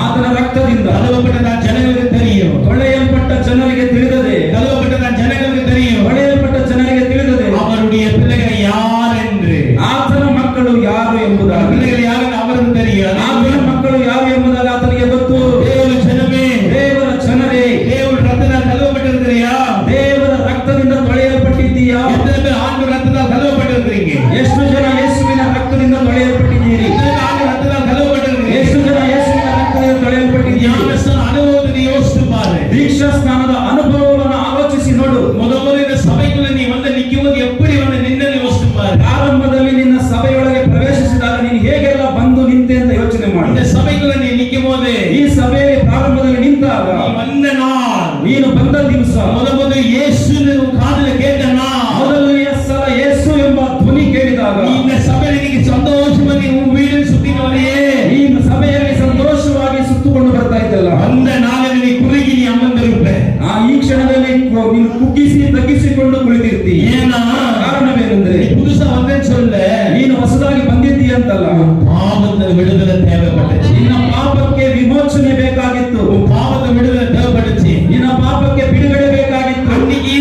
ಆತನ ರಕ್ತದಿಂದ கழுவப்பட்ட ಜನಗಳಿಗೆ தெரியும், ತೊಳೆಯಲ್ಪಟ್ಟ ಜನರಿಗೆ ತಿಳಿದದೆ, கழுவப்பட்ட ಜನಗಳಿಗೆ தெரியும், ತೊಳೆಯಲ್ಪಟ್ಟ ಜನರಿಗೆ ತಿಳಿದದೆ அவருடைய பிள்ளைகள் யார் என்று, ಆತನ ಮಕ್ಕಳು ಯಾರು ಎಂಬುದಾಗಿ, பிள்ளைகள் யார் என்று அவருக்கு தெரியும். ಆತನ ಮಕ್ಕಳು ಯಾರು ಎಂಬುದಾಗಿ ಆತನಿಗೆ ಗೊತ್ತು. தேவ ஜனமே, ದೇವರ ಜನರೇ, தேவ ரத்தத்தால் கழுவப்பட்டிருக்கிறியா? ದೇವರ ರಕ್ತದಿಂದ ತೊಳೆಯಲ್ಪಟ್ಟಿದ್ದೀಯಾ? எத்தனை பேர் ஆண்டு ரத்தத்தால் கழுவப்பட்டிருக்கிறீங்க? ಎಷ್ಟು ಜನ ಯೇಸುವಿನ ರಕ್ತದಿಂದ ತೊಳೆಯಲ್ಪಟ್ಟಿದ್ದೀರಿ? எத்தனை பேர் ஆண்டு ரத்தத்தால் கழுவப்பட்டிருக்கிறீங்க? ಎಷ್ಟು ಜನ ಯೇಸುವಿನ ರಕ್ತದಿಂದ ತೊಳೆಯಲ್ಪಟ್ಟಿದ್ದೀರಿ? ஞானஸ்நான அனுபவத்தை யோசித்து பாரு, ದೀಕ್ಷಾ ಸ್ನಾನದ ಅನುಭವವನ್ನು ಆಲೋಚಿಸಿ ನೋಡು. முதல்ல இந்த சபைக்குள்ள நீ வந்து நிக்கும்போது எப்படி வந்து நின்னு யோசித்து பாரு. ಪ್ರಾರಂಭದಲ್ಲಿ ನಿನ್ನ ಸಭೆಯೊಳಗೆ ಪ್ರವೇಶಿಸಿದಾಗ ನೀನು ಹೇಗೆಲ್ಲ ಬಂದು ನಿಂತೆ ಅಂತ ಯೋಚನೆ ಮಾಡು. இந்த சபைக்குள்ள நீ நிக்கும்போது, ಈ ಸಭೆಯಲ್ಲಿ ಪ್ರಾರಂಭದಲ್ಲಿ ನಿಂತಾಗ, நீ வந்த நாள், ನೀನು ಬಂದ ದಿವಸ, முதல்ல இயேசுன்னு உன் காதுல கேட்ட நாள், ಮೊದಲನೆಯ ಸಲ ಯೇಸು ಎಂಬ ಧ್ವನಿ ಕೇಳಿದಾಗ, நீ இந்த சபையில நீங்க சந்தோஷமா நீ உன் வீடு சுத்திட்டு வரையே, ಈ ಸಭೆಯಲ್ಲಿ ಸಂತೋಷವಾಗಿ ಸುತ್ತುಕೊಂಡು ಬರ್ತಾ ಇದ್ದಲ್ಲ, அந்த நாளில் நீ குறுகி நீ அமர்ந்திருப்ப. ಈ ಕ್ಷಣದಲ್ಲಿ ನೀನು ಕುಗ್ಗಿಸಿ ತಗ್ಗಿಸಿಕೊಂಡು ಕುಳಿತಿರ್ತಿ. ஏன்னா ಕಾರಣವೇನೆಂದ್ರೆ, நீ புதுசா வந்தேன்னு சொல்ல, ನೀನು ಹೊಸದಾಗಿ ಬಂದಿದ್ದೀಯ ಅಂತಲ್ಲ, பாவத்தை விடுதலை தேவைப்பட்டுச்சு, ನಿನ್ನ ಪಾಪಕ್ಕೆ ವಿಮೋಚನೆ ಬೇಕಾಗಿತ್ತು, உன் பாவத்தை விடுதலை தேவைப்பட்டுச்சு, ನಿನ್ನ ಪಾಪಕ್ಕೆ ಬಿಡುಗಡೆ ಬೇಕಾಗಿತ್ತು. அன்னைக்கு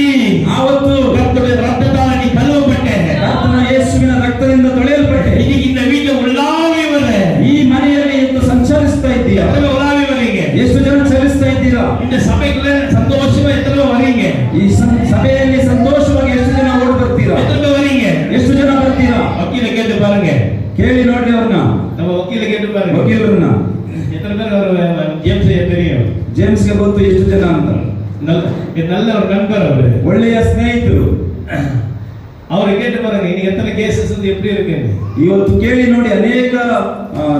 ಆವತ್ತು கர்த்தருடைய ரத்தத்தால் நீ கழுவப்பட்ட, ಕರ್ತನ ಯೇಸುವಿನ ರಕ್ತದಿಂದ ತೊಳೆಯಲ್ಪಟ್ಟೆ. இன்னைக்கு இந்த வீட்டுல உள்ளாவே வர, ಈ ಮನೆಯಲ್ಲಿ ಇವತ್ತು ಸಂಚರಿಸ್ತಾ ಇದ್ದೀಯಾ? எத்தனை உள்ளாவே வரீங்க? ಎಷ್ಟು ಜನ ಚಲಿಸ್ತಾ ಇದ್ದೀರಾ? இந்த சபைக்குள்ள சந்தோஷமா எத்தனை வரீங்க? ಈ ಸಭೆಯಲ್ಲಿ ಸಂತೋಷವಾಗಿ ಎಷ್ಟು ಜನ ಓಡಿ ಬರ್ತೀರಾ? எத்தனை வரீங்க? ಎಷ್ಟು ಜನ ಬರ್ತೀರಾ? வக்கீல கேட்டு பாருங்க, ಕೇಳಿ ನೋಡಿ ಅವ್ರನ್ನ, நம்ம வக்கீல கேட்டு பாருங்க, ವಕೀಲರನ್ನ. எத்தனை பேர் அவர் ஜேம்ஸ் தெரியும்? ಜೇಮ್ಸ್ಗೆ ಗೊತ್ತು ಎಷ್ಟು ಜನ ಅಂತ. நல்ல ஒரு நண்பர் அவரு, ಒಳ್ಳೆಯ ಸ್ನೇಹಿತರು. அவரை கேட்டு பாருங்க இன்னைக்கு எத்தனை கேಸஸ் வந்து எப்படி இருக்குன்னு. ಇವತ್ತು ಕೇಳಿ ನೋಡಿ ಅನೇಕ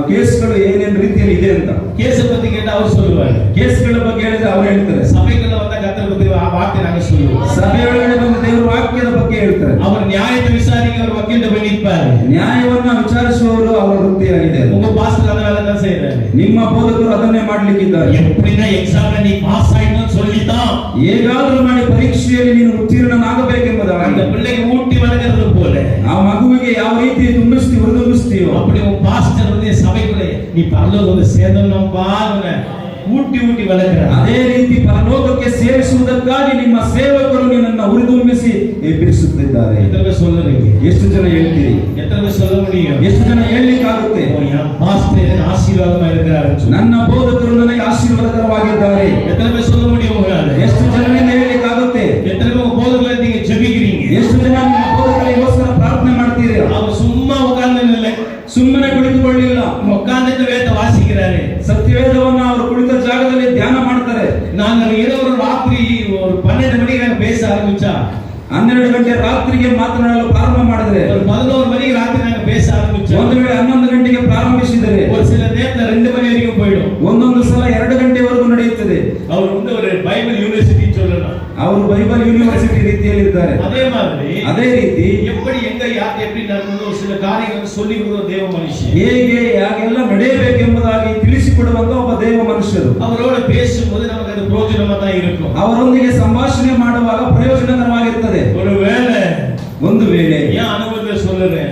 ಕೇಸ್ಗಳು ಏನೇನು ರೀತಿಯಲ್ಲಿ ಇದೆ ಅಂತ. கேஸ பத்தி கேட்டா அவர் சொல்லுவாரு, ಕೇಸ್ಗಳ ಬಗ್ಗೆ ಹೇಳಿದ್ರೆ ಅವ್ರು ಹೇಳ್ತಾರೆ. சபைக்குள்ள வந்த கர்த்தர் பத்தி வார்த்தை நாங்க சொல்லுவோம், ಸಭೆಯೊಳಗಡೆ ಬಂದ ದೇವರ ವಾಕ್ಯದ ಬಗ್ಗೆ ಹೇಳ್ತಾರೆ. அவர் நியாயத்தை விசாரிக்க அவர் வக்கீல்ட்ட போய் நிற்பாரு, ನ್ಯಾಯವನ್ನ ವಿಚಾರಿಸುವವರು ಅವರ ವೃತ್ತಿಯಾಗಿದೆ. உங்க பாஸ்டர் அந்த வேலை தான் செய்யறாரு, ನಿಮ್ಮ ಬೋಧಕರು ಅದನ್ನೇ ಮಾಡ್ಲಿಕ್ಕಿದ್ದಾರೆ. எப்படின்னா எக்ஸாம்ல நீ பாஸ் ஆயிடணும்னு சொல்லிதான் ಹೇಗಾದ್ರೂ ಮಾಡಿ ಪರೀಕ್ಷೆಯಲ್ಲಿ ನೀನು ಉತ್ತೀರ್ಣನಾಗಬೇಕೆಂಬುದಾಗಿ அந்த பிள்ளைக்கு ஊட்டி வளர்க்கறது போல ಆ ಮಗುವಿಗೆ ಯಾವ ರೀತಿ ಹುರಿದುಂಬಿಸ್ತೀಯೋ அப்படி உன் பாஸ்டர் வந்து சபைக்குள்ள நீ பரலோகம் வந்து சேர்ந்தோம் பாருங்க ஊட்டி ஊட்டி வளர்க்கிறார். ಅದೇ ರೀತಿ ಪರಲೋಕಕ್ಕೆ ಸೇರಿಸುವುದಕ್ಕಾಗಿ ನಿಮ್ಮ ಸೇವಕರು ನಿನ್ನನ್ನು ಹುರಿದುಂಬಿಸಿ ಎಬ್ಬಿಸುತ್ತಿದ್ದಾರೆ. எத்தனை பேர் சொல்லுறீங்க? ಎಷ್ಟು ಜನ ಹೇಳ್ತೀರಿ? எத்தனை பேர் சொல்ல முடியும்? ಎಷ್ಟು ಜನ ಹೇಳಲಿಕ್ಕಾಗುತ್ತೆ? என் பாஸ்டர் ஆசீர்வாதமா இருக்கிறாரு, ನನ್ನ ಬೋಧಕರು ನನಗೆ ಆಶೀರ್ವಾದಕರವಾಗಿದ್ದಾರೆ. எத்தனை பேர் சொல்ல முடியும் உங்களால? ಎಷ್ಟು ಜನರಿಂದ ಹೇಳಲಿಕ್ಕಾಗುತ್ತೆ? எத்தனை பேர் உங்க போதகங்களை நீங்க ஜெபிக்கிறீங்க? ಎಷ್ಟು ಜನ ನಿಮ್ಮ ಬೋಧಕರಿಗೋಸ್ಕರ ಪ್ರಾರ್ಥನೆ ಮಾಡ್ತೀರಿ? அவர் சும்மா உட்கார்ந்து இல்லை, ಸುಮ್ಮನೆ ಕುಳಿತುಕೊಳ್ಳಿಲ್ಲ, உட்கார்ந்துட்டு வேத வாசிக்கிறாரு, ಸತ್ಯವೇದವನ್ನು ಅವರು ಕುಳಿತ ಜಾಗದಲ್ಲಿ ಧ್ಯಾನ ಮಾಡ್ತಾರೆ. நாங்கள் இரவு ராத்திரி ஒரு 12 மணிக்கு நாங்க பேச ஆரம்பிச்சா 12 ಗಂಟೆ ರಾತ್ರಿಗೆ ಮಾತನಾಡಲು ಪ್ರಾರಂಭ ಮಾಡಿದ್ರೆ, ஒரு 11 மணிக்கு ராத்திரி நாங்க பேச ஆரம்பிச்சோம், ಒಂದು ವೇಳೆ 11 ಗಂಟೆಗೆ ಪ್ರಾರಂಭಿಸಿದರೆ ஒரு சில நேரத்துல 2 மணி வரைக்கும் போயிடும். ಒಂದೊಂದು ಸಲ 2 ಗಂಟೆವರೆಗೂ ನಡೆಯುತ್ತದೆ. அவர் வந்து ஒரு பைபிள் யூனிவர்சிட்டி சொல்லலாம், ಅವರು ಬೈಬಲ್ ಯೂನಿವರ್ಸಿಟಿ ರೀತಿಯಲ್ಲಿ ಇದ್ದಾರೆ. அதே மாதிரி ಅದೇ ರೀತಿ எப்படி எங்க யார் எப்படி நடக்கணும் ஒரு சில காரியங்கள் சொல்லி கொடுக்கிற தேவ மனுஷன், ಹೇಗೆ ಯಾಗೆಲ್ಲ ನಡೆಯಬೇಕೆಂಬುದಾಗಿ ತಿಳಿಸಿಕೊಡುವಂತ ಒಬ್ಬ ದೇವ ಮನುಷ್ಯರು. அவரோட பேசும்போது நமக்கு அது பிரயோஜனமா தான் இருக்கும். ಅವರೊಂದಿಗೆ ಸಂಭಾಷಣೆ ಮಾಡುವಾಗ ಪ್ರಯೋಜನಕರವಾಗಿರುತ್ತದೆ. ಒಂದು ವೇಳೆ ஏன் அனுபவத்தை சொல்லுறேன்,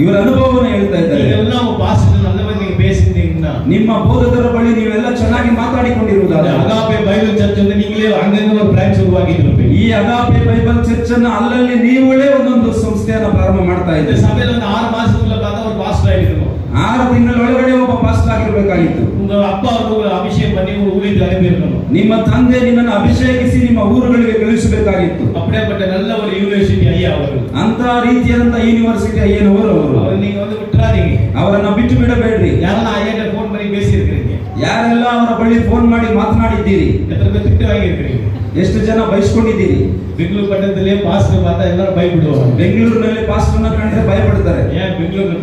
ಇವರ ಅನುಭವವನ್ನು ಹೇಳ್ತಾ ಇದ್ದಾರೆ. இதெல்லாம் உங்க பாஸ்டர் நல்லவங்க நீங்க பேசிட்டீங்கன்னா, ನಿಮ್ಮ ಬೋಧಕರ ಬಳಿ ನೀವೆಲ್ಲ ಚೆನ್ನಾಗಿ ಮಾತಾಡಿಕೊಂಡಿರುವುದಾದ್ರೆ, அகாபே பைபிள் சர்ச் வந்து நீங்களே அங்கங்க ஒரு பிரான்ச் உருவாக்கிட்டு இருப்பீங்க. ಈ ಅಗಾಪೆ ಬೈಬಲ್ ಚರ್ಚ್ ಅನ್ನ ಅಲ್ಲಲ್ಲಿ ನೀವುಗಳೇ ಒಂದೊಂದು ಸಂಸ್ಥೆಯನ್ನು ಪ್ರಾರಂಭ ಮಾಡ್ತಾ இந்த ಇದ್ದೀರಿ. சபையில வந்து 6 மாசத்துக்குள்ள பார்த்தா ஒரு பாஸ்டர் ஆயிடுவோம். 6 ತಿಂಗಳ ಒಳಗಡೆ ಒಬ್ಬ ಪಾಸ್ಟರ್ ಆಗಿರಬೇಕಾಗಿತ್ತು. உங்க அப்பா வந்து அபிஷேகம் பண்ணி உங்க ஊழியத்துக்கு அனுப்பி இருக்கணும். ನಿಮ್ಮ ತಂದೆ ನಿನ್ನನ್ನು ಅಭಿಷೇಕಿಸಿ ನಿಮ್ಮ ಊರುಗಳಿಗೆ ಕಳಿಸಬೇಕಾಗಿತ್ತು. அப்படிப்பட்ட நல்ல ஒரு ಯೂನಿವರ್ಸಿಟಿ ஐயா ಅವರು, ಅಂತ ರೀತಿಯಾದಂತ ಯೂನಿವರ್ಸಿಟಿ ಅಯ್ಯನವರು ಅವರು. நீங்க வந்து விட்டுறாதீங்க, ಅವರನ್ನ ಬಿಟ್ಟು ಬಿಡಬೇಡ್ರಿ. யாரெல்லாம் ஐயாட்ட ஃபோன் பண்ணி பேசி இருக்கீங்க? ಯಾರೆಲ್ಲ ಅವರ ಬಳಿ ಫೋನ್ ಮಾಡಿ ಮಾತನಾಡಿದ್ದೀರಿ? எத்தனை பேர் திட்டு வாங்கி இருக்கீங்க? ಎಷ್ಟು ಜನ ಬಯಸ್ಕೊಂಡಿದ್ದೀರಿ? ಬೆಂಗಳೂರು ಪಟ್ಟಣದಲ್ಲಿ ಪಾಸ್ಟರ್ பார்த்தா எல்லாரும் பயப்படுவாங்க. ಬೆಂಗಳೂರಿನಲ್ಲಿ ಪಾಸ್ಟರ್ನ ಕಂಡ್ರೆ ಭಯಪಡ್ತಾರೆ. ஏன் பெங்களூர்ல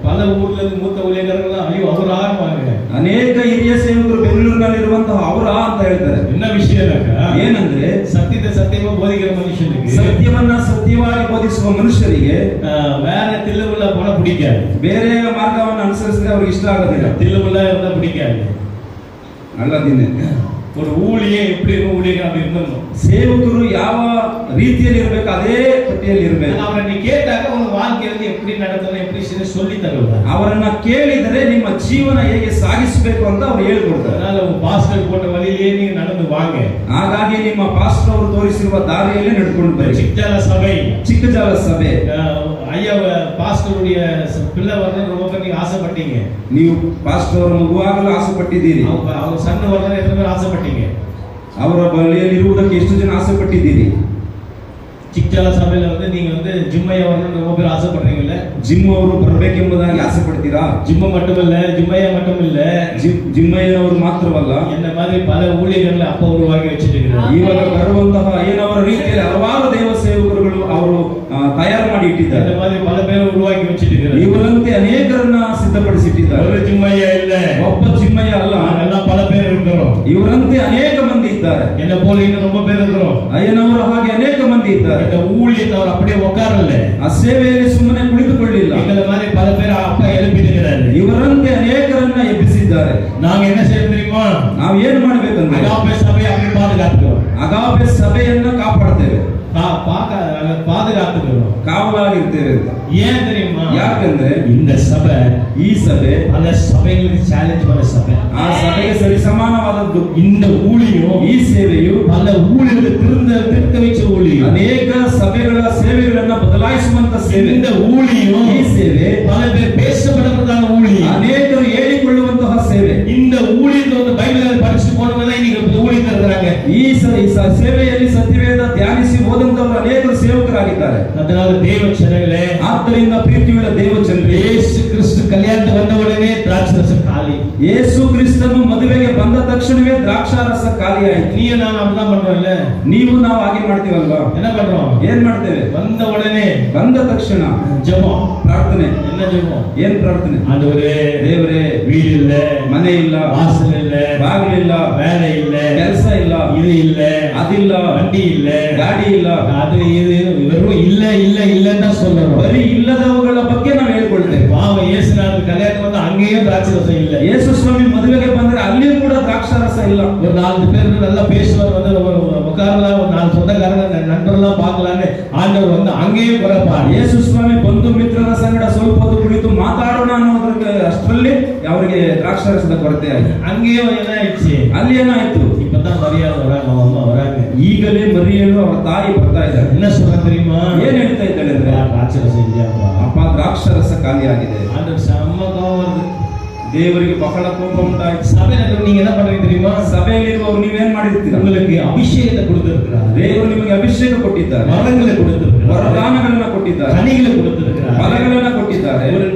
பல ஊர்ல இருந்து மூத்த ஊழியர்கள் ஐயோ அவரான்வாங்க. ಅನೇಕ ಹಿರಿಯ ಸೇವಕರು ಬೆಂಗಳೂರಿನಲ್ಲಿ ಇರುವಂತಹ ಅವರ ಅಂತ ಹೇಳ್ತಾರೆ. என்ன விஷயம் ಏನಂದ್ರೆ ಸತ್ಯದ ಸತ್ಯವ ಬೋಧಿಸುವ ಮನುಷ್ಯನಿಗೆ ಸತ್ಯವನ್ನ ಸತ್ಯವಾಗಿ ಬೋಧಿಸುವ ಮನುಷ್ಯರಿಗೆ வேற தில்லுமுள்ள போன பிடிக்காது. ಬೇರೆ ಮಾರ್ಗವನ್ನು ಅನುಸರಿಸಿದ್ರೆ ಅವ್ರಿಗೆ ಇಷ್ಟ ಆಗೋದಿಲ್ಲ. தில்லுமுள்ள இருந்தா பிடிக்காது. ಅಲ್ಲದಿನೇ ஒரு ஊழியே எப்படி ஊழியர்கள் அப்படி இருந்தோம். ಸೇವಕರು ಯಾವ ರೀತಿಯಲ್ಲಿ ಇರಬೇಕು ಅದೇ ಪಟ್ಟಿಯಲ್ಲಿ ಇರಬೇಕು. ಅವರನ್ನು ಕೇಳಿದಾಗ ಒಂದು வாழ்க்கைಯಲ್ಲಿ எப்படி நடத்தணும் எப்படி சொல்லி தருவார். ಅವರನ್ನ ಕೇಳಿದರೆ ನಿಮ್ಮ ಜೀವನ ಹೇಗೆ ಸಾಗಿಸಬೇಕು ಅಂತ ಅವರು ಹೇಳ್ಕೊಡ್ತಾರೆ. அதனால உங்க பாஸ்டர் போட்ட வழியிலே நீங்க நடந்து வாங்க. ಹಾಗಾಗಿ ನಿಮ್ಮ ಪಾಸ್ಟರ್ ಅವರು ತೋರಿಸಿರುವ ದಾರಿಯಲ್ಲೇ ನಡ್ಕೊಂಡು ಬನ್ನಿ. ಚಿಕ್ಕಜಾಲ ಸಭೆ ಚಿಕ್ಕಜಾಲ ಸಭೆ ஐயா பாஸ்டருடைய பிள்ளை வரணும் ரொம்ப நீங்க ஆசைப்பட்டீங்க. ನೀವು ಪಾಸ್ಟರ್ ಅವರ ಮಗುವಾಗಲು ಆಸೆ ಪಟ್ಟಿದ್ದೀರಿ. அவங்க ಸಣ್ಣ வரணும் ಎಷ್ಟೋ பேர் ஆசைப்பட்டீங்க. ಅವರ ಬಳಿಯಲ್ಲಿ ಇರುವುದಕ್ಕೆ ಎಷ್ಟು ಜನ ಆಸೆ ಪಟ್ಟಿದ್ದೀರಿ? ಚಿಕ್ಕಜಾಲ ಸಭೆಯಲ್ಲಿ நீங்க ஜிம்மையா வரணும் ரொம்ப பேர் ஆசைப்படுறீங்கல்ல. ಜಿಮ್ ಅವರು ಬರಬೇಕೆಂಬುದಾಗಿ ಆಸೆ ಪಡ್ತೀರಾ? ஜிம்ம மட்டுமில்ல ஜிம்மையா மட்டுமில்ல ಜಿಮ್ಮಯ್ಯನವರು ಮಾತ್ರವಲ್ಲ, என்ன மாதிரி பல ஊழியர்களை அப்பா உருவாக்கி வச்சிருக்கிறார். ಇವಾಗ ಬರುವಂತಹ ಅಯ್ಯನವರ ರೀತಿಯಲ್ಲಿ ಹಲವಾರು ದೇವ ಸೇವಕರುಗಳು ಅವರು ತಯಾರು ಮಾಡಿ ಇಟ್ಟಿದ್ದಾರೆ. இந்த மாதிரி பல பேர் உருவாக்கி வச்சிருக்கிறார். ಇವರಂತೆ ಅನೇಕರನ್ನ ಸಿದ್ಧಪಡಿಸಿಟ್ಟಿದ್ದಾರೆ. ஒரு ஜிம்மையா இல்ல, ಒಬ್ಬ ಜಿಮ್ಮಯ್ಯ ಅಲ್ಲ, எல்லாம் பல பேர் இருக்கிறோம். ಇವರಂತೆ ಅನೇಕ ಮಂದಿ ಇದ್ದಾರೆ. என்ன போல இன்னும் ரொம்ப பேர் இருக்கிறோம். ಅಯ್ಯನವರ ಹಾಗೆ ಅನೇಕ ಮಂದಿ ಇದ್ದಾರೆ. இந்த ஊழியத்தை அவர் அப்படியே உட்காரல, ಆ ಸೇವೆಯಲ್ಲಿ ಸುಮ್ಮನೆ ಕುಳಿತುಕೊಳ್ಳಿಲ್ಲ. இந்த மாதிரி பல பேர் அப்பா எழுப்பிஇருக்கிறாரு. ಇವರಂತೆ ಅನೇಕರನ್ನ ಎಬ್ಬಿಸಿದ್ದಾರೆ. நாங்க என்ன செய்யணும் தெரியுமா? ನಾವು ಏನು ಮಾಡಬೇಕಂದ್ರೆ அகாபே சபையை அப்படி பாதுகாத்துக்கிறோம். ಅಗಾಪೆ ಸಭೆಯನ್ನ ಕಾಪಾಡ್ತೇವೆ, பாதுகாத்துக்கிறோம், ಕಾವಲಾಗಿರ್ತೇವೆ. ஏன் தெரியுமா? ಯಾಕಂದ್ರೆ இந்த சபை ಈ ಸಭೆ பல சபைகளுக்கு சேலஞ்ச் பண்ண சபை. ಆ ಸಭೆಗೆ ಸರಿ ಸಮಾನವಾದದ್ದು. இந்த ஊழியம் ಈ ಸೇವೆಯು பல ஊழியர்களை திருத்த வச்ச ஊழியம். ಅನೇಕ ಸಭೆಗಳ ಸೇವೆಗಳನ್ನ ಬದಲಾಯಿಸುವಂತ ಸೇವೆ. இந்த ஊழியம் ಈ ಸೇವೆ பல பேர் பேசப்படப்படாத ஊழியம். ಅನೇಕರು ಹೇಳಿಕೊಳ್ಳುವಂತಹ ಸೇವೆ. இந்த ஊழியத்தை பைபிள் படிச்சு போனவங்க தான் இன்னைக்கு ஊழியத்தில் இருக்கிறாங்க. ಈ ಸೇವೆಯಲ್ಲಿ ಸತ್ಯವೇದ ಧ್ಯಾನಿಸಿ ಓದಂತವರು ಅನೇಕರು ಸೇವಕರಾಗಿದ್ದಾರೆ. அதனால தேவ ஜனங்களே, ಆದ್ದರಿಂದ ಪ್ರೀತಿಯುಳ್ಳ ದೇವ ಜನರೇ, ಯೇಸು ಕ್ರಿಸ್ತು ಕಲ್ಯಾಣಕ್ಕೆ ಬಂದ ಒಡನೆ ದ್ರಾಕ್ಷಾರಸ ಖಾಲಿ. ಯೇಸು ಕ್ರಿಸ್ತನು ಮದುವೆಗೆ ಬಂದ ತಕ್ಷಣವೇ ದ್ರಾಕ್ಷಾರಸ ಖಾಲಿ ಆಯ್ತು. நீ நான் அப்படிதான் பண்றோம்ல. ನೀವು ನಾವು ಹಾಗೆ ಮಾಡ್ತೀವಲ್ವಾ? என்ன பண்றோம்? ಏನ್ ಮಾಡ್ತೇವೆ? ಬಂದ ಒಡನೆ ಬಂದ ತಕ್ಷಣ ஜெபம், ಪ್ರಾರ್ಥನೆ. என்ன ஜெபம்? ಏನ್ ಪ್ರಾರ್ಥನೆ? ஆண்டவரே, ದೇವರೇ, வீடு இல்ல, ಮನೆ ಇಲ್ಲ, வாசல் இல்ல, ಬಾಗಿಲಿಲ್ಲ, வேலை இல்ல, ಕೆಲಸ ಇಲ್ಲ, இது இல்ல, ಅದಿಲ್ಲ, வண்டி இல்ல, ಗಾಡಿ ಇಲ್ಲ, அது இது வெறும் இல்ல இல்ல இல்லன்னு தான் சொல்றோம். ಬರೀ ಇಲ್ಲದವುಗಳ ಬಗ್ಗೆ ನಾವು ಹೇಳ್ಕೊಳ್ತೇವೆ. பாவ இயேசுநாதர் கல்யாணம் வந்து அங்கேயும் திராட்சரசம் இல்ல. ಯೇಸು ಸ್ವಾಮಿ ಮದುವೆಗೆ ಬಂದ್ರೆ ಅಲ್ಲಿಯೂ ಕೂಡ ದ್ರಾಕ್ಷಾರಸ ಇಲ್ಲ. ஒரு 4 பேர் நல்லா பேசுவார், உட்காரலாம், ஒரு 4 சொந்தக்காரங்க நண்பர்லாம் பார்க்கலான்னு ஆண்டவர் வந்து அங்கேயும் குறைப்பார். ಯೇಸು ಸ್ವಾಮಿ ಬಂಧು ಮಿತ್ರರ ಸಂಗಡ ಸ್ವಲ್ಪ ಹೊತ್ತು ಕುಳಿತು ಮಾತಾಡೋಣ ಅನ್ನೋದಕ್ಕೆ ಅಷ್ಟರಲ್ಲಿ ಅವರಿಗೆ ದ್ರಾಕ್ಷಾರಸದ ಕೊರತೆ ಆಯ್ತು. அங்கேயும் என்ன ஆயிடுச்சு? ಅಲ್ಲಿ ಏನಾಯ್ತು? இப்பதான் மரியாதை வராங்க, அவங்க அம்மா வராங்க. ಈಗಲೇ ಮರಿಯಲು ಅವರ ತಾಯಿ ಬರ್ತಾ ಇದ್ದಾರೆ. என்ன சொல்ற தெரியுமா? ಏನ್ ಹೇಳ್ತಾ ಇದ್ದಾಳೆ ಅಂದ್ರೆ, திராட்சரசம் இல்லையாப்பா, ಅಪ್ಪ ದ್ರಾಕ್ಷಾರಸ ಖಾಲಿ ಆಗಿದೆ. ஆண்டவர் செம்ம கோவம் வருது. ದೇವರಿಗೆ ಬಹಳ ಕೋಪ ಉಂಟಾಯ್ತು. சபையில நீங்க என்ன பண்றீங்க தெரியுமா? ಸಭೆಯಲ್ಲಿರುವವರು ನೀವೇನ್ ಮಾಡಿರ್ತೀರ? உங்களுக்கு அபிஷேகத்தை கொடுத்திருக்கிறார். ದೇವರು ನಿಮಗೆ ಅಭಿಷೇಕ ಕೊಟ್ಟಿದ್ದಾರೆ, வரங்களை கொடுத்திருக்கிறார், ವರದಾನಗಳನ್ನ ಕೊಟ್ಟಿದ್ದಾರೆ, கனிகளை கொடுத்திருக்கிறார், ಫಲಗಳನ್ನ ಕೊಟ್ಟಿದ್ದಾರೆ. ஒரு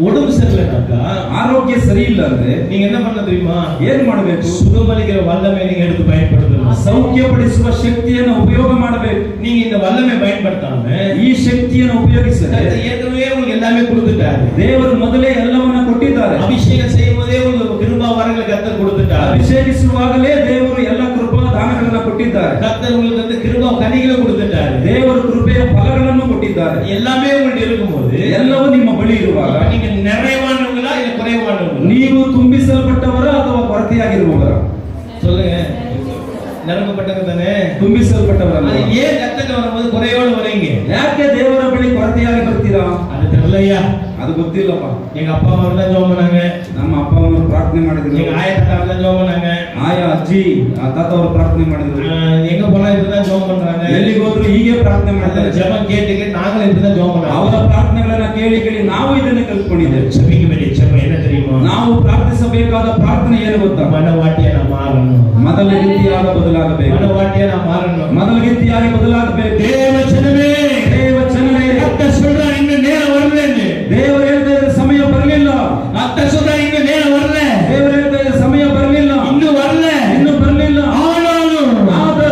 உடம்பு சரியில்லைனாக்கா, ಆರೋಗ್ಯ ಸರಿ ಇಲ್ಲ ಅಂದ್ರೆ நீங்க என்ன பண்ண தெரியுமா? ಏನ್ ಮಾಡಬೇಕು? சுகமளிக்கிற வல்லமை நீங்க எடுத்து பயன்படுத்தணும். ಸೌಖ್ಯಪಡಿಸುವ ಶಕ್ತಿಯನ್ನು ಉಪಯೋಗ ಮಾಡಬೇಕು. நீங்க இந்த வல்லமை பயன்படுத்தாம ಈ ಶಕ್ತಿಯನ್ನು ಉಪಯೋಗಿಸಿದರೆ ஏற்கனவே உங்களுக்கு எல்லாமே கொடுத்துட்டாரு. ದೇವರು ಮೊದಲೇ ಎಲ್ಲವನ್ನ ಕೊಟ್ಟಿದ್ದಾರೆ. அபிஷேகம் செய்யும் போதே உங்களுக்கு கிருபா வரங்களை கர்த்தர் கொடுத்துட்டாரு. ಅಭಿಷೇಕಿಸುವಾಗಲೇ ದೇವರು ಎಲ್ಲ ಕೃಪಾ ದಾನಗಳನ್ನ ಕೊಟ್ಟಿದ್ದಾರೆ. கர்த்தர் உங்களுக்கு வந்து கிருபா கனிகளை கொடுத்துட்டாரு. ದೇವರು ಕೃಪೆಯ ಫಲಗಳನ್ನು ಕೊಟ್ಟಿದ್ದಾರೆ. எல்லாமே உங்கள்ட்ட இருக்கும்போது ಎಲ್ಲವೂ ನಿಮ್ಮ ಬಳಿ ಇರುವಾಗ நீங்க நிறைவானவங்களா இல்ல குறைவானவங்களா? ನೀವು ತುಂಬಿಸಲ್ಪಟ್ಟವರ ಅಥವಾ ಕೊರತೆಯಾಗಿರುವವರ? சொல்லுங்க. நிரப்பப்பட்டவங்க தானே? ತುಂಬಿಸಲ್ಪಟ್ಟವರಲ್ಲ. அது ஏன் கர்த்தர் வரும்போது குறையோடு வரீங்க? ಯಾಕೆ ದೇವರ ಬಳಿ ಕೊರತೆಯಾಗಿ ಬರ್ತೀರಾ? அது தெரியலையா? ಅದು ಗೊತ್ತಿಲ್ಲಪ್ಪ. எங்க அப்பா அம்மா தான் ஜெபம் பண்ணாங்க, ನಮ್ಮ ಅಪ್ಪ ಅವರು ಪ್ರಾರ್ಥನೆ ಮಾಡಿದ್ರು, எங்க ஆயா தாத்தா தான் ஜெபம் பண்ணாங்க, ಆಯಾ ಅಜ್ಜಿ ತಾತ ಅವರು ಪ್ರಾರ್ಥನೆ ಮಾಡಿದ್ರು, எங்க போனா இப்படிதான் ஜெபம் பண்றாங்க, ಎಲ್ಲಿಗೆ ಹೋದ್ರು ಹೀಗೆ ಪ್ರಾರ್ಥನೆ அந்த ಮಾಡ್ತಾರೆ. ஜெபம் கேட்டு கேட்டு நாங்களும் இப்படிதான் ஜெபம் பண்றோம். ಅವರ ಪ್ರಾರ್ಥನೆಗಳನ್ನ ಕೇಳಿ ಕೇಳಿ ನಾವು ಇದನ್ನ ಕಲ್ತ್ಕೊಂಡಿದ್ದೇವೆ. ஜெபிக்க வேண்டிய ஜெபம் என்ன தெரியுமா? ನಾವು ಪ್ರಾರ್ಥಿಸಬೇಕಾದ ಪ್ರಾರ್ಥನೆ ಏನು ಗೊತ್ತಾ? மனவாட்டியா நான் மாறணும், ಮೊದಲ ರೀತಿಯಾಗ ಬದಲಾಗಬೇಕು. மனவாட்டியா நான் மாறணும், ಮೊದಲ ರೀತಿಯಾಗಿ ಬದಲಾಗಬೇಕು. தேவச்சனமே, ದೇವಚನರೇ, கர்த்தர் சொல்றார் இன்னும் நேரம் வரலன்னு. ದೇವರು ಹೇಳ್ತಾ ಇದ್ರೆ ಸಮಯ ಬರಲಿಲ್ಲ. கர்த்தர் சொல்றார் இன்னும் நேரம் வரல. ದೇವರು ಹೇಳ್ತಾ ಇದ್ರೆ ಸಮಯ ಬರಲಿಲ್ಲ, இன்னும் வரல, ಇನ್ನು ಬರಲಿಲ್ಲ. ஆனாலும் ಆದರೂ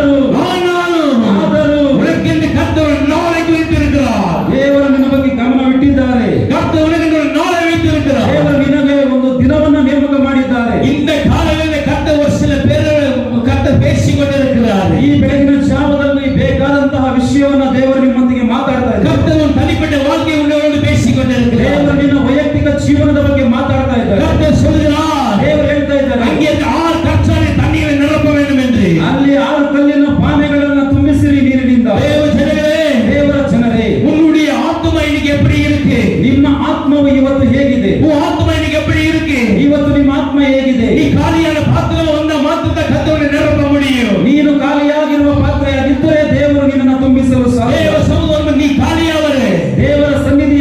ಸಮಯವನ್ನ ದೇವರು ನಿಮ್ಮೊಂದಿಗೆ ಮಾತಾಡ್ತಾ ಇದ್ದಾರೆ. கர்த்தர் உன் தனிப்பட்ட வாழ்க்கை உள்ளவரோடு பேசிக் கொண்டிருக்கிறார். ದೇವರು ನಿನ್ನ ವೈಯಕ್ತಿಕ ಜೀವನದ ಬಗ್ಗೆ ಮಾತಾಡ್ತಾ ಇದ್ದಾರೆ. கர்த்தர் சொல்கிறார், ದೇವರು ಹೇಳ್ತಾ ಇದ್ದಾರೆ, அங்கே 6 கற்சாலை தண்ணீரை நிரப்ப வேண்டும் என்று. ಅಲ್ಲಿ 6 ಕಲ್ಲಿನ ಪಾನೆಗಳನ್ನ ತುಂಬಿಸಿರಿ ನೀರಿನಿಂದ. தேவ ஜனங்களே, ದೇವರ ಜನರೇ, உன்னுடைய ஆத்துமா இன்னைக்கு எப்படி இருக்கு? ನಿಮ್ಮ ಆತ್ಮವು ಇವತ್ತು ಹೇಗಿದೆ? உன் ஆத்துமா இன்னைக்கு எப்படி இருக்கு? ಇವತ್ತು ನಿಮ್ಮ ಆತ್ಮ ಹೇಗಿದೆ? நீ காலியான பாத்திரம் வந்த மாத்திரத்தை கர்த்தரை நிரப்ப முடியும். ನೀನು ಖಾಲಿಯಾಗಿರುವ ಪಾತ್ರೆಯಾಗಿದ್ದರೆ ದೇವರು ನಿನ್ನನ್ನು ತುಂಬಿಸಲು ಸಾಧ್ಯ. தேவ சமூகம் நீ காலியாவரு. ದೇವರ ಸನ್ನಿಧಿ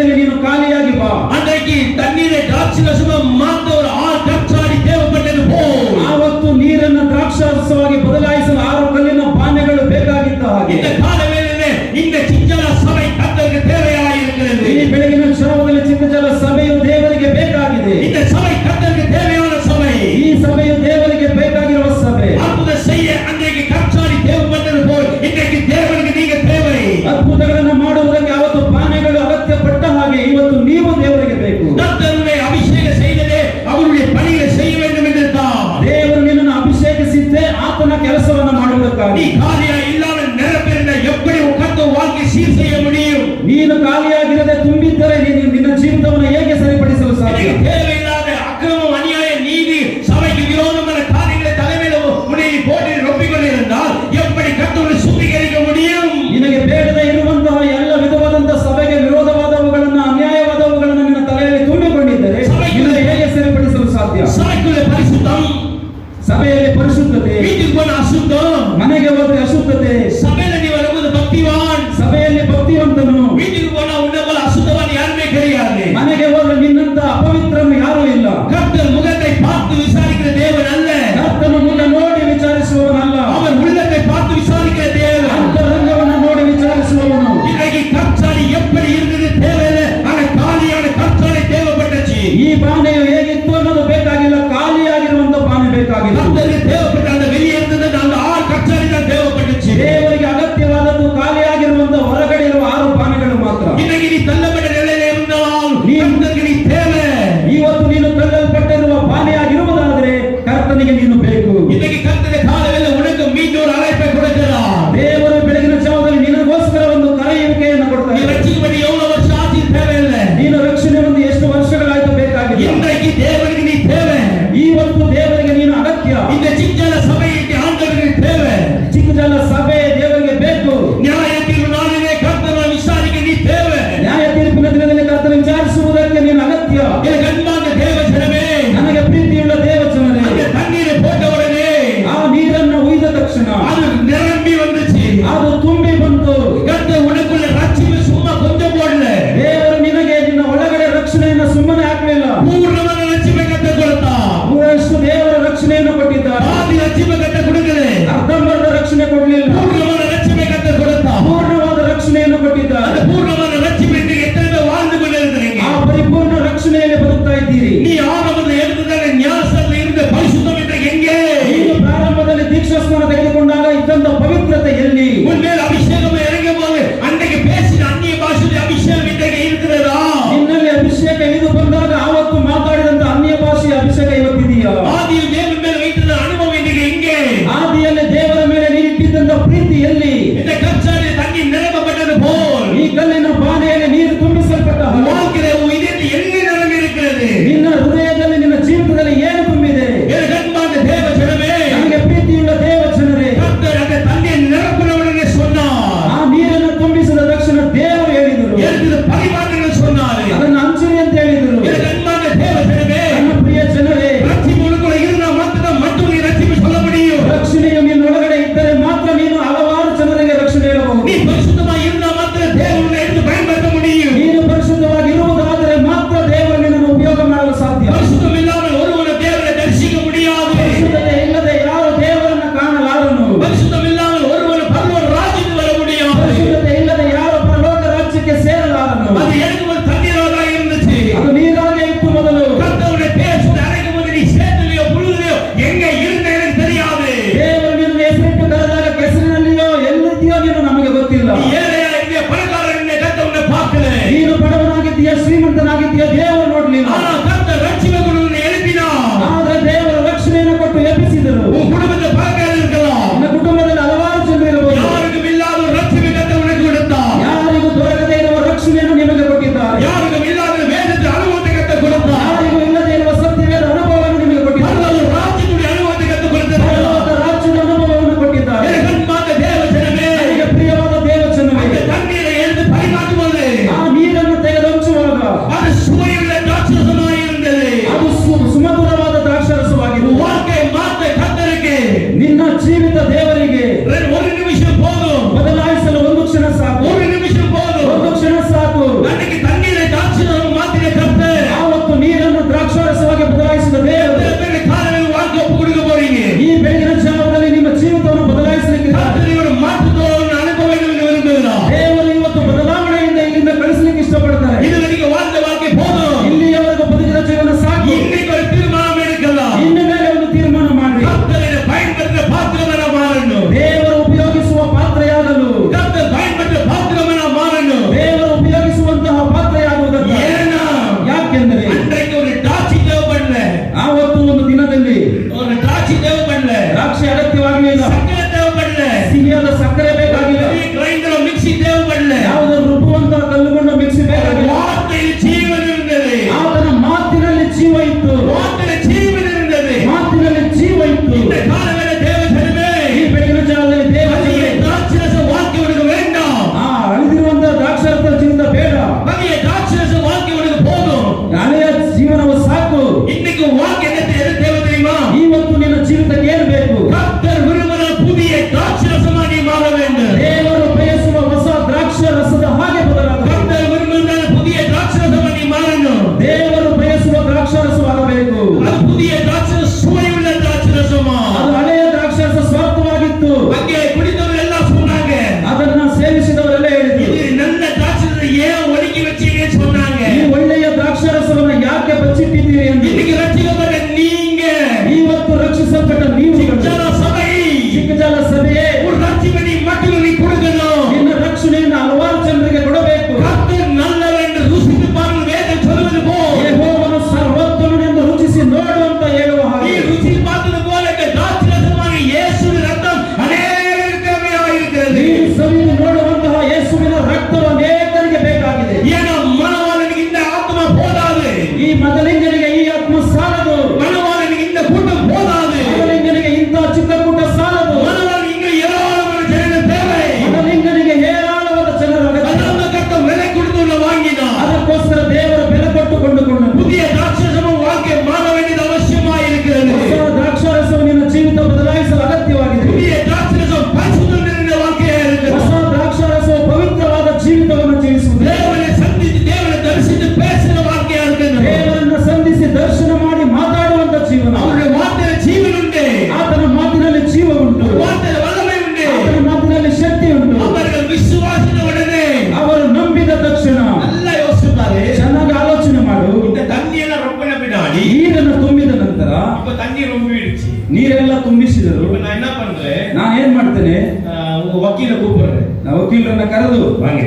ವಕೀಲರನ್ನ ಕರೆದು வாங்க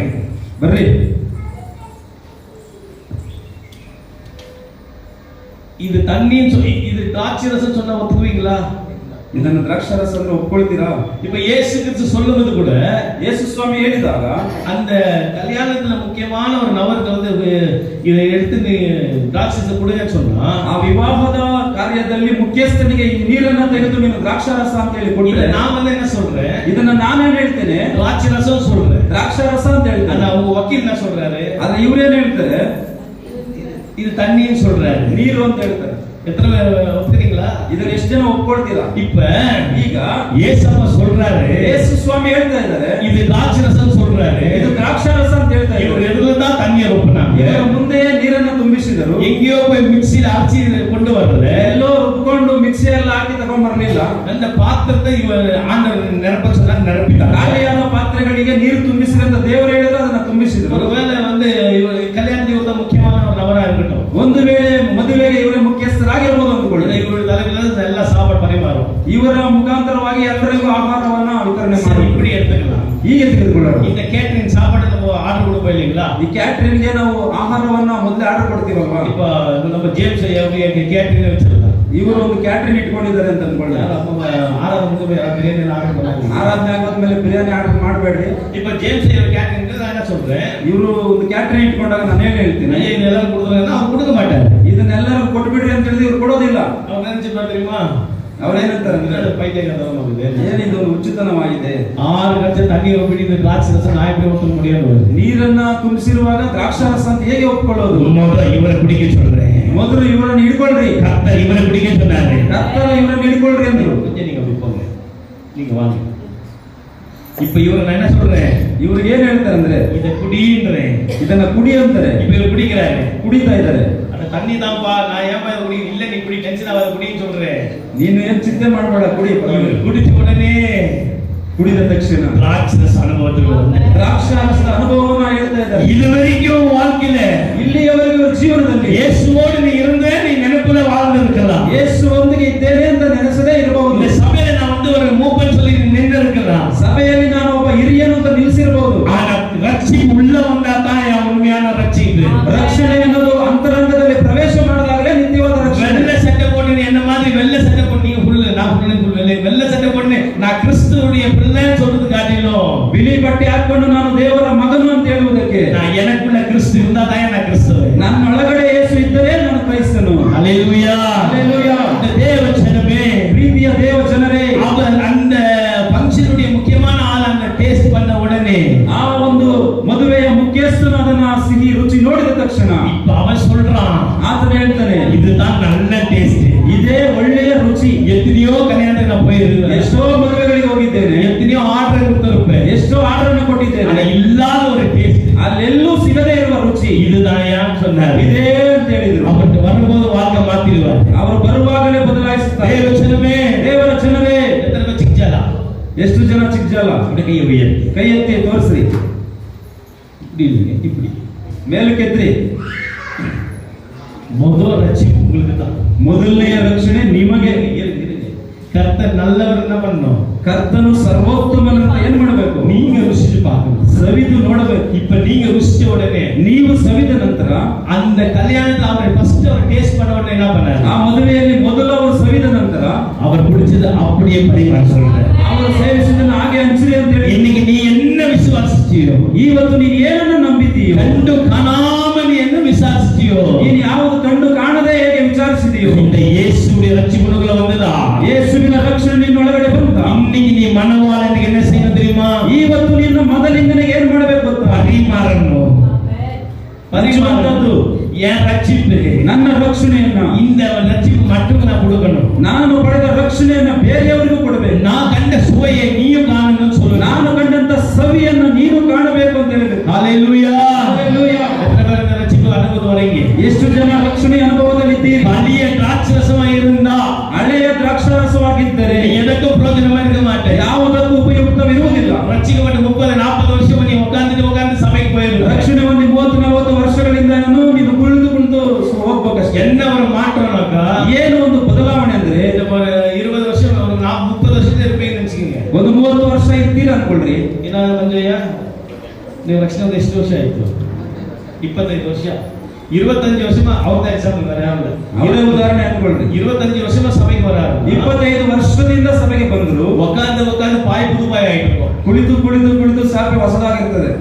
ಬರ್ರಿ. இது தண்ணின்னு சொல்லி இது திராட்சை ரசம் சொன்னா ஒத்துக்குவீங்களா? ಇದನ್ನು ದ್ರಾಕ್ಷಾರಸ ಅಂದ್ರೆ ಒಪ್ಕೊಳ್ತೀರಾ? இப்ப இயேசு கிறிஸ்து சொல்லுவது கூட ಯೇಸು ಸ್ವಾಮಿ ಹೇಳಿದಾಗ அந்த கல்யாணத்துல முக்கியமான ஒரு நபருக்கு வந்து இதை எடுத்து நீ திராட்சை கொடுங்கன்னு சொன்னா ಆ ವಿವಾಹದ ಕಾರ್ಯದಲ್ಲಿ ಮುಖ್ಯಸ್ಥನಿಗೆ ಈ ನೀರನ್ನ ತೆಗೆದು ನೀನು ದ್ರಾಕ್ಷಾರಸ ಅಂತ ಹೇಳಿ இத ಕೊಟ್ಟರೆ, நான் வந்து என்ன சொல்றேன், ಇದನ್ನ ನಾನೇನ್ ಹೇಳ್ತೇನೆ திராட்சை ரசம் சொல்றேன். ದ್ರಾಕ್ಷಾರಸ ಅಂತ ಹೇಳ್ತೇನೆ. ஆனா உங்க வக்கீல் என்ன சொல்றாரு, ಆದ್ರೆ ಇವ್ರೇನ್ ಹೇಳ್ತಾರೆ இது தண்ணின்னு சொல்றாரு. ನೀರು ಅಂತ ಹೇಳ್ತಾರೆ. எத்தனை பேர் ஒத்துக்கிறீங்களா? ಇದನ್ನ ಎಷ್ಟು ಜನ ಒಪ್ಕೊಳ್ತೀರಾ? இப்ப ಈಗ ஏசப்பா சொல்றாரு, ಯೇಸು ಸ್ವಾಮಿ ಹೇಳ್ತಾ ಇದ್ದಾರೆ இது திராட்சை ரசம் சொல்றாரு. ಇದು ದ್ರಾಕ್ಷಾರಸ ಅಂತ ಹೇಳ್ತಾ இவர் ಇದ್ದಾರೆ. எதுல தான் தண்ணியை ஒப்புனாங்க? ಇವರ ಮುಂದೆ ನೀರನ್ನ ತುಂಬಿಸಿದರು. எங்கேயோ போய் மிக்சியில அரைச்சி கொண்டு வர்றது, ಎಲ್ಲೋ ರುಬ್ಕೊಂಡು ಮಿಕ್ಸಿ ಎಲ್ಲ ಹಾಕಿ ತಗೊಂಡ್ ಬರ್ಲಿಲ್ಲ. அந்த பாத்திரத்தை இவர் ஆண்டவர் நிரப்ப சொன்னார், நிரப்பிட்டார். ಖಾಲಿಯಾದ ಪಾತ್ರೆಗಳಿಗೆ ನೀರು ತುಂಬಿಸಿದಂತ ದೇವರು ಹೇಳಿದ್ರೆ ಅದನ್ನ ತುಂಬಿಸಿದರು. ஒருவேளை வந்து இவர் கல்யாணத்துக்கு ஒரு முக்கியமான ஒரு நபரா இருக்கட்டும், ಒಂದು ವೇಳೆ ಮದುವೆಗೆ ಇವರೇ ಮುಖ್ಯಸ್ಥರಾಗಿರ್ಬೋದು ಅಂದ್ಕೊಳ್ಳಿ. இவருடைய தலைமையில ಎಲ್ಲ சாப்பாடு பரிமாறும். ಇವರ ಮುಖಾಂತರವಾಗಿ ಎಲ್ಲರಿಗೂ ಆಹಾರವನ್ನ ವಿತರಣೆ சரி, ಮಾಡಿ இப்படி எடுத்துக்கலாம். ಹೀಗೆ ತೆಗೆದುಕೊಳ್ಳೋಣ. இந்த கேட்டரிங் சாப்பாடு நம்ம ஆர்டர் கொடுப்போம் இல்லைங்களா? ಈ ಕ್ಯಾಟರಿಂಗ್ಗೆ ನಾವು ಆಹಾರವನ್ನ ಮೊದಲೇ ಆರ್ಡರ್ ಕೊಡ್ತೀವಲ್ವಾ? இப்ப நம்ம ஜேம்ஸ் கேட்டரிங் வச்சிருக்கோம். ಇವರು ಒಂದು ಕ್ಯಾಟರಿಂಗ್ ಇಟ್ಕೊಂಡಿದ್ದಾರೆ ಅಂತ ಅನ್ಕೊಳ್ಳಿ. ஆராதனை பிரியாணி ஆர்டர் பண்ணாங்க. ಆರಾಧನೆ ಆಗೋದ್ಮೇಲೆ ಬಿರಿಯಾನಿ ಆರ್ಡರ್ ಮಾಡಬೇಡ್ರಿ. இப்ப ஜேம்ஸ் கேட்டரிங் நான் என்ன சொல்றேன், ಇವರು ಒಂದು ಕ್ಯಾಟರಿಂಗ್ ಇಟ್ಕೊಂಡಾಗ ನಾನು ಏನ್ ಹೇಳ್ತೀನಿ, இதெல்லாம் கொடுக்குறாங்கன்னா ಅವ್ರು கொடுக்க மாட்டாரு. ಇದನ್ನೆಲ್ಲರೂ ಕೊಟ್ಬಿಡ್ರಿ ಅಂತ ಹೇಳಿದ್ರೆ ಇವ್ರು ಕೊಡೋದಿಲ್ಲ. ಅವ್ರು நினைச்சுப்பா தெரியுமா, ಅವ್ರೇನಂತಾರೆ, பைத்தியக்காரன் நமக்கு ಏನಿದು ಉಚಿತನವಾಗಿದೆ. 6 கட்சம் தண்ணி ஒப்பிடி இந்த திராட்சை ரசம் நான் எப்படி ஒத்துக்க முடியாது? ನೀರನ್ನ ತುಂಬಿಸಿರುವಾಗ ದ್ರಾಕ್ಷಾರಸ ಅಂತ ಹೇಗೆ ಒಪ್ಕೊಳ್ಳೋದು? இவரை குடிக்க சொல்றேன், ಮೊದಲು ಇವರನ್ನು ಹಿಡ್ಕೊಳ್ರಿ. கர்த்தர் இவரை குடிக்க சொன்னாரு. ಕರ್ತರ ಇವರನ್ನು ಹಿಡ್ಕೊಳ್ರಿ ಅಂದ್ರು. கொஞ்சம் நீங்க அப்படி போங்க, நீங்க வாங்க. இப்ப இவரை நான் என்ன சொல்றேன், ಇವ್ರಿಗೆ ಏನ್ ಹೇಳ್ತಾರೆ ಅಂದ್ರೆ இதை குடின்றேன். ಇದನ್ನ ಕುಡಿ ಅಂತಾರೆ. இப்ப இவர் குடிக்கிறாரு, ಕುಡಿತಾ ಇದ್ದಾರೆ. அந்த தண்ணி தான்ப்பா, நான் ஏன் இதை குடி, இல்ல நீ குடி, டென்ஷன் ஆகாத குடின்னு சொல்றேன். ನೀನು ಏನ್ ಚಿಂತೆ ಮಾಡಬೇಡ, ಕುಡಿ. இவர் குடிச்ச உடனே ಕುಡಿದ ತಕ್ಷಣ திராட்சை அனுபவத்துக்கு வந்தார். ದ್ರಾಕ್ಷಾರಸದ ಅನುಭವವನ್ನ ಹೇಳ್ತಾ ಇದ್ದಾರೆ. இது வரைக்கும் வாழ்க்கையில ಇಲ್ಲಿಯವರೆಗೂ ಜೀವನದಲ್ಲಿ இயேசுவோடு நீ இருந்த, நீ நினைப்புல வாழ்ந்து இருக்கலாம். ಯೇಸುವೊಂದಿಗೆ ಇದ್ದೇನೆ ಅಂತ ನೆನೆಸದೇ ಇರಬಹುದು. இந்த சபையில நான் வந்து ஒரு மூப்பன் சொல்லி நின்று இருக்கலாம். ಸಭೆಯಲ್ಲಿ ನಾನು ಒಬ್ಬ ಹಿರಿಯನು ಅಂತ ನಿಲ್ಲಿಸಿರಬಹುದು. ஆனா ரட்சிப்பு உள்ள வந்தா தான் என் உண்மையான ரட்சிப்பு. ರಕ್ಷಣೆ ಅನ್ನೋದು ಅಂತರಂಗದಲ್ಲಿ ಪ್ರವೇಶ ಮಾಡಿದಾಗಲೇ ನಿತ್ಯವಾದ ರಕ್ಷಣೆ. வெள்ளை சட்டை போட்டு நீ என்ன மாதிரி வெள்ளை சட்டை போட்டு நீங்க ஃபுல், நான் ஃபுல் வெள்ளை சட்டை போட்டு நான் கிறிஸ்துவுடைய பிள்ளைன்னு சொல்றது காட்டிலும் ಬಿಳಿ ಬಟ್ಟೆ ಹಾಕೊಂಡು ನಾನು ದೇವರ ಮಗನು ಅಂತ ಹೇಳುವುದಕ್ಕೆ, நான் எனக்குள்ள கிறிஸ்து இருந்தா தான் நான் கிறிஸ்துவே. ನನ್ನ ಒಳಗಡೆ ಯೇಸು ಇದ್ದರೆ ನಾನು ಕ್ರೈಸ್ತನು. ஹல்லேலூயா, ಹಲ್ಲೆಲೂಯಾ. இந்த தேவ ஜனமே, ಪ್ರೀತಿಯ ದೇವ ಜನರೇ, அவர் அந்த ஃபங்க்ஷனுடைய முக்கியமான ஆள் அந்த டேஸ்ட் பண்ண உடனே ಆ ಒಂದು ಮದುವೆಯ ಮುಖ್ಯಸ್ಥನು ಅದನ್ನ ಸಿಹಿ ರುಚಿ ನೋಡಿದ ತಕ್ಷಣ இப்ப அவன் சொல்றான், ಆತನ ಹೇಳ್ತಾನೆ, இதுதான் நல்ல டேஸ்ட். ಇದೇ ಒಳ್ಳೆಯ ರುಚಿ. எத்தனையோ கல்யாணத்துக்கு நான் போயிருக்கேன், ಎಷ್ಟೋ ಮದುವೆಗಳಿಗೆ ಹೋಗಿದ್ದೇನೆ, எத்தனையோ ஆர்டர் கொடுத்திருப்பேன், ಎಷ್ಟೋ ಆರ್ಡರ್ ಅನ್ನು ಕೊಟ್ಟಿದ್ದೇನೆ. ஆனா இல்லாத ஒரு டேஸ்ட் ಅಲ್ಲೆಲ್ಲೂ ಸಿಗದೇ ಇರುವ ರುಚಿ இதுதான் ஏன் சொன்னாரு. ಇದೇ ಅಂತ ಹೇಳಿದ್ರು. அவர்கிட்ட வரும்போது வாழ்க்கை மாத்திடுவார். ಅವರು ಬರುವಾಗಲೇ ಬದಲಾಯಿಸುತ್ತಾರೆ. தேவ ஜனமே, ದೇವರ ಜನರೇ, எத்தனை பேர் சிக்ஜாலா ಎಷ್ಟು ಜನ ಚಿಕ್ಕಜಾಲ இப்படி கையை உயர்த்தி ಕೈ ಎತ್ತಿ ತೋರಿಸ್ರಿ. இப்படி இல்லைங்க, இப்படி ಮೇಲಕ್ಕೆತ್ರಿ. முதல் ரட்சிப்பு உங்களுக்கு தான். ಮೊದಲನೆಯ ರಕ್ಷಣೆ ನಿಮಗೆ. கர்த்தர் நல்லவர் என்ன பண்ணணும், ಕರ್ತನು ಸರ್ವೋತ್ತಮನನ್ನ ಏನ್ ಮಾಡಬೇಕು? நீங்க ருசிச்சு பார்க்கணும், ಸವಿದು ನೋಡಬೇಕು. இப்ப நீங்க ருசிச்ச உடனே ನೀವು ಸವಿದ ನಂತರ அந்த கல்யாணத்துல அவர் ஃபர்ஸ்ட் அவர் டேஸ்ட் பண்ண உடனே என்ன பண்ணாரு, ಆ ಮದುವೆಯಲ್ಲಿ ಮೊದಲು ಅವರು ಸವಿದ ನಂತರ அவர் பிடிச்சது அப்படியே பரிமாற சொல்றாரு. ಅವರು ಸೇವಿಸಿದನ್ನು ಹಾಗೆ ಹಂಚಿರಿ ಅಂತ ಹೇಳಿ. இன்னைக்கு நீ என்ன விசுவாசிச்சியோ, ಇವತ್ತು ನೀನು ಏನನ್ನು ನಂಬಿದ್ದೀಯೋ, கண்டு காணாம நீ என்ன விசாரிச்சியோ, ನೀನು ಯಾವುದು ಕಂಡು ಕಾಣದೆ ಹೇಗೆ ವಿಚಾರಿಸಿದೆಯೋ, இந்த இயேசுடைய ரட்சிப்புக்குள்ள வந்ததா, ಯೇಸುವಿನ ರಕ್ಷಣೆ ನಿನ್ನೊಳಗಡೆ ಬಂತ. இன்னைக்கு நீ மனவாளனுக்கு என்ன செய்யணும் தெரியுமா, ಇವತ್ತು ನಿನ್ನ ಮೊದಲಿಂಗನಿಗೆ ಏನ್ ಮಾಡಬೇಕು ಗೊತ್ತಾ? பரிமாறணும். ಪರಿಮಾಣದ್ದು என் ரட்சிப்பு, ನನ್ನ ರಕ್ಷಣೆಯನ್ನ, இந்த ரட்சிப்பு மட்டும் நான் கொடுக்கணும். ನಾನು ಪಡೆದ ರಕ್ಷಣೆಯನ್ನ ಬೇರೆಯವರಿಗೂ ಕೊಡಬೇಕು. நான் கண்ட சுவையை நீயும் காணணும்னு சொல்லு. ನಾನು ಕಂಡಂತ ಸವಿಯನ್ನು ನೀನು ಕಾಣಬೇಕು ಅಂತ ಹೇಳಿದ್ರು. ஹalleluya, ಹಲ್ಲೆಲೂಯಾ. எத்தனை பேர் இந்த ரட்சிப்பு அனுபவம் வரீங்க? ಎಷ್ಟು ಜನ ರಕ್ಷಣೆ ಅನುಭವದಲ್ಲಿದ್ದೀರಿ? பழைய திராட்சரசமா இருந்தா, ಹಳೆಯ ದ್ರಾಕ್ಷಾರಸವಾಗಿದ್ದರೆ எதற்கும் பிரயோஜனமா இருக்க மாட்டேன். ಯಾವುದಕ್ಕೂ ಉಪಯುಕ್ತವಿರುವುದಿಲ್ಲ. ரட்சிக்கப்பட்ட 30-40 வருஷம் நீ உட்கார்ந்து சபைக்கு போயிரு. ರಕ್ಷಣೆ ಒಂದು 30-40 ವರ್ಷಗಳಿಂದ ನೀನು ಕುಳಿದು ಹೋಗ್ಬೇಕಷ್ಟೇ. என்ன ஒரு மாற்றம்னாக்கா, ಏನು ಒಂದು ಬದಲಾವಣೆ ಅಂದ್ರೆ, இந்த ஒரு 20 வருஷம் ஒரு 30 வருஷத்துல இருப்பீங்கன்னு நினைச்சுக்கீங்க. ಒಂದು 30 ವರ್ಷ ಇರ್ತೀರ ಅನ್ಕೊಳ್ರಿ. ஏன்னா கொஞ்சம் ನೀವು ರಕ್ಷಣೆ ಒಂದು ಎಷ್ಟು ವರ್ಷ ಆಯ್ತು? 25 ವರ್ಷ. 25 ವರ್ಷ ಅವ್ರದ್ದು ಎಕ್ಸಾಮ್ ಅವರೇ ಉದಾಹರಣೆ ಅನ್ಕೊಳ್ರಿ. 25 ವರ್ಷ ಸಭೆಗೆ ಬರ 25 ವರ್ಷದಿಂದ ಸಭೆಗೆ ಬಂದ್ರು. ಒಕ್ಕಾಂದ ಪಾಯಿ ಪುದು ಪಾಯಿ ಆಯ್ತು. ಕುಳಿತು ಸಾಪೆ ಹೊಸದಾಗಿರ್ತದೆ.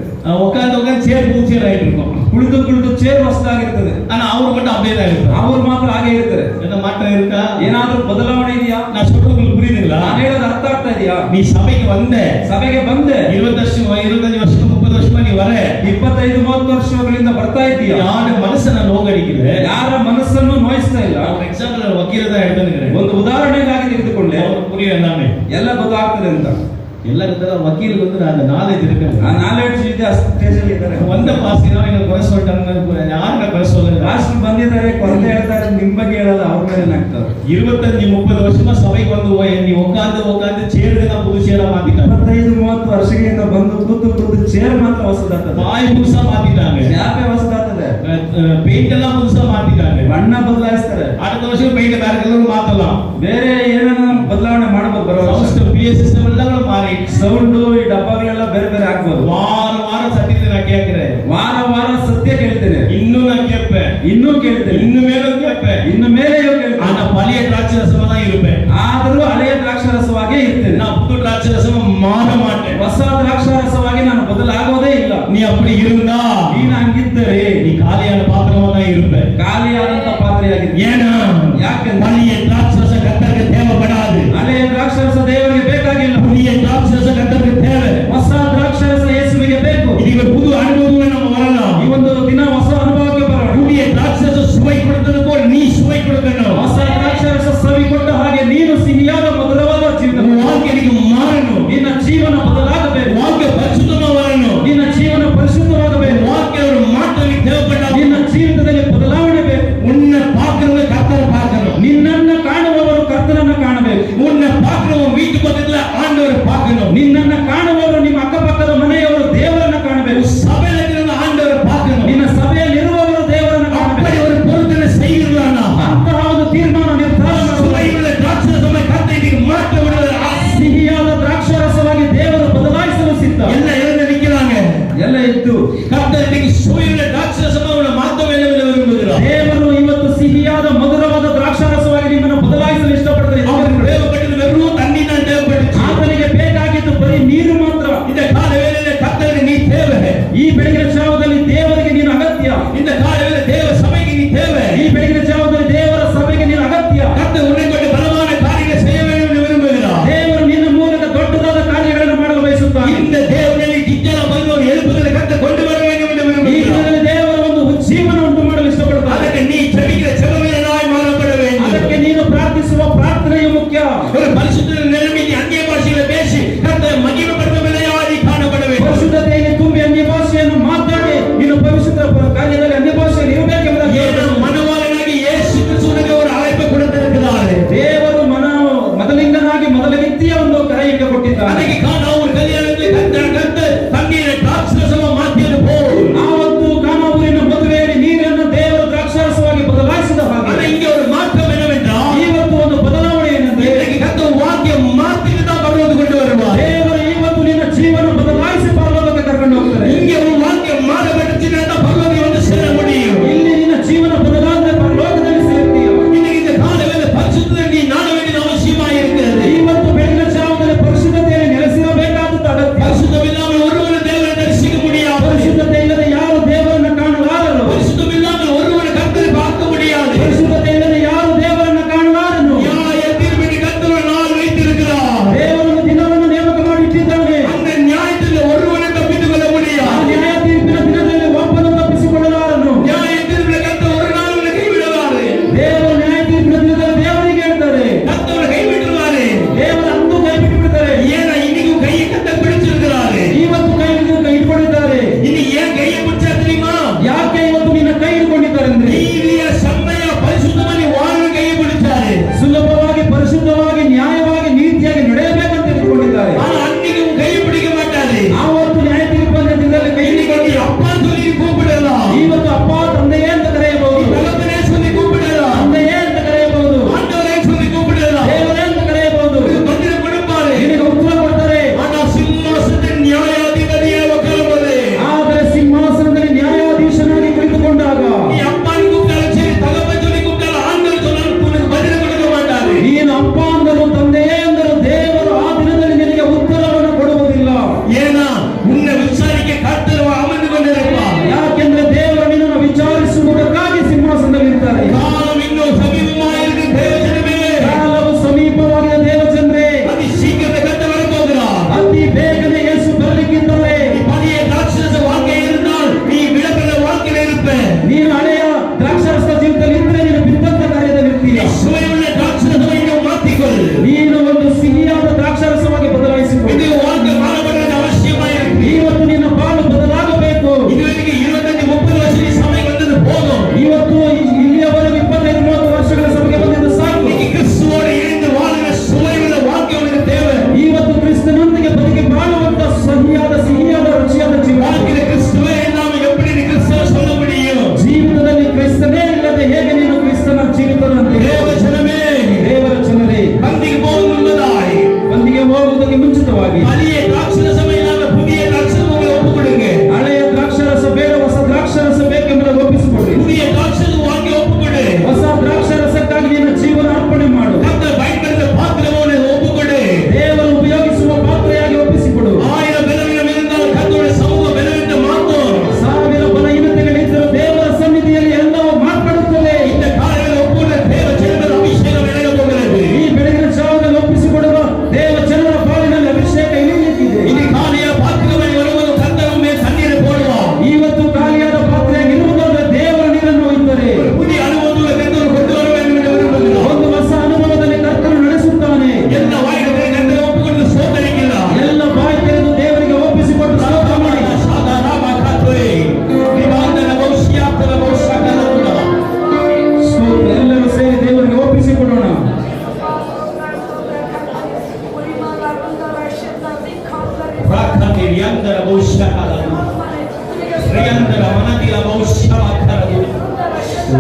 ಒಕ್ಕಾಂದ ಚೇರ್ ಪುದು ಚೇರ್ ಆಯ್ತು. ಕುಳಿತು ಚೇರ್ ಹೊಸದಾಗಿರ್ತದೆ. ಅವ್ರ ಮಟ್ಟ ಅಪ್ಡೇಟ್ ಆಗಿರುತ್ತೆ. ಅವ್ರು ಮಾತ್ರ ಹಾಗೆ ಇರ್ತಾರೆ. ಮಾತ್ರ ಇರುತ್ತಾ? ಏನಾದ್ರೂ ಬದಲಾವಣೆ ಇದೆಯಾ? ನಾ ಸುಟ್ಟು ಬುರಿದಿಲ್ಲ. ನಾನು ಹೇಳೋದು ಅರ್ಥ ಆಗ್ತಾ ಇದೆಯಾ? ನೀ ಸಭೆಗೆ ಬಂದೆ 25 ವರ್ಷ 30 ವರ್ಷ ನೀವು ವರೆ 25-30 ವರ್ಷಗಳಿಂದ ಬರ್ತಾ ಇದೀಯಾ? ಯಾರ ಮನಸ್ಸನ್ನ ನೋಗಡಿಕಿದೆ, ಯಾರ ಮನಸ್ಸನ್ನು ನೋಯಿಸ್ತಾ ಇಲ್ಲ. ಎಕ್ಸಾಂಪಲ್ ವಕೀಲದ ಹೇಳ್ತಾನೆ, ಒಂದು ಉದಾಹರಣೆಗಾಗಿ ತೆಗೆದುಕೊಂಡೆ. ಎಲ್ಲ ಗೊತ್ತಾಗ್ತದೆ ಅಂತ. ಎಲ್ಲ ಗೊತ್ತಲ್ಲ, ವಕೀಲ ಬಂದ್ರೆ ಅದು ನಾಲೆಜ್ ಇರುತ್ತೆ. ಆ ನಾಲೆಡ್ಜ್ ಇದೆ, ಸ್ಟೇಜಲ್ಲಿ ಇದ್ದಾರೆ. ಒಂದೇ ಪಾಸ್ ಯಾರನ್ನ ಕಳಿಸೋದಿಲ್ಲ. ರಾಷ್ಟ್ರ ಬಂದಿದ್ದಾರೆ, ಕೊರತೆ ಹೇಳ್ತಾರೆ, ನಿಮ್ ಬಗ್ಗೆ ಹೇಳಲ್ಲ, ಅವ್ರ ಮೇಲೆ ಆಗ್ತಾರೆ. 25-30 ವರ್ಷ ಸಭೆಗೆ ಬಂದು ನೀವು ಒಕ್ಕಾಂದ ಚೇರ್ನ ಪುದು ಚೇರ ಮಾತಿದ್ದಾರೆ. 25-30 ವರ್ಷಗಳಿಂದ ಬಂದು ಕೂತು ಚೇರ್ ಮಾತ್ರ ಹೊಸದಾಗ್ತದೆ. ಬಾಯಿ ಪುರುಷ ಮಾತಿದ್ದಾರೆ, ಚಾಪೆ ಹೊಸದಾಗ್ತದೆ, ಪೇಂಟ್ ಎಲ್ಲ ಪುರುಷ ಮಾತಿದ್ದಾರೆ, ಬಣ್ಣ ಬದಲಾಯಿಸ್ತಾರೆ. அடுத்த வருஷம் ಪೇಂಟ್ ಬೇರೆ ಮಾತಲ್ಲ, ಬೇರೆ ಏನೇನೋ ಬದಲಾವಣೆ ಮಾಡಬಹುದು. ಬರೋ PA ಸಿಸ್ಟಮ್ ಎಲ್ಲ ಮಾರಿ ಸೌಂಡ್ ಈ ಡಬ್ಬಗಳೆಲ್ಲ ಬೇರೆ ಆಗ್ಬೋದು. ವಾರ ಸತ್ಯತೆ ನಾ ಕೇಳ್ತೇನೆ, ವಾರ ಸತ್ಯ ಕೇಳ್ತೇನೆ, ಇನ್ನೂ ನಾ ಕೇಳ್ಪೆ, ಇನ್ನೂ ಕೇಳ್ತೇನೆ, ಇನ್ನು ಮೇಲೆ ಕೇಳ್ಪೆ, ಇನ್ನು ಮೇಲೆ ಕೇಳ್ತೇನೆ. ಆನ ಪಳಿಯ ದ್ರಾಕ್ಷಿ ರಸವನ್ನ ಇರುವೆ, ಆದರೂ ಹಳೆಯ ದ್ರಾಕ್ಷಾರಸವಾಗೇ ಇರ್ತೇನೆ. ನಾ ಪುದು ದ್ರಾಕ್ಷಿ ರಸವ ಮಾಡ ಮಾಟೆ, ಹೊಸ ದ್ರಾಕ್ಷಾರಸವಾಗಿ ನಾನು ಬದಲಾಗೋದೇ ಇಲ್ಲ. ನೀ ಅಪ್ಪಡಿ ಇರುಂದ, ನೀನು ಹಂಗಿದ್ದರೆ ನೀ ಖಾಲಿಯಾದ ಪಾತ್ರವನ್ನ ಇರುವೆ, ಖಾಲಿಯಾದಂತ ಪಾತ್ರೆಯಾಗಿದೆ. ಏನ ಯಾಕಂದ್ರೆ ಪಳಿಯ ದ್ರಾಕ್ಷಿ ರಸ ಕರ್ತರಿಗೆ ದೇವಪಡಾದು, ಹಳೆಯ ದ್ರಾಕ್ಷಾರಸ ದೇವರಿಗೆ ಬೇಕಾಗಿಲ್ಲ. ಪುದಿಯ ದ್ರಾಕ್ಷಿ ರಸ ಕರ್ತರಿಗೆ ದೇವೆ, ಹೊಸ ದ್ರಾಕ್ಷಾರಸ ಯೇಸುವಿಗೆ ಬೇಕು. ಇದೀಗ ಪುದು ಅನುಭವ ನಮ್ಮ ವರಲ್ಲ. ಈ ಒಂದು ದಿನ ಹೊಸ ಅನುಭವಕ್ಕೆ ಬರೋಣ. ಪುದಿಯ ದ್ರಾಕ್ಷಿ ರಸ ಸುವೈ ಕೊಡುತ್ತದಕ್ಕೋ ನೀ ಸುವೈ ಕೊಡುತ್ತೇನೋ, ಹೊಸ ದ್ರಾಕ್ಷಾರಸ ಸವಿ ಕೊಟ್ಟ ಹಾಗೆ ನೀನು ಸಿಹಿಯಾದ ಮಧುರವಾದ ಜೀವನ ವಾಕ್ಯನಿಗೆ ಮಾರನು, ನಿನ್ನ ಜೀವನ ಬದಲಾಗಬೇಕು. ವಾಕ್ಯ ಪರಿಶುದ್ಧವರನ್ನು, ನಿನ್ನ ಜೀವನ ಪರಿಶುದ್ಧವಾಗಬೇಕು. ವಾಕ್ಯವರು ಮಾತಲ್ಲಿ ದೇವಪಡ ನಿನ್ನ ಜೀವಿತದಲ್ಲಿ ಬದಲಾವಣೆ ಬೇಕು. ಉನ್ನ ಪಾತ್ರವನ್ನು ಕರ್ತರ ಪಾತ್ರನು, ನಿನ್ನನ್ನು ಕಾಣುವವರು ಕರ್ತನನ್ನು ಕಾಣಬೇಕು. ಉನ್ನ ಪಾತ್ರವು ವೀಟು ಬದಲ ಆಂಡವರ ಪಾತ್ರನು, ನಿನ್ನನ್ನು ಕಾಣುವವರು ನಿಮ್ಮ ಅಕ್ಕಪಕ್ಕದ ಮನೆಯವರು ದೇವರನ್ನ ಕಾಣಬೇಕು. ಸಭೆಯಲ್ಲಿ ಆಂಡವರ ಪಾತ್ರನು, ನಿನ್ನ ಸಭೆಯಲ್ಲಿರುವವರು ದೇವರನ್ನ ಕಾಣಬೇಕು. ಅವರು ಪೊರುತನ ಸೈಯಿರಲ್ಲ. ಅಂತಹ ಒಂದು ತೀರ್ಮಾನ ನಿರ್ಧಾರ ಮಾಡು. ಸುವೈಗಳ ದ್ರಾಕ್ಷಿ ಸಮಯ ಕರ್ತನಿಗೆ ಮಾತ್ರ ಬಿಡೋದು. ಸಿಹಿಯಾದ ದ್ರಾಕ್ಷಾರಸವಾಗಿ ದೇವರು ಬದಲಾಯಿಸಲು ಸಿದ್ಧ. ಎಲ್ಲ ನಿಕ್ಕಿಲಾಂಗ ಎಲ್ಲ ಇತ್ತು. ಕರ್ತನಿಗೆ ಸುವೈಗಳ ದ್ರಾಕ್ಷಿ ಸಮಯವನ್ನು ಮಾತ್ರವೇ ವಿರುಂಬುದಿಲ್ಲ. ದೇವರು ಇವತ್ತು ಸಿಹಿಯಾದ ಮಧುರವಾದ ದ್ರಾಕ್ಷಾರಸವಾಗಿ ನಿಮ್ಮನ್ನು ಬದಲಾಯಿಸಲು ಇಷ್ಟಪಡ್ತಾರೆ. ಅವರು ದೇವಪಟ್ಟಿದ್ರು ತನ್ನಿಂದ ದೇವಪಟ್ಟು ಆತನಿಗೆ ಬೇಕಾಗಿದ್ದು ಬರೀ ನೀರು ಮಾತ್ರ. இந்த கால வேளையிலே கர்த்தருக்கு நீ தேவை. ಈ ಬೆಳಗಿನ ಜಾವದಲ್ಲಿ ದೇವರಿಗೆ ನೀನು ಅಗತ್ಯ. இந்த கால வேளையிலே தேவ சபைக்கு நீ தேவை. ಈ ಬೆಳಗಿನ ಜಾವದಲ್ಲಿ ದೇವರ ಸಭೆಗೆ ನೀನು ಅಗತ್ಯ. கர்த்தர் உன்னை கொண்டு பலமான காரியங்களை செய்ய வேண்டும் என்று விரும்புகிறார். ದೇವರು ನಿನ್ನ ಮೂಲಕ ದೊಡ್ಡದಾದ ಕಾರ್ಯಗಳನ್ನು ಮಾಡಲು ಬಯಸುತ್ತಾನೆ. இந்த தேவனை ಜಿಜ್ಜಲ ಬಂದವರು எழுப்புதலை கர்த்தர் கொண்டு வர வேண்டும் என்று ಈ விரும்புகிறார். ದಿನದಲ್ಲಿ ದೇವರು ಒಂದು ಜೀವನ ಉಂಟು ಮಾಡಲು ಇಷ್ಟಪಡುತ್ತಾರೆ. ಅದಕ್ಕೆ ನೀ ಜಪಿக்கிற ஜெபமே நாய்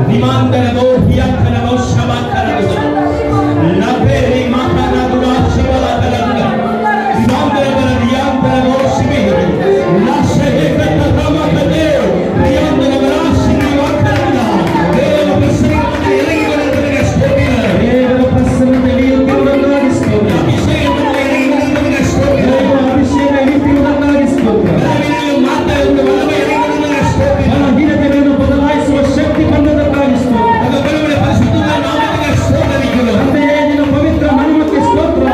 ನಿಮಾಂತರವೋ ಹಿಯಕ್ಕನವೋ ಶಬಕ್ಕನವೋ ಲಭೆರಿ ಮಾತನಗುಡ ಶಿವಲಕನಗುಡ ನಿಮಾಂತರವರ ನಿಯಾಂತರವೋ ಶಿಬಿರು ಲಕ್ಷೆ ಕತ್ತಮಕತೆ ನಿಯಾಂತರವರ ಶಿಬಿವಾಕನಗುಡ ದೇವ ಪ್ರಸನ್ನತೆ ಇರಗಿ ಬರುವುದಕ್ಕೆ ಸ್ತೋತ್ರ ದೇವ ಪ್ರಸನ್ನತೆ ಇರುವುದಕ್ಕೆ ಸ್ತೋತ್ರ ಅಭಿಷೇಕವನ್ನು ಇರಗಿ ಬರುವುದಕ್ಕೆ ಸ್ತೋತ್ರ ದೇವ ಅಭಿಷೇಕ ಇರುವುದಕ್ಕೆ ಸ್ತೋತ್ರ ಬಲವಿನ ಮಾತಾಡುವ ಬಲವ ಇರಗಿ ಬರುವುದಕ್ಕೆ ಸ್ತೋತ್ರ ಬಲಹೀನತೆಯನ್ನು ಬದಲಾಯಿಸುವ ಶಕ್ತಿ ಬಂದದಕ್ಕಾಗಿ ಸ್ತೋತ್ರ ಆಗ ಬಲವೇ ಪರಿಶುದ್ಧನ ನಾಮಕ್ಕೆ ಸ್ತೋತ್ರಗಳು ತಂದೆಯೇ ನಿನ್ನ ಪವಿತ್ರ ನಾಮಕ್ಕೆ ಸ್ತೋತ್ರ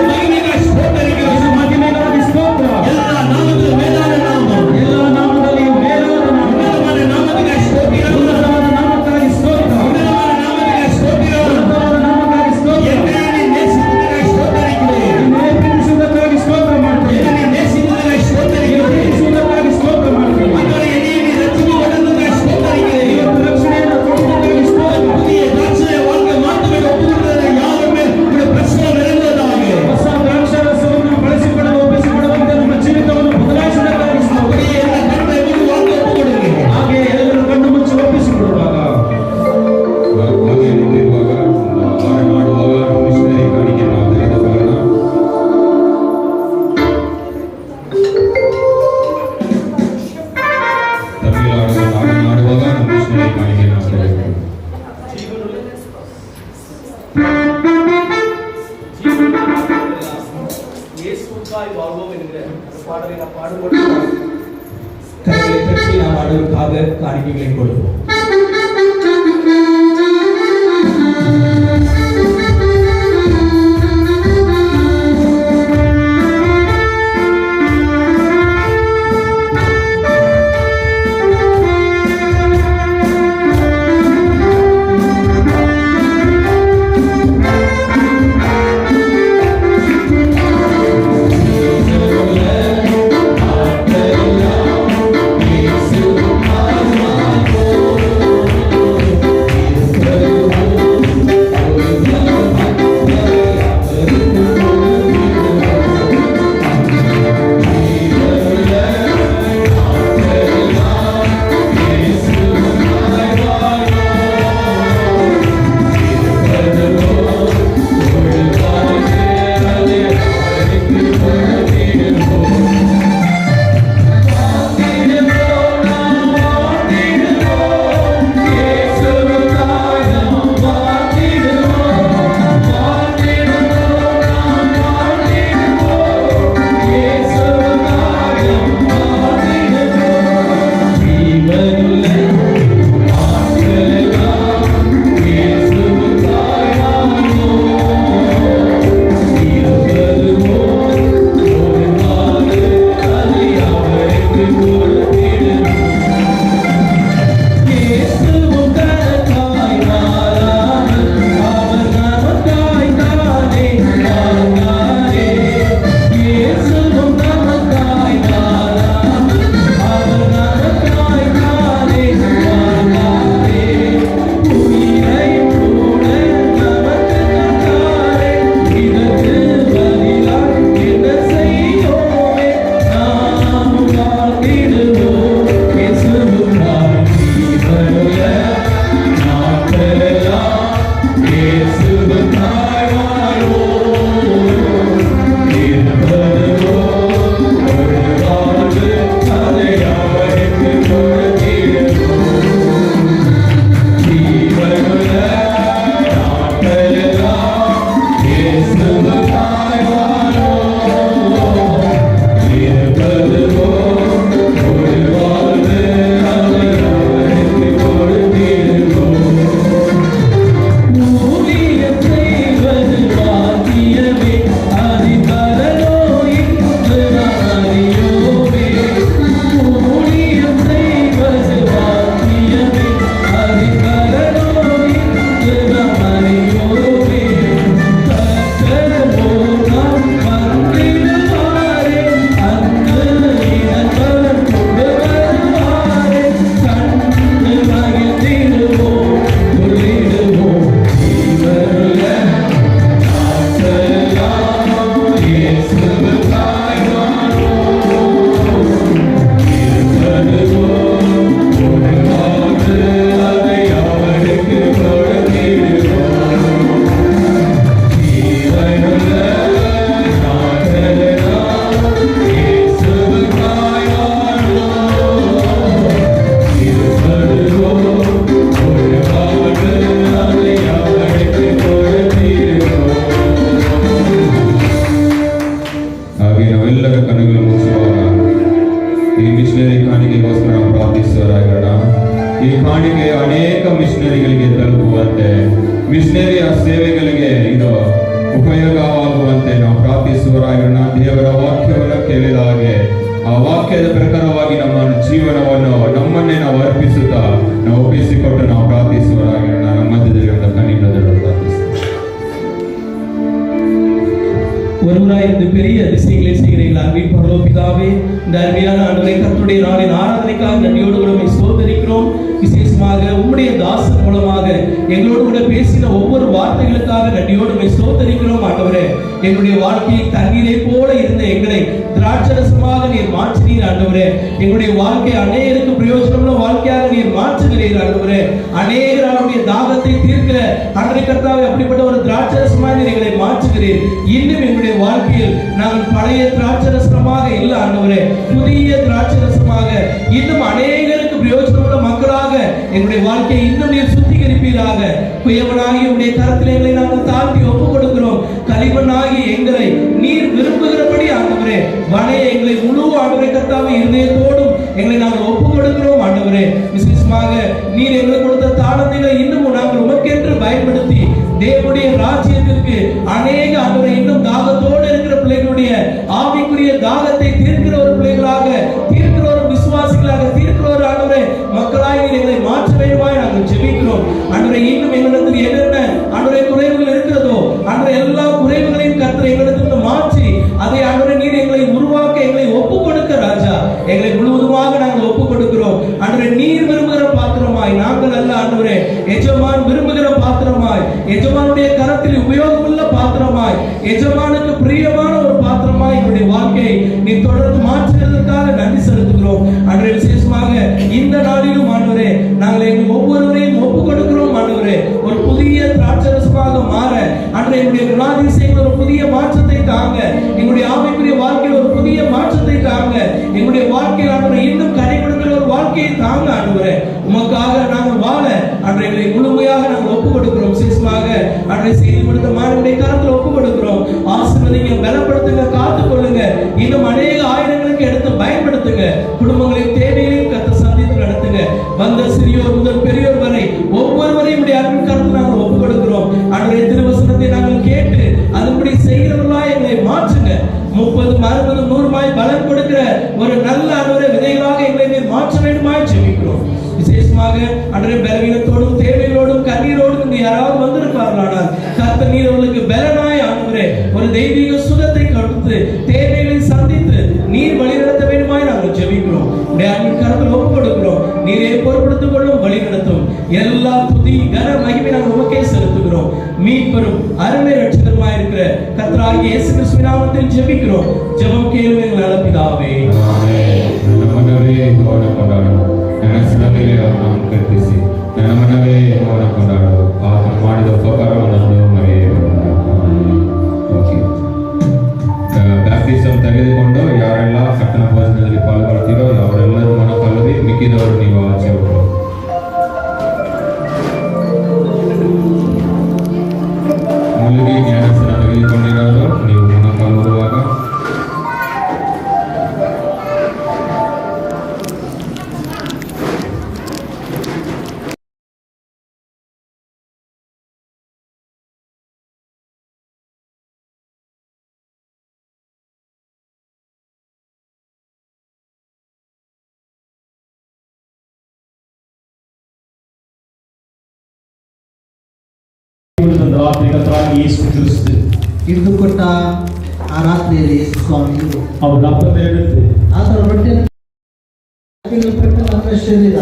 ಮಹಿಮೆಗೆ ಸ್ತೋತ್ರಗಳು ಮಹಿಮೆಗಾಗಿ ಸ್ತೋತ್ರ ಎಲ್ಲ ನಾಮಗಳು ಮೇಲಾದ ನಾಮ ಎಲ್ಲ ನಾಮದಲ್ಲಿಯೂ ಮೇಲಾದ ನಾಮ ಉನ್ನತವಾದ ನಾಮಕ್ಕೆ ಸ್ತೋತ್ರ ಉನ್ನತವಾದ ನಾಮಕ್ಕಾಗಿ ಸ್ತೋತ್ರ ಉನ್ನತವಾದ ನಾಮಕ್ಕೆ ಸ್ತೋತ್ರ ಉನ್ನತವಾದ ನಾಮಕ್ಕಾಗಿ ಸ್ತೋತ್ರ ಎನ್ನೇ ನೇಸಿಸುವುದಕ್ಕೆ ಸ್ತೋತ್ರಗಳು ಎನ್ನೇ ಪ್ರೀತಿಸುವುದಕ್ಕಾಗಿ ಸ್ತೋತ್ರ ಮಾಡ್ತೇವೆ ಎನ್ನೇ ನೇಸಿಸುವುದಕ್ಕೆ ಸ್ತೋತ್ರಗಳು ಪ್ರೀತಿಸುವುದಕ್ಕಾಗಿ ಸ್ತೋತ್ರ ಮಾಡ್ತೇವೆ ಅದರ ಎನ್ನೇ ರಕ್ಷಣೆಗೊಳ್ಳುವುದಕ್ಕೆ ಸ್ತೋತ್ರಗಳು ಇವತ್ತು ರಕ್ಷಣೆಯನ್ನು ಕೊಡುವುದಕ್ಕಾಗಿ ಸ್ತೋತ್ರ ಪುದಿಯ ದ್ರಾಕ್ಷಿಯ ವಾಕ್ಯ ಮಾತುಗಳು ಒಪ್ಪುವುದರ ಯಾವ ಮೇಲೆ ಪ್ರಶ್ನೆ ಬೆಳೆಯುವುದಾಗಿ ಹೊಸ ದ್ರಾಕ್ಷಾರಸವನ್ನು ಬಳಸಿಕೊಳ್ಳಲು ಒಪ್ಪಿಸಿಕೊಡುವಂತೆ ನಮ್ಮ ಜೀವಿತವನ್ನು ಬದಲಾಯಿಸುವುದಕ್ಕಾಗಿ ಸ್ತೋತ್ರ ಎಲ್ಲ ಕಣ್ಣ ಎದುರು ವಾಕ್ಯ ಒಪ್ಪುಕೊಡುಗೆ ಹಾಗೆ ಎಲ್ಲರೂ ಕಣ್ಣು ಮುಚ್ಚಿ ಒಪ್ಪಿಸಿಕೊಡುವಾಗ ಹಾಗೆ ನಿಂತಿರುವಾಗ ಆಹಾರ ಮಾಡುವಾಗ ಮಿಷನರಿ ಕಾಣಿಕೆ ನಾವು ತೆಗೆದುಕೊಳ್ಳೋಣ. ತಮಿಳುನಾಡು ಮಾಡುವಾಗ ಮಿಷನರಿ ಕಾಣಿಕೆ ನಾವು ತೆಗೆದುಕೊಳ್ಳೋಣ. இயேசுவுக்காய் வாழ்வோம் என்கிற அந்த பாடலை நாம் பாடும்போது கரங்களை தட்டி நாம் ஆண்டவருக்காக காணிக்கைகளை கொடுப்போம். Yes, ಈ ಕಾಣಿಕೆ ಅನೇಕ ಮಿಷನರಿಗಳಿಗೆ ತಲುಪುವಂತೆ, ಮಿಷನರಿಯ ಸೇವೆಗಳಿಗೆ ಇದು ಉಪಯೋಗವಾಗುವಂತೆ ನಾವು ಪ್ರಾರ್ಥಿಸುವರಾಗಿರೋಣ. ದೇವರ ವಾಕ್ಯವನ್ನು ಕೇಳಿದ ಹಾಗೆ ಆ ವಾಕ್ಯದ ಪ್ರಕಾರವಾಗಿ ನಮ್ಮ ಜೀವನವನ್ನು ನಮ್ಮನ್ನೇ ನಾವು ಅರ್ಪಿಸುತ್ತಾ ನಾವು ಒಪ್ಪಿಸಿಕೊಟ್ಟು ನಾವು ಪ್ರಾರ್ಥಿಸುವರಾಗಿರೋಣ. ನಮ್ಮ ಮಧ್ಯದಲ್ಲಿ ಒಂದು ಕಣ್ಣಿಲ್ಲದವರು ಪ್ರಾರ್ಥಿಸುತ್ತೇವೆ. ஒருவராய் இந்த பெரிய அதிசயங்களை செய்கிறீர்கள் அன்பின் பரலோக பிதாவே, இந்த அருமையான ஆண்டவரே கர்த்தருடைய நாளின் ஆராதனைக்காக நன்றியோடு கூட உம்மை ஸ்தோத்திரிக்கிறோம். விசேஷமாக உம்முடைய தாசன் மூலமாக எங்களோடு கூட பேசின ஒவ்வொரு வார்த்தைகளுக்காக நன்றியோடு உம்மை ஸ்தோத்திரிக்கிறோம். ஆண்டவரே, எங்களுடைய வாழ்க்கையை தண்ணீரை போல இருந்த எங்களை திராட்சரசமாக நீர் மாற்றினீர். ஆண்டவரே, எங்களுடைய வாழ்க்கை அநேகருக்கு பிரயோஜனமுள்ள வாழ்க்கையாக நீர் மாற்றுகிறீர். ஆண்டவரே, அநேகருடைய தாகத்தை தீர்க்கிற ஆண்டவரே கர்த்தாவே, அப்படிப்பட்ட ஒரு திராட்சரசமாக நீர் எங்களை மாற்றுகிறீர். இன்னும் எங்களுடைய வாழ்க்கையில் நாங்கள் பழைய திராட்சரசமாக இல்லை ஆண்டவரே, புதிய திராட்சரசமாக இன்னும் அநேகருக்கு பிரயோஜனமுள்ள மக்களாக எங்களுடைய வாழ்க்கையை இன்னும் நீர் சுத்திகரிப்பீராக. குயவனாகி உடைய கரத்தில் எங்களை நாங்கள் தாழ்த்தி ஒப்புக் கொடுக்கிறோம். களிமண்ணாகி எங்களை நீர் விரும்புகிறபடி ஆண்டவரே வனைய எங்களை முழு ஆண்டவரை கர்த்தாவே இருதயத்தோடும் எங்களை நாங்கள் ஒப்புக் கொடுக்கிறோம். ஆண்டவரே, விசேஷமாக நீர் எங்களுக்கு கொடுத்த தாளங்களை இன்னும் நாங்கள் உமக்கென்று பயன்படுத்தி தேவனுடைய ராஜ்யத்திற்கு அநேக ஆண்டவரை இன்னும் தாகத்தோடு இருக்கிற பிள்ளைகளுடைய ஆவிக்குரிய தாகத்தை தீர்க்கிற ஒரு பிள்ளைகளாக, தீர்க்கிற ஒரு விசுவாசிகளாக, தீர்க்கிற ஒரு ஆண்டவரை மக்களாக நீர் எங்களை மாற்ற வேண்டுமாய் நாங்கள் ஜெபிக்கிறோம். ஆண்டவரை இன்னும் எங்களிடத்தில் என்னென்ன ஆண்டவரை குறைவுகள் இருக்கிறதோ ஆண்டவரை எல்லா குறைவுகளையும் கர்த்தர் எங்களிடத்தில் மாற்றி அதை ஆண்டவரை நீர் எங்களை உருவாக்க எங்களை ஒப்புக் கொடுக்க ராஜா, எங்களை முழுவதுமாக நாங்கள் ஒப்புக் கொடுக்கிறோம். ஆண்டவரை நீர் விரும்புகிற பாத்திரமாய் நாங்கள் அல்ல ஆண்டவரே, எஜமான் விரும்புகிற பாத்திரமாய், எஜமானுடைய கரத்தில் உபயோகமுள்ள பாத்திரமாய், எஜமானுக்கு பிரியமான ஒரு பாத்திரமாய் எங்களுடைய வாழ்க்கையை நீ தொடர்ந்து மாற்றுவதற்காக நன்றி செலுத்துகிறோம். ஆண்டவரே, விசேஷமாக இந்த நாளிலும் ஆண்டவரே நாங்கள் எங்கள் ஒவ்வொருவரையும் ஒப்புக் கொடுக்கிறோம். ஆண்டவரே, ஒரு புதிய திராட்சரசமாக மாற ஆண்டவரே எங்களுடைய குணாதிசயங்கள் ஒரு புதிய மாற்றத்தை தாங்க, எங்களுடைய ஆவிக்குரிய வாழ்க்கையில் ஒரு புதிய மாற்றத்தை தாங்க, எங்களுடைய வாழ்க்கையில் ஆண்டவரே இன்னும் கடைபிடிக்கிற ஒரு வாழ்க்கையை தாங்க. ஆண்டவரே, உமக்காக நாங்கள் வாழ ஆண்டவரே எங்களை முழுமையாக நாங்கள் ஒப்புக் கொடுக்கிறோம். விசேஷமாக ஆண்டவரே செய்து கொடுத்த மாணவனுடைய கரத்தில் ஒப்புக் கொடுக்கிறோம். ஆசீர்வதிங்க, பலப்படுத்துங்க, காத்துக் கொள்ளுங்க, இன்னும் அநேக ஆயிரங்களுக்கு எடுத்து பயன்படுத்துங்க. குடும்பங்களின் தேவைகளையும் கர்த்தர் சந்தித்து நடத்துங்க. வந்த சிறியோர் முதல் பெரியோர் வரை ஒவ்வொருவரையும் உடைய அன்பின் கரத்தில் நாங்கள் ஒப்புக் கொடுக்கிறோம். ஆண்டவரே, திருவசனத்தை நாங்கள் கேட்டு அதுபடி செய்கிறவர்களாய் எங்களை மாற்றுங்க. 30, 60, 100 பலன் கொடுக்கிற ஒரு நல்ல ஆண்டவரே விதைகளாக எங்களை நீர் மாற்ற வேண்டுமாய் ஜெபிக்கிறோம். விசேஷமாக ஆண்டவரே பலவீனத்தோடும் தேவைகளோடும் கண்ணீரோடும் யாராவது வந்திருப்பார்களானால் கர்த்தர் நீர் அவர்களுக்கு பலனாய் ஆண்டவரே ஒரு தெய்வீக சுகத்தை கொடுத்து தேவைகளை சந்தித்து நீர் வழிநடத்த வேண்டுமாய் நாங்கள் ஜெபிக்கிறோம். உடைய அன்பின் கரத்தில் ஒப்புக் கொடுக்கிறோம். நீரே பொறுப்படுத்திக் கொள்ளும், வழி நடத்தும். எல்லா துதி கன மகிமை நாங்கள் உமக்கே செலுத்துகிறோம். மீட்பரும் அருமை ரட்சகருமாய் இருக்கிற கர்த்தராகிய இயேசு கிறிஸ்துவின் நாமத்தில் ஜெபிக்கிறோம். ஜெபம் கேளும் எங்கள் நல்ல பிதாவே. ನನ್ನ ಮನವೇ ಮೌನ ಕೊಂಡಾಡು, ನನ್ನ ಸಲಹೆಗೆ ನಾವು ಕಲ್ಪಿಸಿ ನನ್ನ ಮನವೇ ಮೌನ ಕೊಂಡಾಡು, ಆತನು ಮಾಡಿದ ಉಪಕಾರವನ್ನು ಮರೆಯಬೇಡ. ಬ್ಯಾಪ್ಟಿಸಮ್ ತೆಗೆದುಕೊಂಡು ಯಾರೆಲ್ಲ ಕಟ್ಟಣ ಭೋಜನದಲ್ಲಿ ಪಾಲ್ಗೊಳ್ತೀರೋ ಅವರೆಲ್ಲರೂ ಮೊಣಕಾಲುವಿ, ಮಿಕ್ಕಿದವರು ನೀವು ಆಚೆ ಹೋಗಿ. ಮುಳುಗಿ ಜ್ಞಾನಸ್ನಾನ ತೆಗೆದುಕೊಂಡಿರೋರು ನೀವು ಮೊಣಕಾಲುವಾಗ ರಾತ್ರಿ ಕರ್ತನಾಗಿ ಯೇಸು ಕ್ರಿಸ್ತು ಹಿಡಿದು ಕೊಟ್ಟ ಆ ರಾತ್ರಿಯಲ್ಲಿ ಯೇಸು ಸ್ವಾಮಿಯು ಅವರು ಅಪ್ಪನೇ ಹೇಳುತ್ತೆ ಆತನ ರೊಟ್ಟಿಯನ್ನು ಪೆಟ್ಟ ನನ್ನ ಶರೀರ.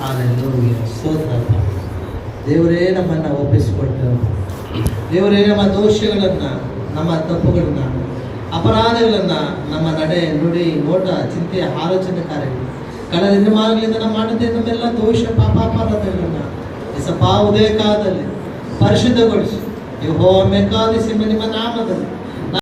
ಹಲ್ಲೆಲೂಯಾ, ಸ್ತೋತ್ರ. ದೇವರೇ ನಮ್ಮನ್ನು ಒಪ್ಪಿಸಿಕೊಟ್ಟರು. ದೇವರೇ ನಮ್ಮ ದೋಷಗಳನ್ನು, ನಮ್ಮ ತಪ್ಪುಗಳನ್ನ, ಅಪರಾಧಗಳನ್ನು, ನಮ್ಮ ನಡೆ, ನುಡಿ, ನೋಟ, ಚಿಂತೆ, ಆಲೋಚನೆ ಕಾರ್ಯಗಳು ಕಳೆದ ದಿನಮಾಗಲಿಂದ ನಾವು ಮಾಡದೆ ನಮ್ಮೆಲ್ಲ ದೋಷ ಪಾಪಾಪರಾಧಗಳನ್ನು ಎಸಪ್ಪ ಉದಯ ಕಾಲದಲ್ಲಿ ಪರಿಶುದ್ಧಗೊಳಿಸಿ ಯೆಹೋವನ ಮೆಕ್ಕಾದಿಸಿ ನಿಮ್ಮ ನಾಮದಲ್ಲಿ